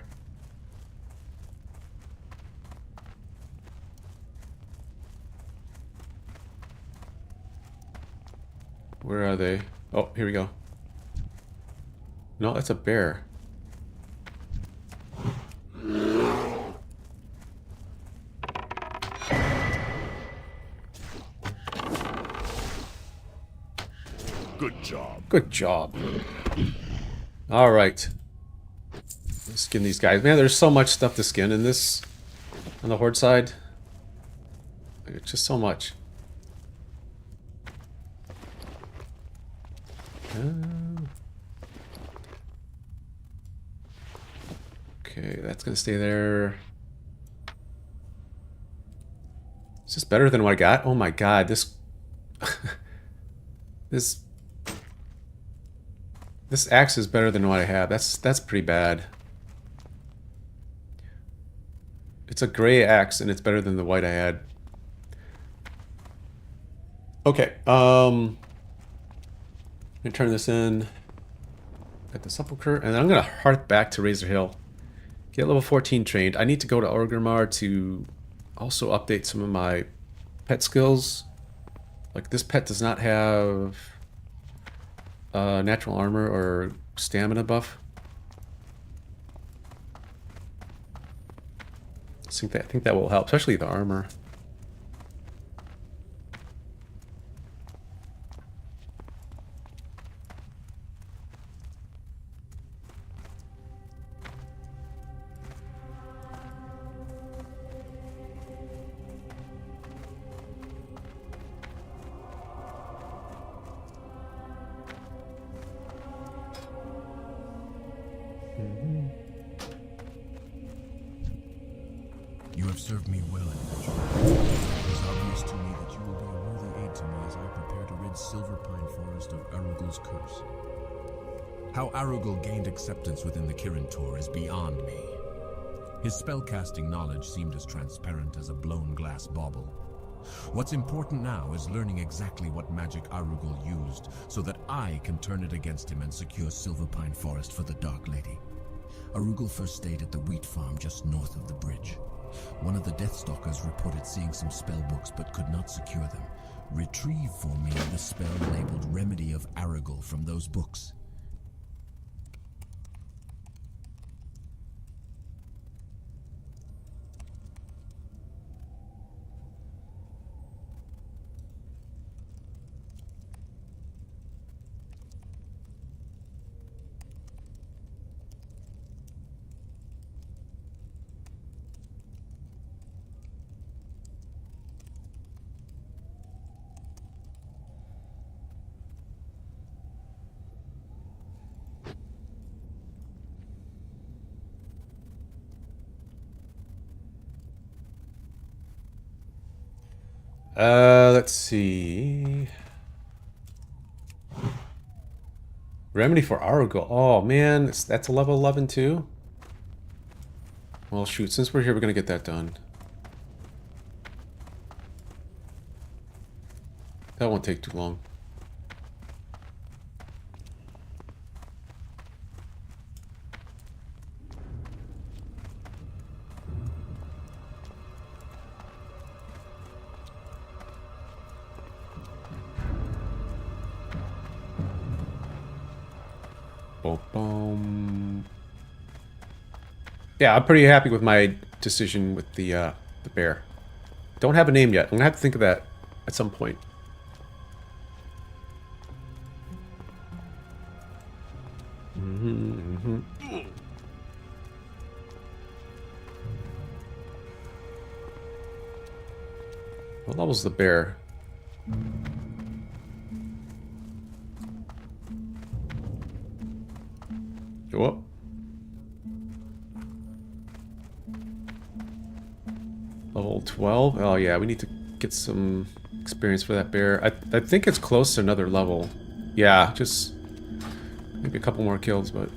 Where are they? Oh, here we go. No, that's a bear. Good job. Good job. All right. Let's skin these guys. Man, there's so much stuff to skin in this on the horde side. It's just so much. Okay, that's gonna stay there. Is this better than what I got? Oh my god, this This axe is better than what I have. That's pretty bad. It's a gray axe and it's better than the white I had. Okay, I'm gonna turn this in. Got the sepulcher, and I'm gonna hearth back to Razor Hill. Get level 14 trained. I need to go to Orgrimmar to also update some of my pet skills. Like this pet does not have natural armor or stamina buff. I think that will help, especially the armor. You have served me well, adventurer. It is obvious to me that you will be a worthy aid to me as I prepare to rid Silverpine Forest of Arugal's curse. How Arugal gained acceptance within the Kirin Tor is beyond me. His spellcasting knowledge seemed as transparent as a blown glass bauble. What's important now is learning exactly what magic Arugal used so that I can turn it against him and secure Silverpine Forest for the Dark Lady. Arugal first stayed at the wheat farm just north of the bridge. One of the Deathstalkers reported seeing some spell books but could not secure them. Retrieve for me the spell labeled Remedy of Arugal from those books. Let's see. Remedy for Arugal. Oh man, that's a level 11 too. Well, shoot, since we're here, we're gonna get that done. That won't take too long. Boom. Yeah, I'm pretty happy with my decision with the bear. Don't have a name yet. I'm gonna have to think of that at some point. What level's the bear? Go up. Level 12? Oh yeah, we need to get some experience for that bear. I think it's close to another level. Yeah, just maybe a couple more kills, but...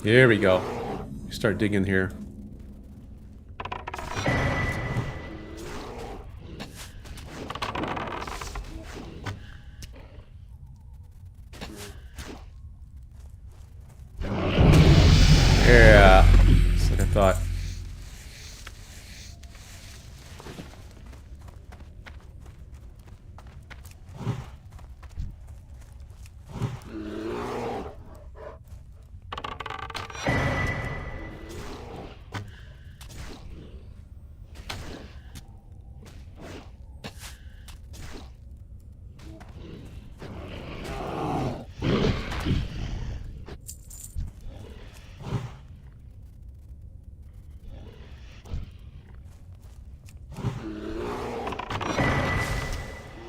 Here we go. Start digging here. Yeah, that's what I thought.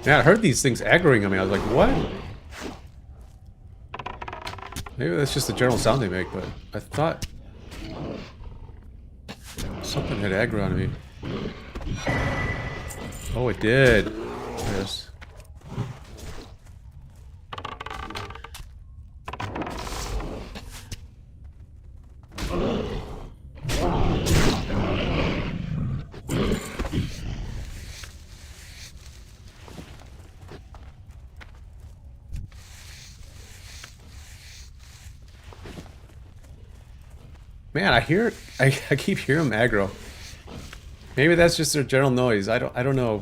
Yeah, I heard these things aggroing on me. I was like, what? Maybe that's just the general sound they make, but I thought something had aggro on me. Oh, it did. Yes. Man, I hear I keep hearing them aggro. Maybe that's just their general noise. I don't know.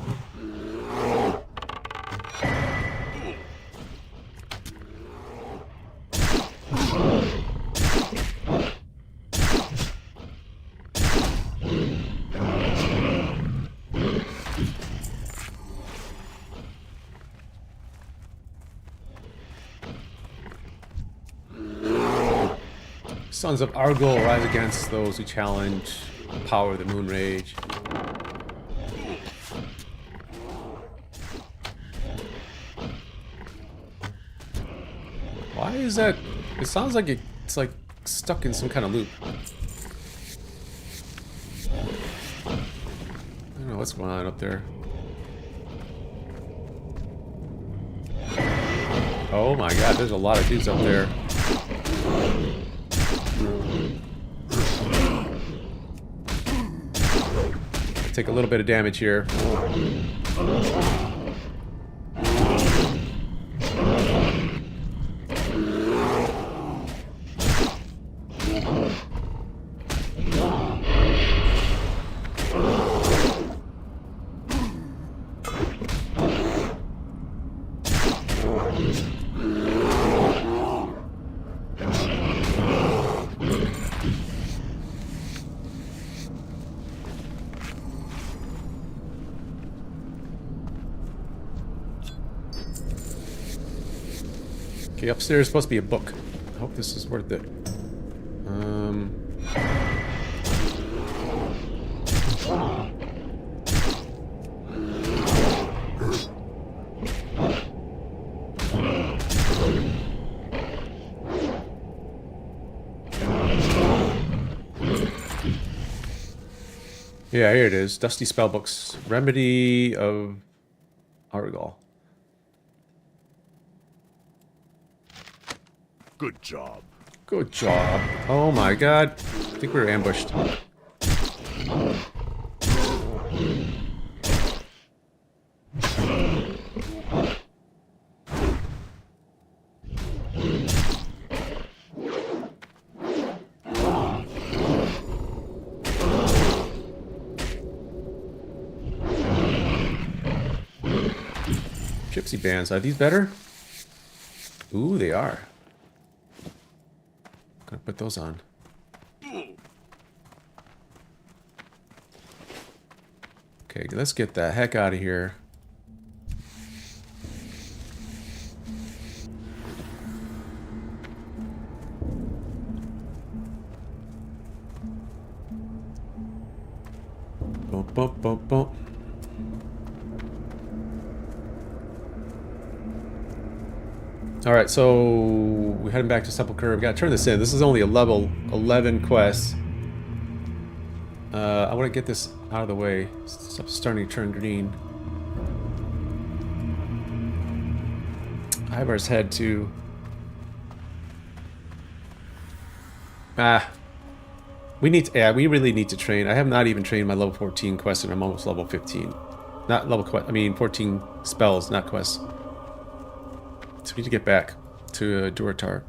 Sons of Argol rise against those who challenge the power of the moon rage. Why is that? It sounds like it's like stuck in some kind of loop. I don't know what's going on up there. Oh my god, there's a lot of dudes up there. Take a little bit of damage here. Okay, upstairs is supposed to be a book. I hope this is worth it. Yeah, here it is. Dusty Spellbooks. Remedy of Argol. Good job. Good job. Oh my god. I think we were ambushed. Gypsy bands. Are these better? Ooh, they are. Gonna put those on. Okay, let's get the heck out of here. Boom, boom, boom, boom. All right, so we're heading back to Sepulchre. We gotta turn this in. This is only a level 11 quest. I want to get this out of the way. It's starting to turn green. Ivar's head to... we need to, yeah, we really need to train. I have not even trained my level 14 quest and I'm almost level 15. Not level quest, I mean 14 spells, not quests. So we need to get back to Durotar.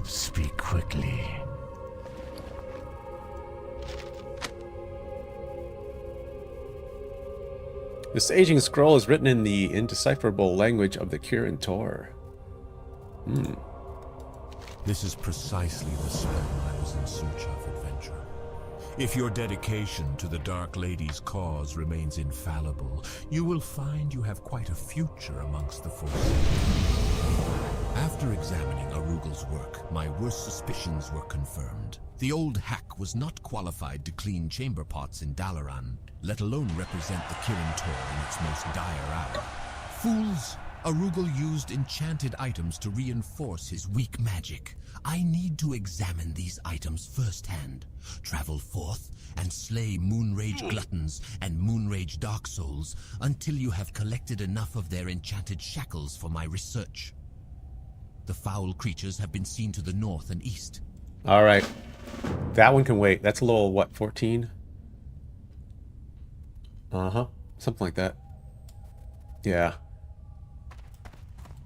Speak quickly. This aging scroll is written in the indecipherable language of the Kirin Tor. This is precisely the spell I was in search of, adventurer. If your dedication to the Dark Lady's cause remains infallible, you will find you have quite a future amongst the Forsaken. After examining Arugal's work, my worst suspicions were confirmed. The old hack was not qualified to clean chamber pots in Dalaran, let alone represent the Kirin Tor in its most dire hour. Fools! Arugal used enchanted items to reinforce his weak magic. I need to examine these items firsthand, travel forth, and slay Moonrage gluttons and Moonrage dark souls until you have collected enough of their enchanted shackles for my research. The foul creatures have been seen to the north and east. All right. That one can wait. That's a little, what, 14? Uh-huh. Something like that. Yeah.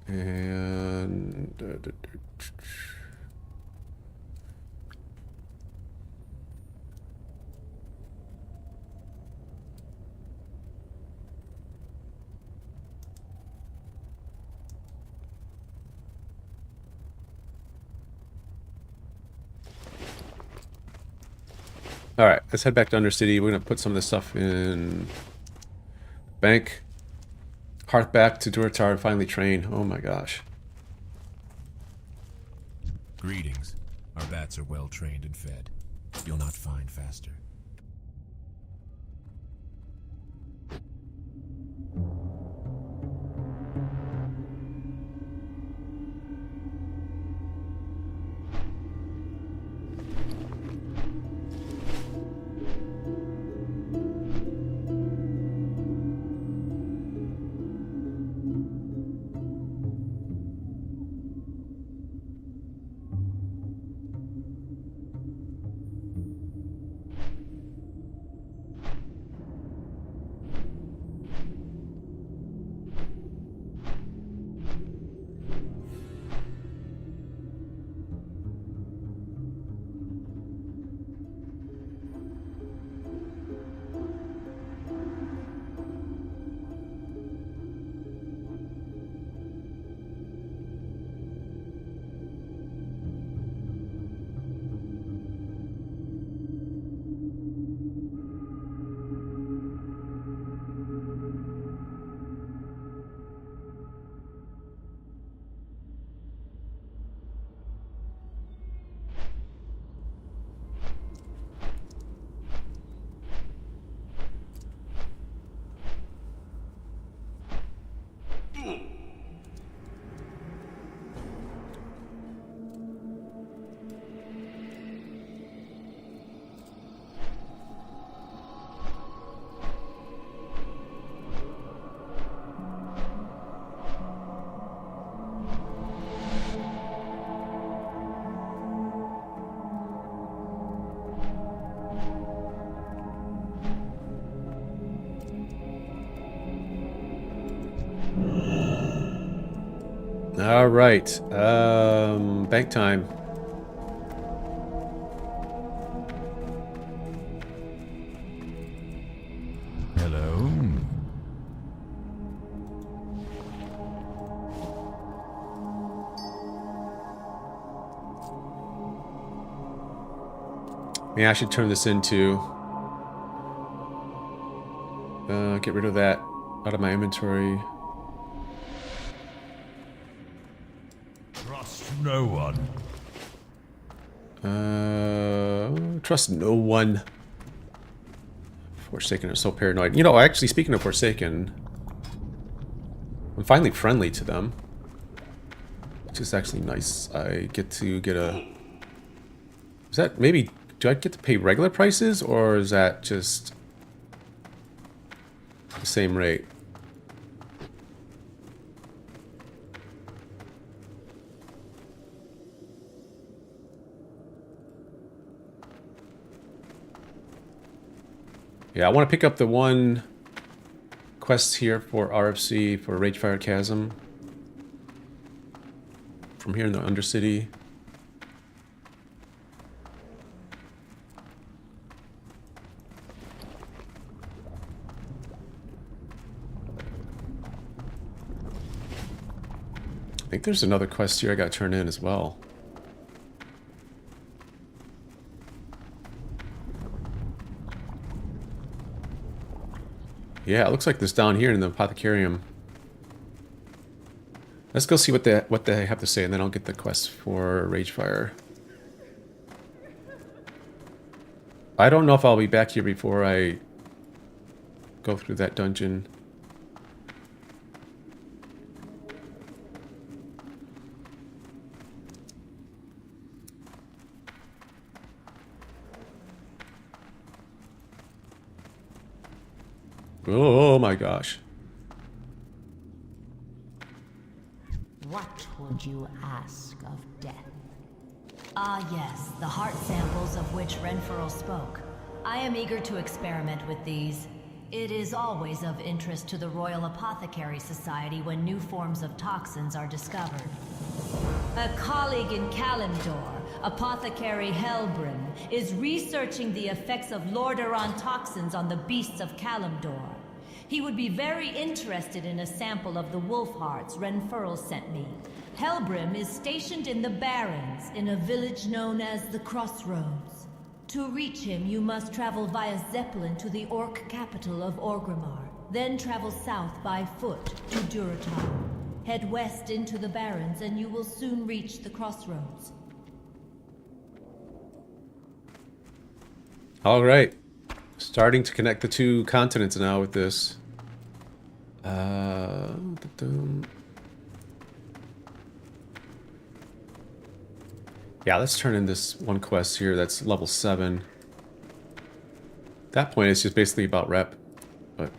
And... all right, let's head back to Undercity. We're going to put some of this stuff in bank. Hearth back to Durotar and finally train. Oh my gosh. Greetings. Our bats are well trained and fed. You'll not find faster. All right. Bank time. Hello. Yeah, I should turn this into... get rid of that out of my inventory. Trust no one. Trust no one. Forsaken are so paranoid. You know, actually, speaking of Forsaken, I'm finally friendly to them, which is actually nice. I get to get a... Is that maybe... Do I get to pay regular prices, or is that just the same rate? Yeah, I want to pick up the one quest here for RFC for Ragefire Chasm from here in the Undercity. I think there's another quest here I got to turn in as well. Yeah, it looks like this down here in the Apothecarium. Let's go see what they have to say, and then I'll get the quest for Ragefire. I don't know if I'll be back here before I go through that dungeon. Oh my gosh. What would you ask of death? Ah yes, the heart samples of which Renfurl spoke. I am eager to experiment with these. It is always of interest to the Royal Apothecary Society when new forms of toxins are discovered. A colleague in Kalimdor, Apothecary Helbrim, is researching the effects of Lordaeron toxins on the beasts of Kalimdor. He would be very interested in a sample of the wolf hearts Renfurl sent me. Helbrim is stationed in the Barrens, in a village known as the Crossroads. To reach him, you must travel via Zeppelin to the Orc capital of Orgrimmar, then travel south by foot to Durotar. Head west into the Barrens and you will soon reach the Crossroads. All right. Starting to connect the two continents now with this. Yeah, let's turn in this one quest here that's level 7. At that point, it's just basically about rep. But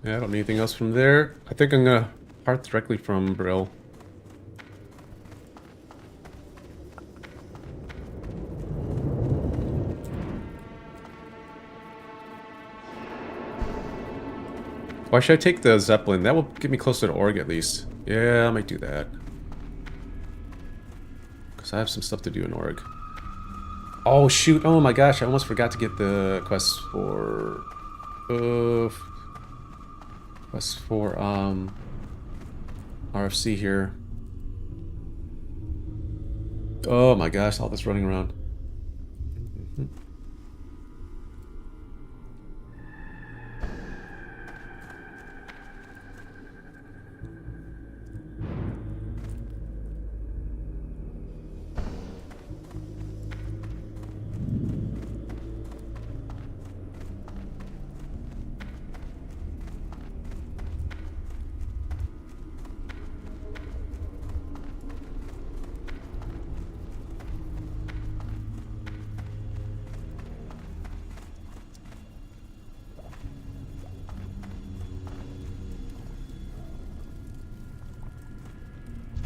yeah, I don't need anything else from there. I think I'm gonna part directly from Brill. Why should I take the Zeppelin? That will get me closer to Org at least. Yeah, I might do that. Because I have some stuff to do in Org. Oh shoot, oh my gosh, I almost forgot to get the quest for... quest for, RFC here. Oh my gosh, all this running around.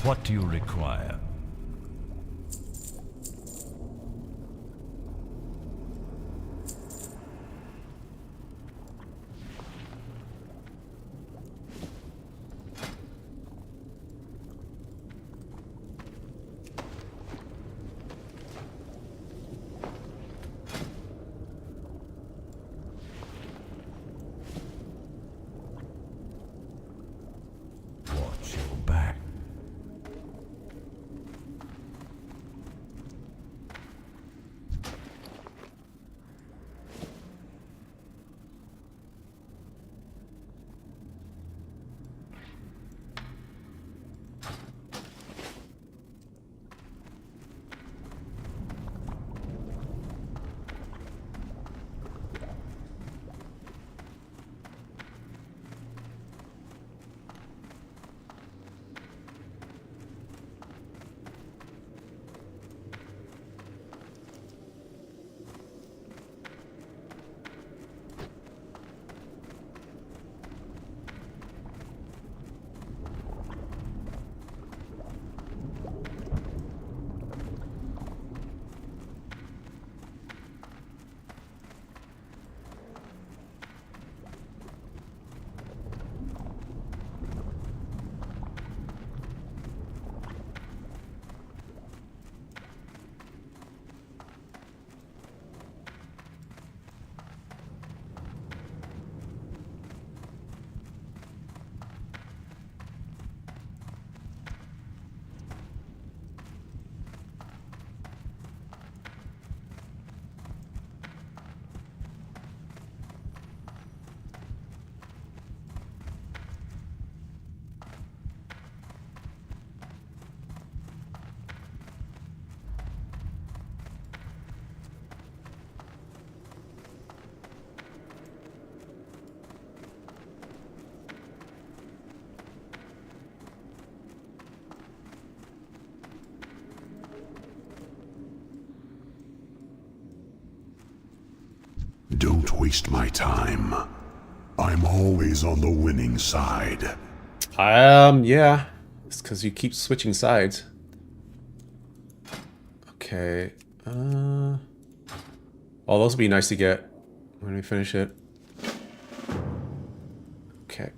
What do you require? Don't waste my time. I'm always on the winning side. Yeah. It's because you keep switching sides. Okay. Oh, those would be nice to get when we finish it. Okay.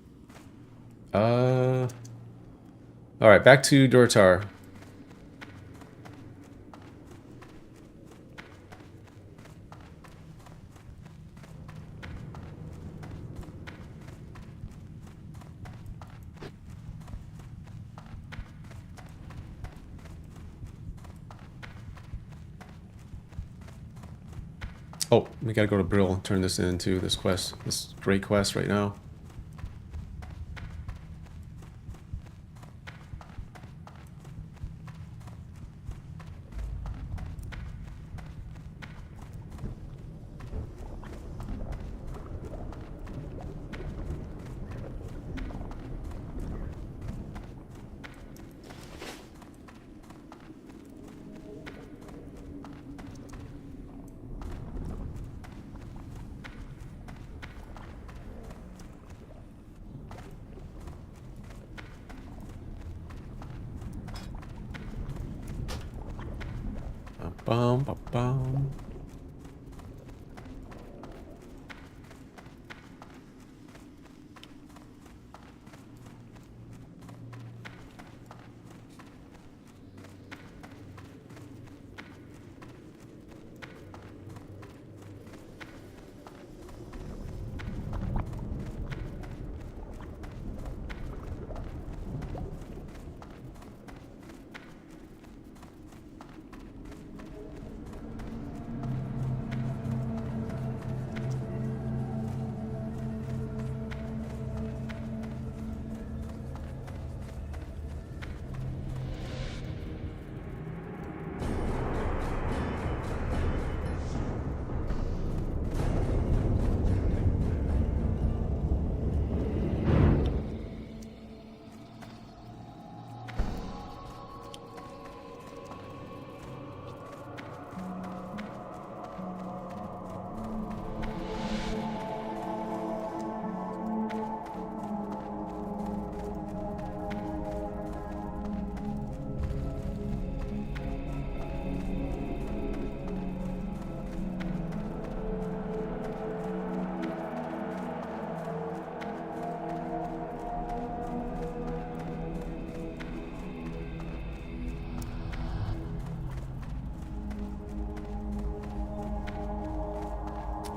Alright, back to Dortar. Oh, we gotta go to Brill and turn this into this quest, this great quest right now. Bum, bum, bum.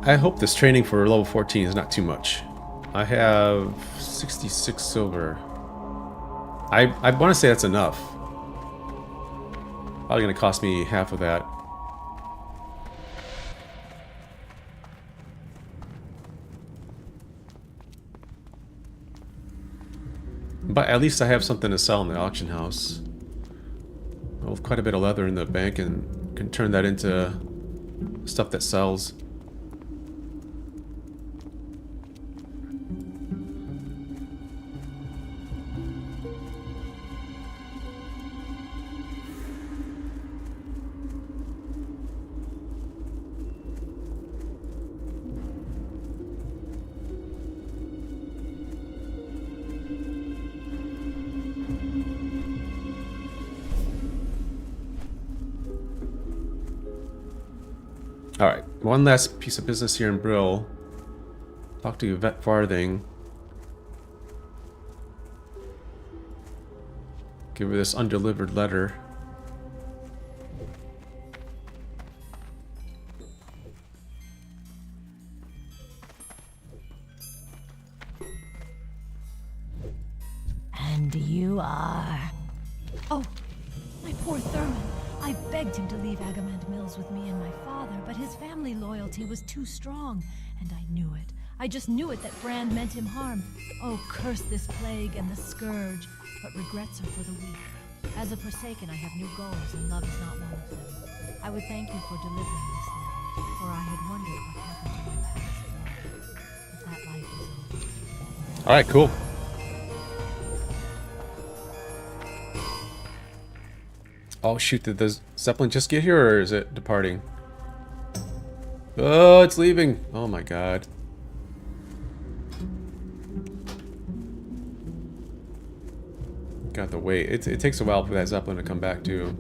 I hope this training for level 14 is not too much. I have 66 silver. I want to say that's enough. Probably going to cost me half of that. But at least I have something to sell in the auction house. With quite a bit of leather in the bank, and can turn that into stuff that sells. Alright, one last piece of business here in Brill. Talk to Yvette Farthing. Give her this undelivered letter. And you are... Oh, my poor Thurman. I begged him to leave Agamand Mills with me and my father, but his family loyalty was too strong, and I knew it. I just knew it that Brand meant him harm. Oh, curse this plague and the scourge, but regrets are for the weak. As a Forsaken, I have new goals, and love is not one of them. I would thank you for delivering this letter, for I had wondered what happened to my past life. But that life is over. Alright, cool. Oh shoot, did the Zeppelin just get here, or is it departing? Oh, it's leaving. Oh my god. Got to wait. It takes a while for that Zeppelin to come back too.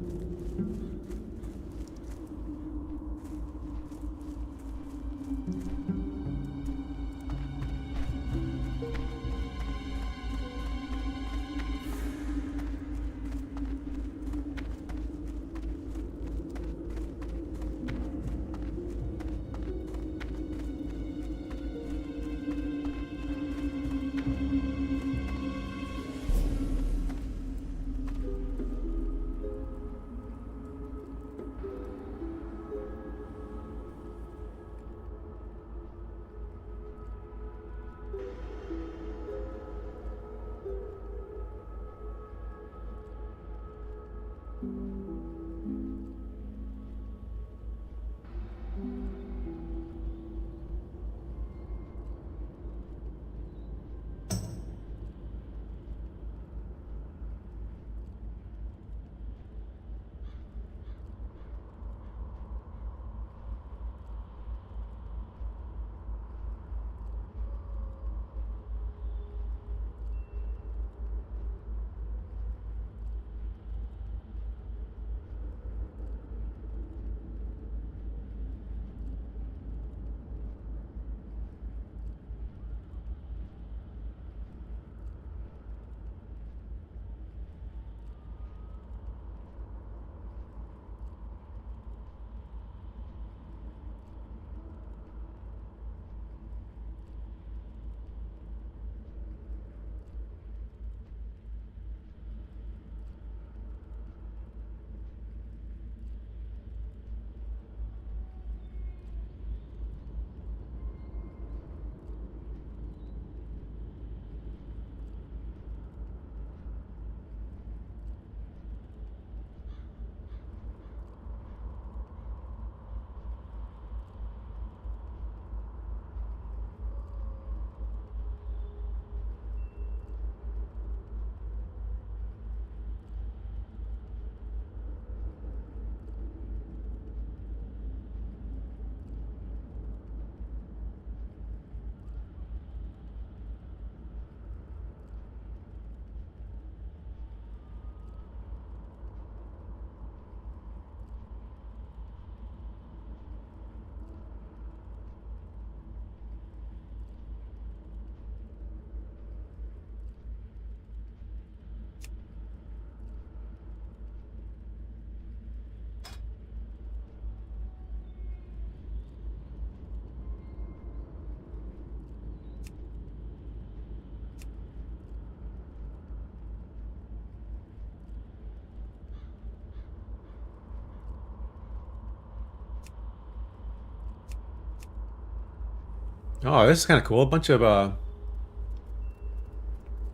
Oh, this is kind of cool. A bunch of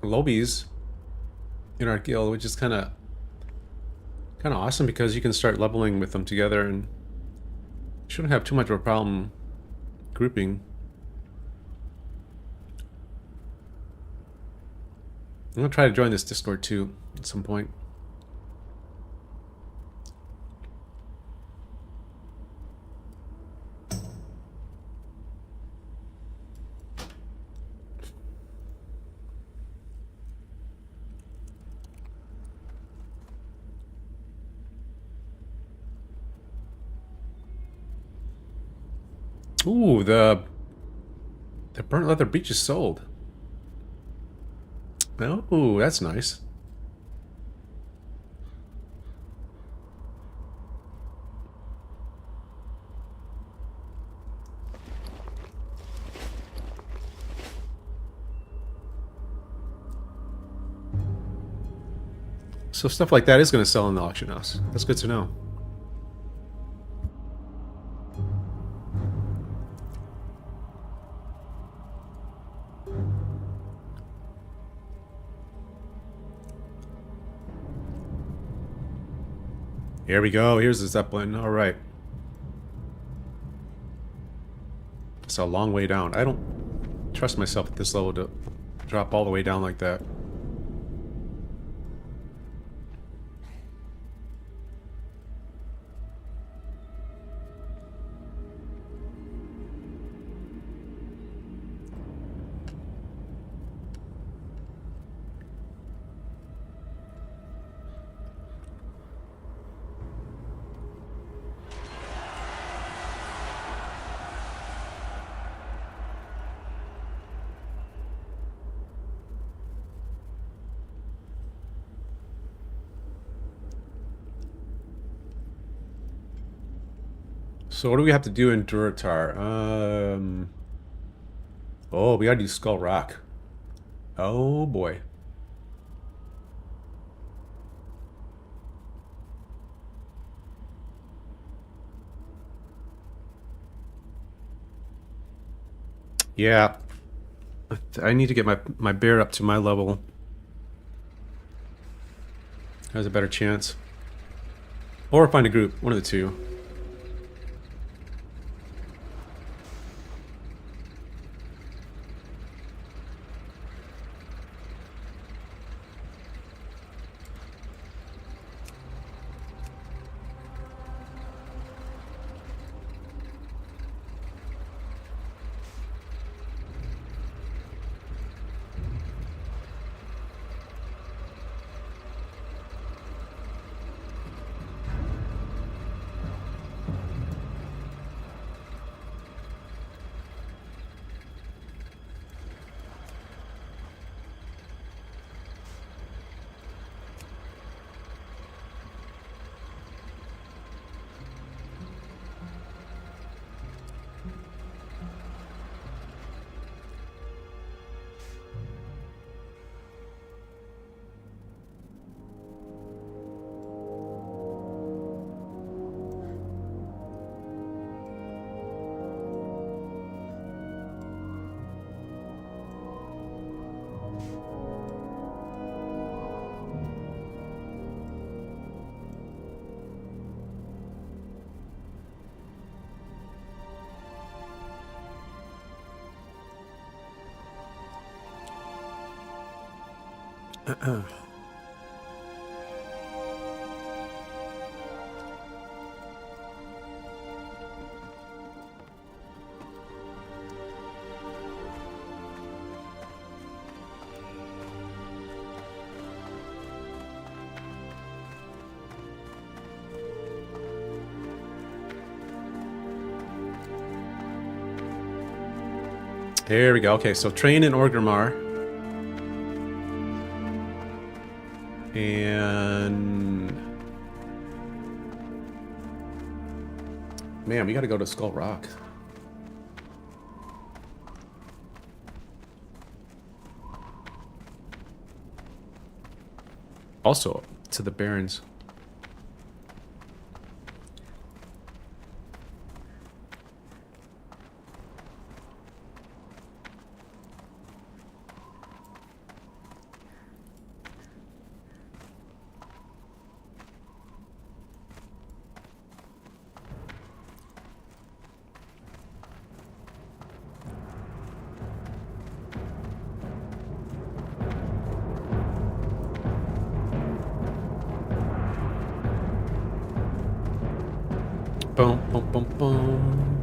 lobies in our guild, which is kind of awesome because you can start leveling with them together and shouldn't have too much of a problem grouping. I'm gonna try to join this Discord too at some point. Ooh, the burnt leather breech is sold. Oh, that's nice. So stuff like that is going to sell in the auction house. That's good to know. Here we go. Here's the Zeppelin. All right. It's a long way down. I don't trust myself at this level to drop all the way down like that. So what do we have to do in Durotar? Oh, we gotta do Skull Rock. Oh boy. Yeah. I need to get my bear up to my level. Has a better chance. Or find a group, one of the two. There we go. Okay, so train in Orgrimmar. And... man, we gotta go to Skull Rock. Also, to the Barrens. Boom, boom, boom, boom.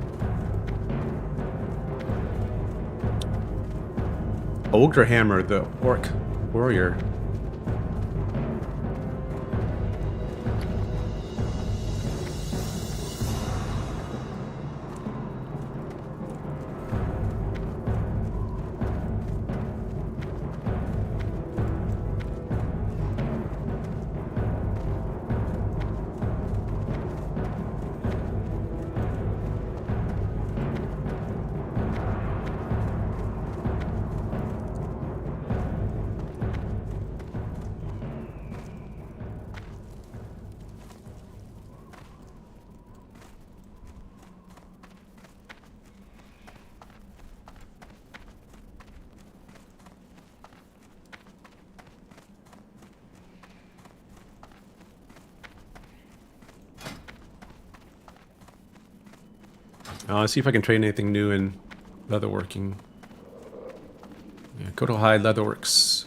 Ogre Hammer, the orc warrior. Let's see if I can train anything new in leatherworking. Yeah, Koto Hide Leatherworks.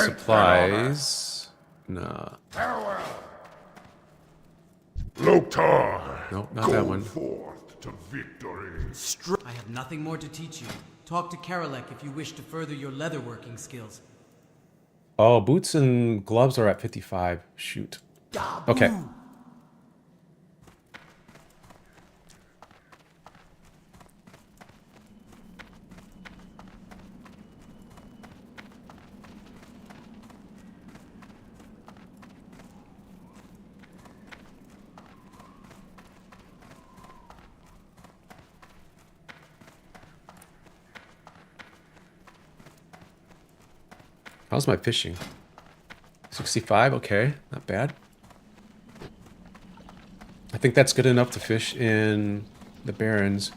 Supplies. Nah. Farewell. Loktar. Nope, not that one. Forth to victory. I have nothing more to teach you. Talk to Karalek if you wish to further your leatherworking skills. Oh, boots and gloves are at 55. Shoot. Okay. How's my fishing? 65, okay, not bad. I think that's good enough to fish in the Barrens.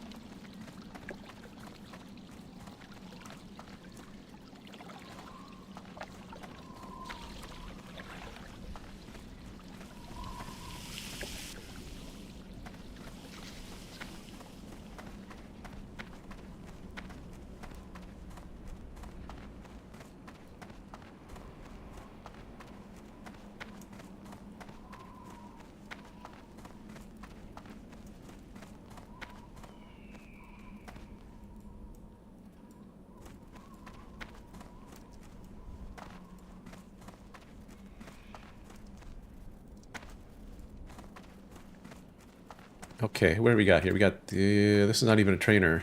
Okay, what do we got here? We got the... This is not even a trainer.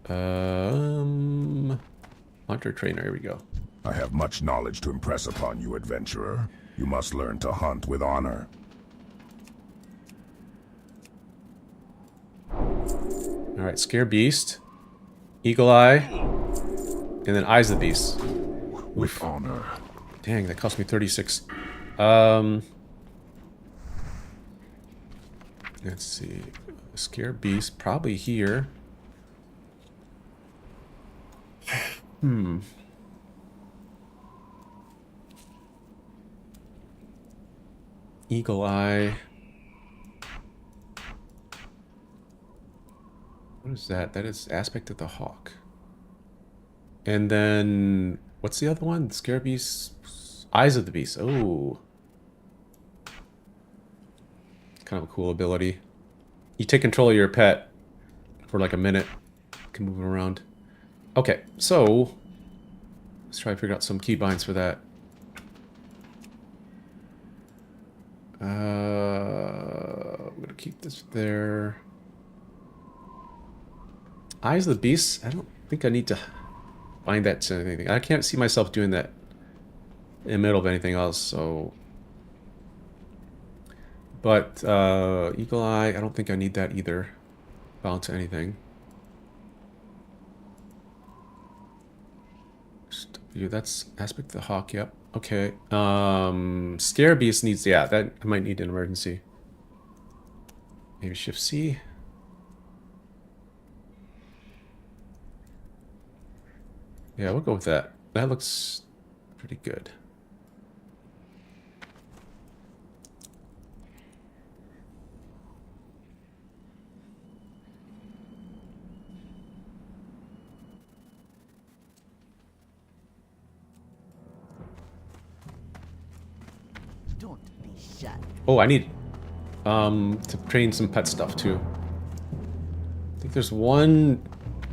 Hunter trainer, here we go. I have much knowledge to impress upon you, adventurer. You must learn to hunt with honor. Alright, Scare Beast. Eagle Eye. And then Eyes of the Beast. With honor. Dang, that cost me 36. Let's see. Scare Beast, probably here. Eagle Eye. What is that? That is Aspect of the Hawk. And then, what's the other one? Scare Beast. Eyes of the Beast. Oh. Kind of a cool ability. You take control of your pet for like a minute. You can move him around. Okay, so let's try to figure out some keybinds for that. I'm gonna keep this there. Eyes of the Beast. I don't think I need to bind that to anything. I can't see myself doing that in the middle of anything else, so. But Eagle Eye, I don't think I need that either. Bound to anything. That's Aspect of the Hawk, yep. Okay. Scare Beast needs, yeah, that I might need an emergency. Maybe Shift C. Yeah, we'll go with that. That looks pretty good. Oh, I need to train some pet stuff too. I think there's one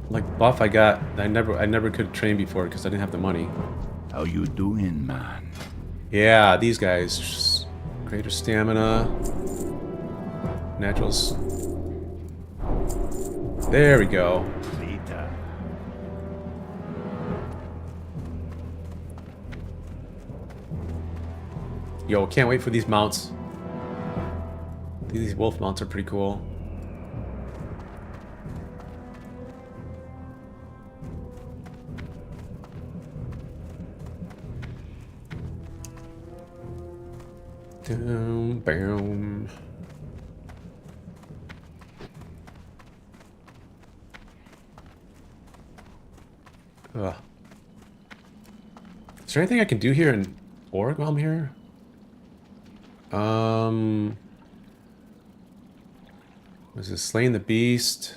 like buff I got that I never could train before because I didn't have the money. How you doing, man? Yeah, these guys. Just greater stamina. Naturals. There we go. Yo, can't wait for these mounts. These wolf mounts are pretty cool. Boom, boom. Ugh. Is there anything I can do here in Org while I'm here? Was it Slaying the Beast?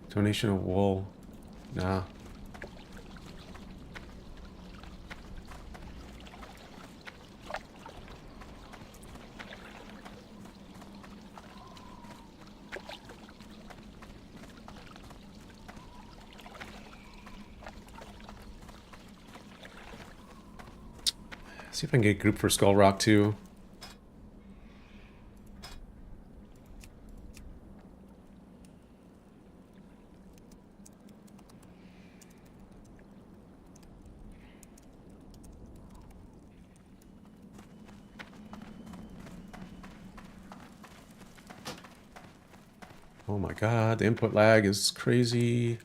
Donation of wool. Nah. See if I can get a group for Skull Rock too. Oh my god, the input lag is crazy.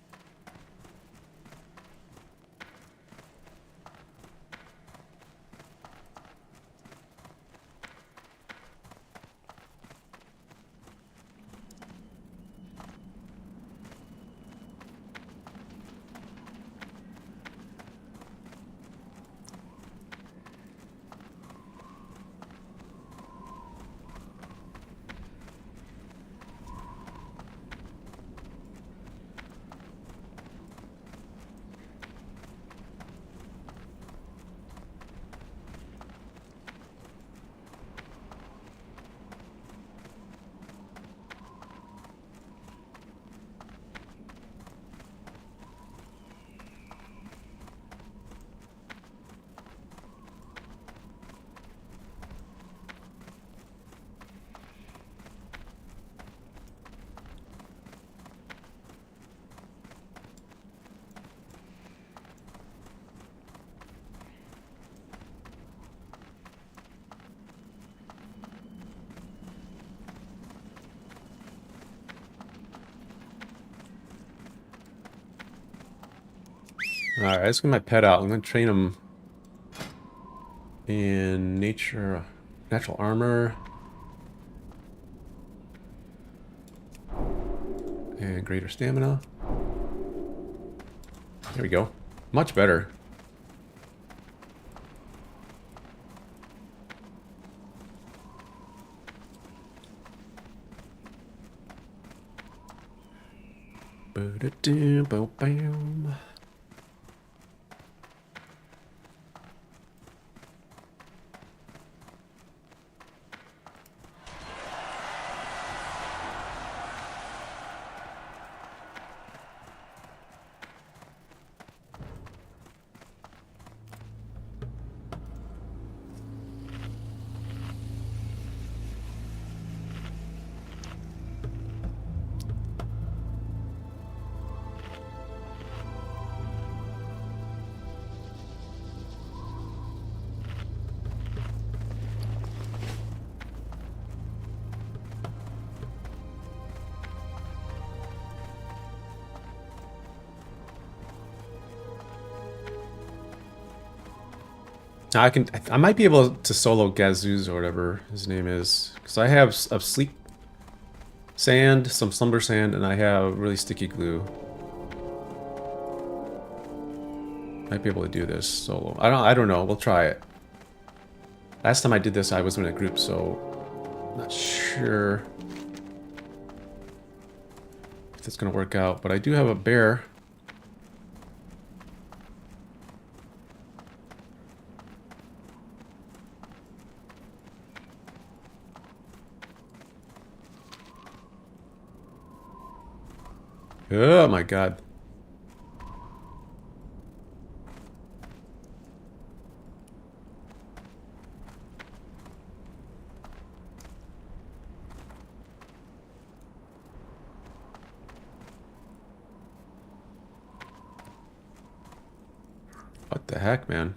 Alright, let's get my pet out. I'm gonna train him in natural armor. And greater stamina. There we go. Much better. Ba-da-doo-ba-bam. I might be able to solo Gazooz or whatever his name is, because I have a sleep sand, some slumber sand, and I have really sticky glue. Might be able to do this solo. I don't know. We'll try it. Last time I did this, I was in a group, so not sure if it's gonna work out. But I do have a bear. Oh my god. What the heck, man?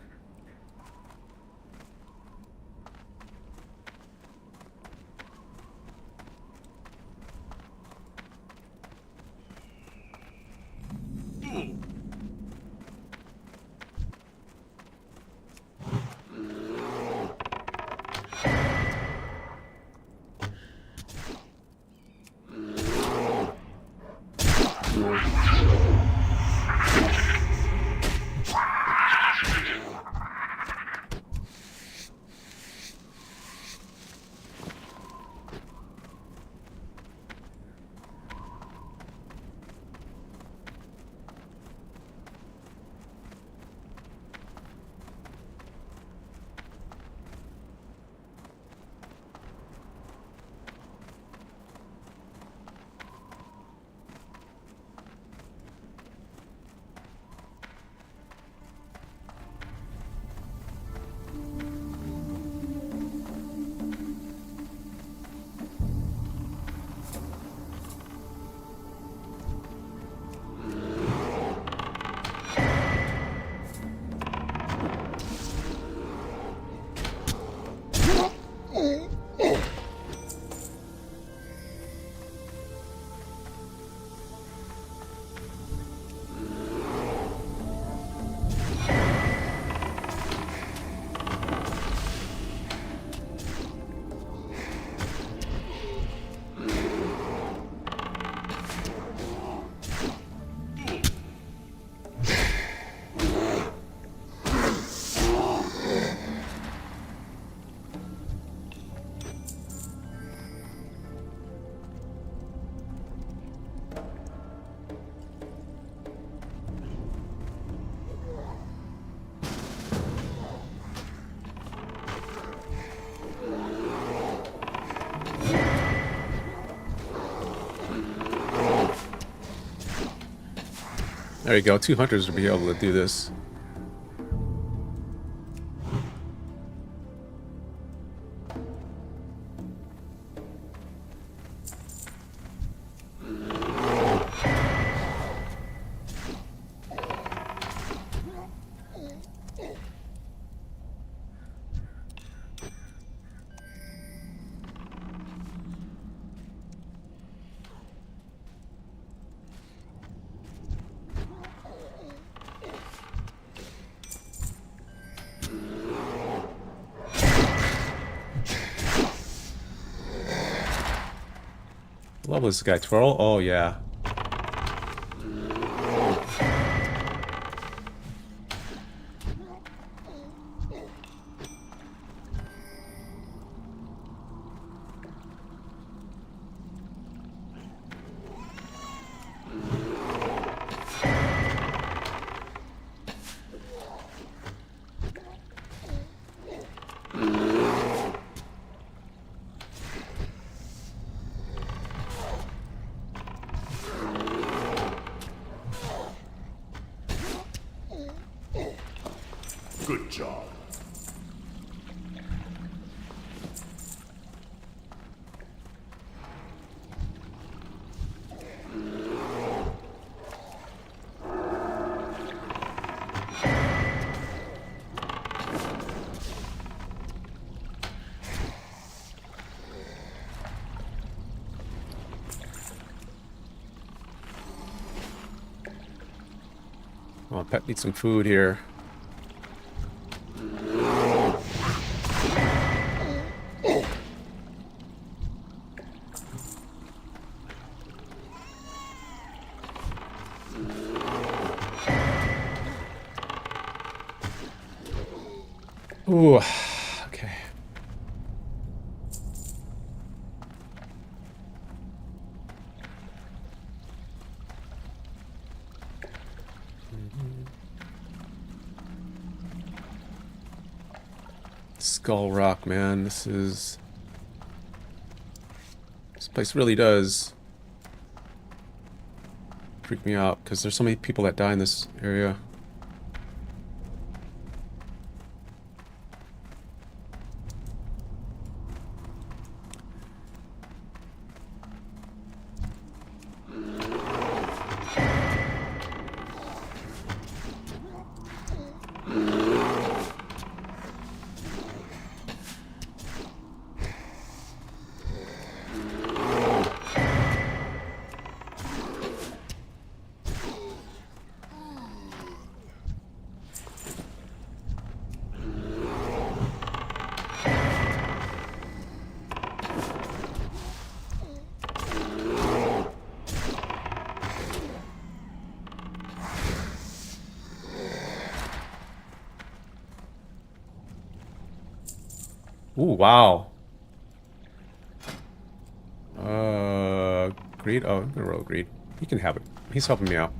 There you go. 2 hunters will be able to do this. What level is this guy? 12? Oh, yeah. Good job. Oh, Pet needs some food here. Ooh, okay. Skull Rock, man. This place really does freak me out because there's so many people that die in this area. Ooh, wow. Greed? Oh, I'm gonna roll Greed. He can have it. He's helping me out.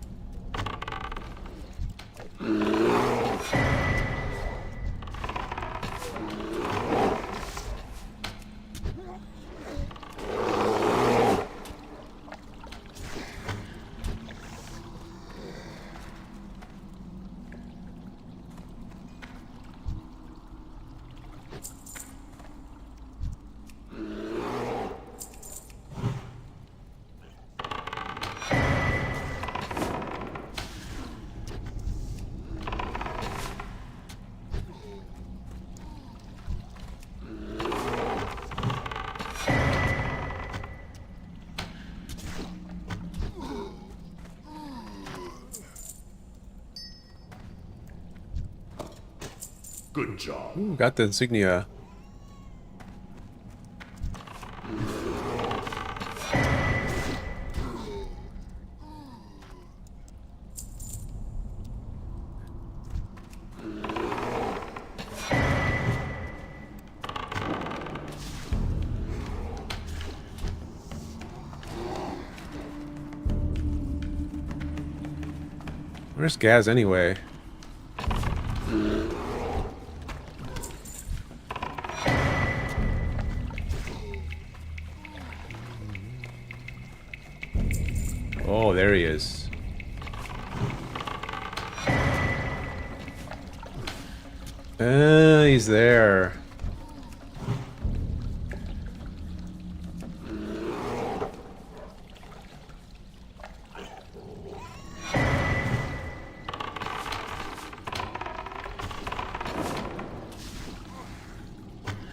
Good job. Ooh, got the insignia. Where's Gaz anyway? Oh, there he is. He's there.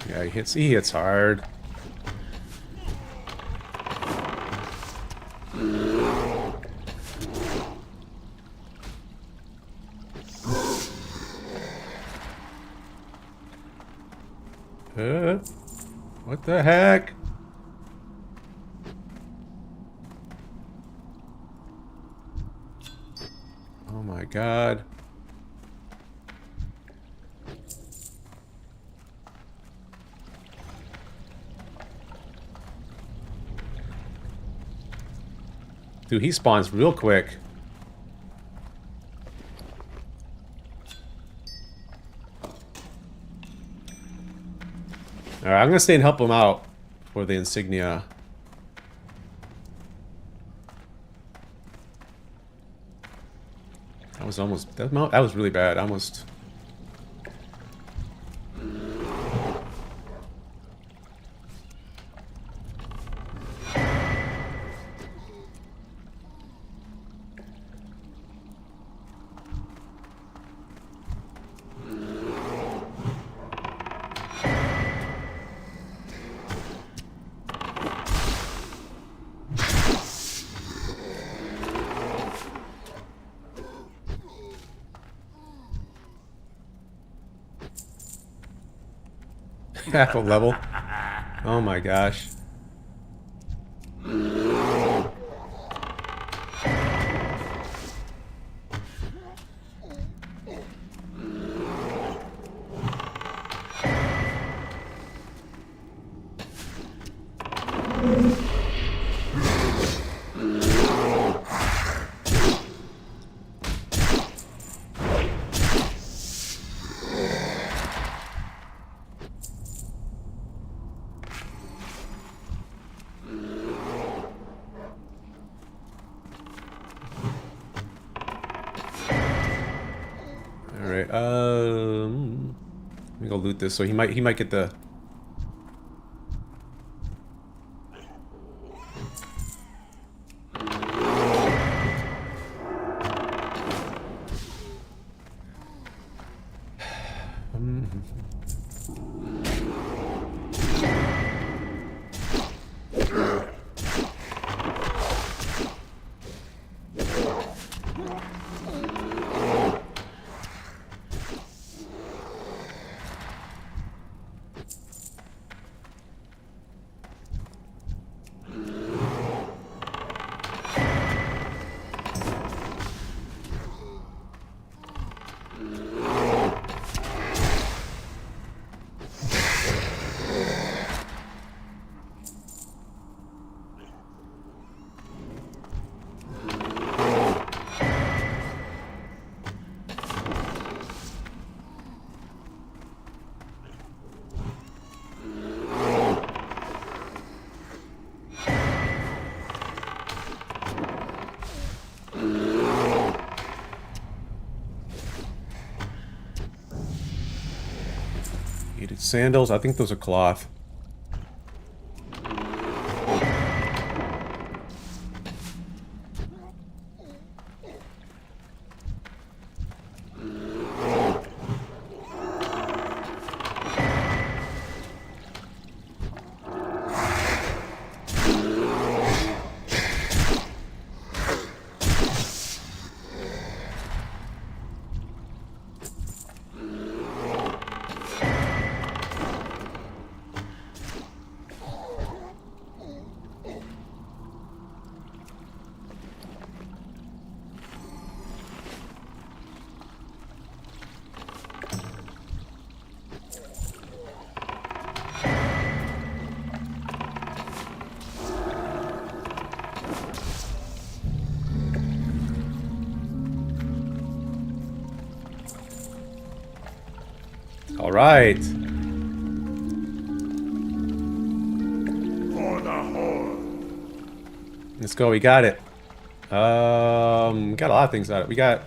Yeah, he hits hard. What the heck? Oh my god. Dude, he spawns real quick. Alright, I'm gonna stay and help him out for the insignia. That was almost... that was really bad. Almost... half a level. Oh my gosh. Alright, let me go loot this. So he might get the... Sandals? I think those are cloth. All right. Let's go. We got it. We got a lot of things out of it. We got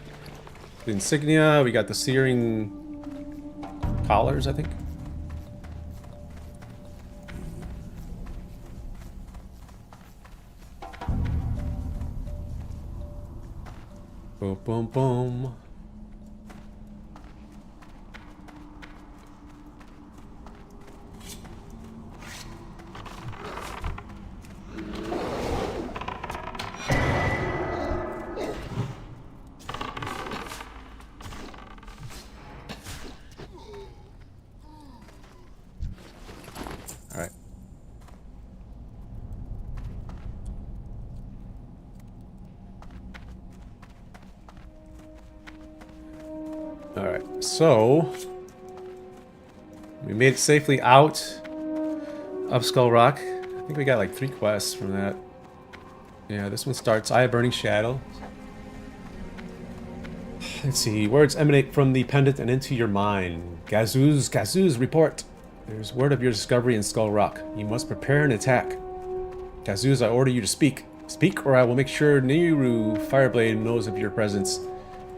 the insignia. We got the searing collars, I think. Boom, boom, boom. All right. All right, so we made it safely out of Skull Rock. I think we got like 3 quests from that. Yeah, this one starts Eye of Burning Shadow. Let's see, words emanate from the pendant and into your mind. Gazooz, report. There's word of your discovery in Skull Rock. You must prepare an attack. Gazooz, I order you to speak. Speak, or I will make sure Niru Fireblade knows of your presence,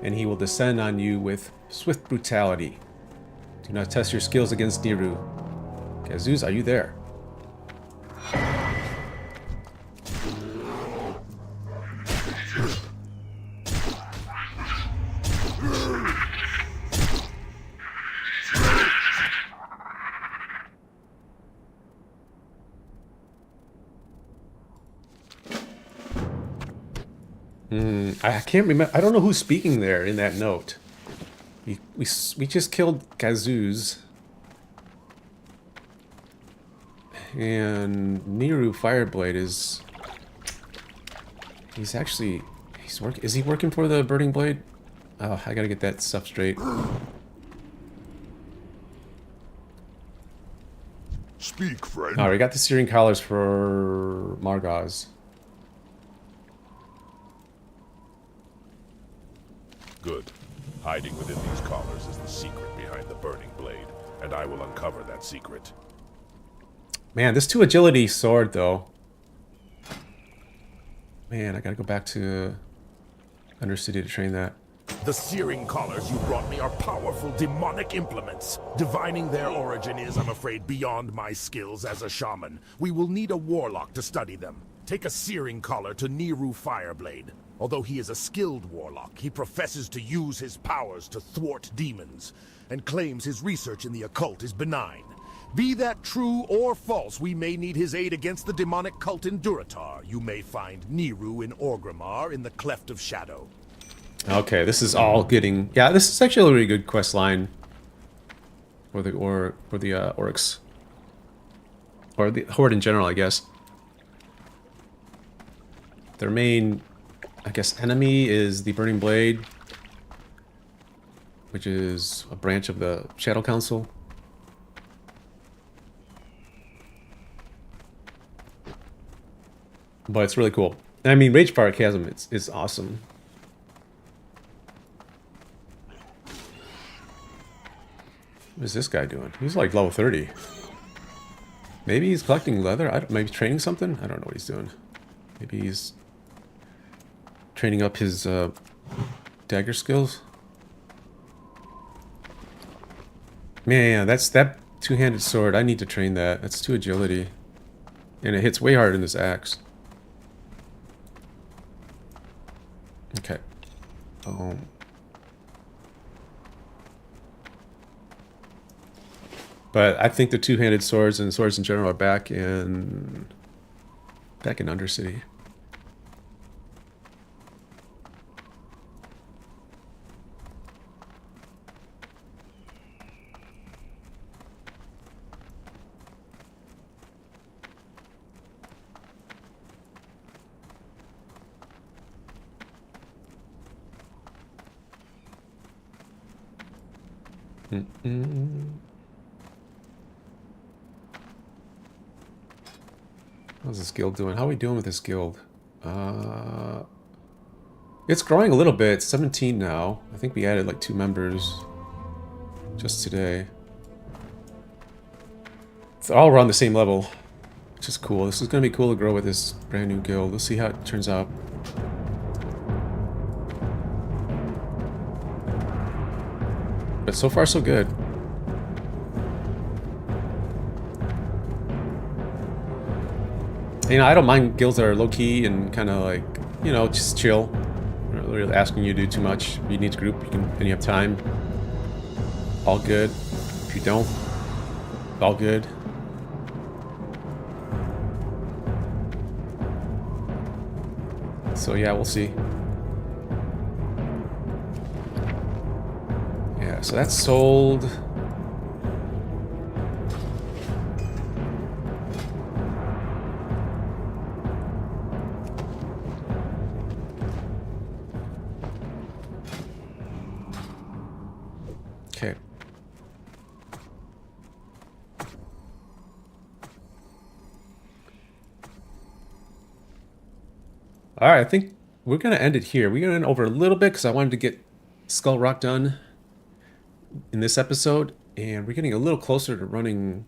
and he will descend on you with swift brutality. Do not test your skills against Niru. Gazooz, are you there? I can't remember. I don't know who's speaking there in that note. We just killed Gazooz. And Niru Fireblade is... Is he working for the Burning Blade? Oh, I gotta get that stuff straight. Speak, friend. Alright, we got the steering collars for Margaz. Good. Hiding within these collars is the secret behind the Burning Blade, and I will uncover that secret. Man, this 2 agility sword, though. Man, I gotta go back to Undercity to train that. The searing collars you brought me are powerful demonic implements. Divining their origin is, I'm afraid, beyond my skills as a shaman. We will need a warlock to study them. Take a searing collar to Niru Fireblade. Although he is a skilled warlock, he professes to use his powers to thwart demons, and claims his research in the occult is benign. Be that true or false, we may need his aid against the demonic cult in Durotar. You may find Niru in Orgrimmar in the Cleft of Shadow. Okay, this is all getting... Yeah, this is actually a really good quest line for the orcs. Or the Horde in general, I guess. Their main, I guess, enemy is the Burning Blade, which is a branch of the Shadow Council. But it's really cool. And I mean, Ragefire Chasm is awesome. What is this guy doing? He's like level 30. Maybe he's collecting leather? Maybe training something? I don't know what he's doing. Maybe he's training up his dagger skills. Man, that's that 2-handed sword. I need to train that. That's 2 agility. And it hits way harder than this axe. Okay. But I think the 2-handed swords and swords in general are back in Undercity. How's this guild doing? How are we doing with this guild? It's growing a little bit. It's 17 now. I think we added like 2 members just today. It's all around the same level, which is cool. This is going to be cool to grow with this brand new guild. We'll see how it turns out. But so far, so good. You know, I don't mind guilds that are low-key and kind of like, you know, just chill. They're not really asking you to do too much. If you need to group, you can, and you have time. All good. If you don't, all good. So yeah, we'll see. Yeah, so that's sold. Okay. All right, I think we're going to end it here. We're going to end over a little bit because I wanted to get Skull Rock done in this episode. And we're getting a little closer to running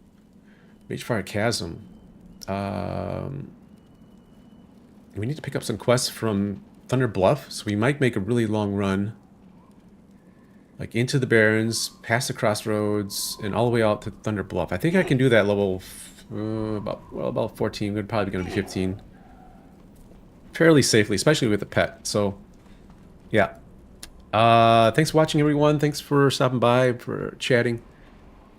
Magefire Chasm. We need to pick up some quests from Thunder Bluff. So we might make a really long run. Like into the Barrens, past the Crossroads, and all the way out to Thunder Bluff. I think I can do that level about 14. We're probably going to be 15. Fairly safely, especially with the pet. So, yeah. Thanks for watching, everyone. Thanks for stopping by, for chatting.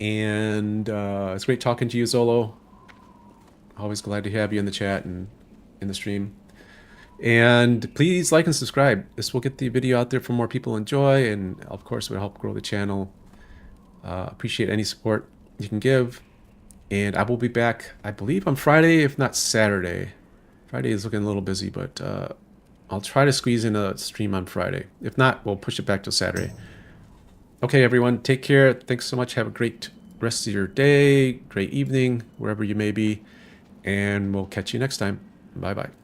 And it's great talking to you, Zolo. Always glad to have you in the chat and in the stream. And please like and subscribe. This will get the video out there for more people to enjoy, and of course it will help grow the channel. Appreciate any support you can give. And I will be back, I believe, on Friday, if not Saturday. Friday is looking a little busy, but I'll try to squeeze in a stream on Friday. If not, we'll push it back to Saturday. Okay, everyone, take care. Thanks so much. Have a great rest of your day, great evening, wherever you may be. And we'll catch you next time. Bye-bye.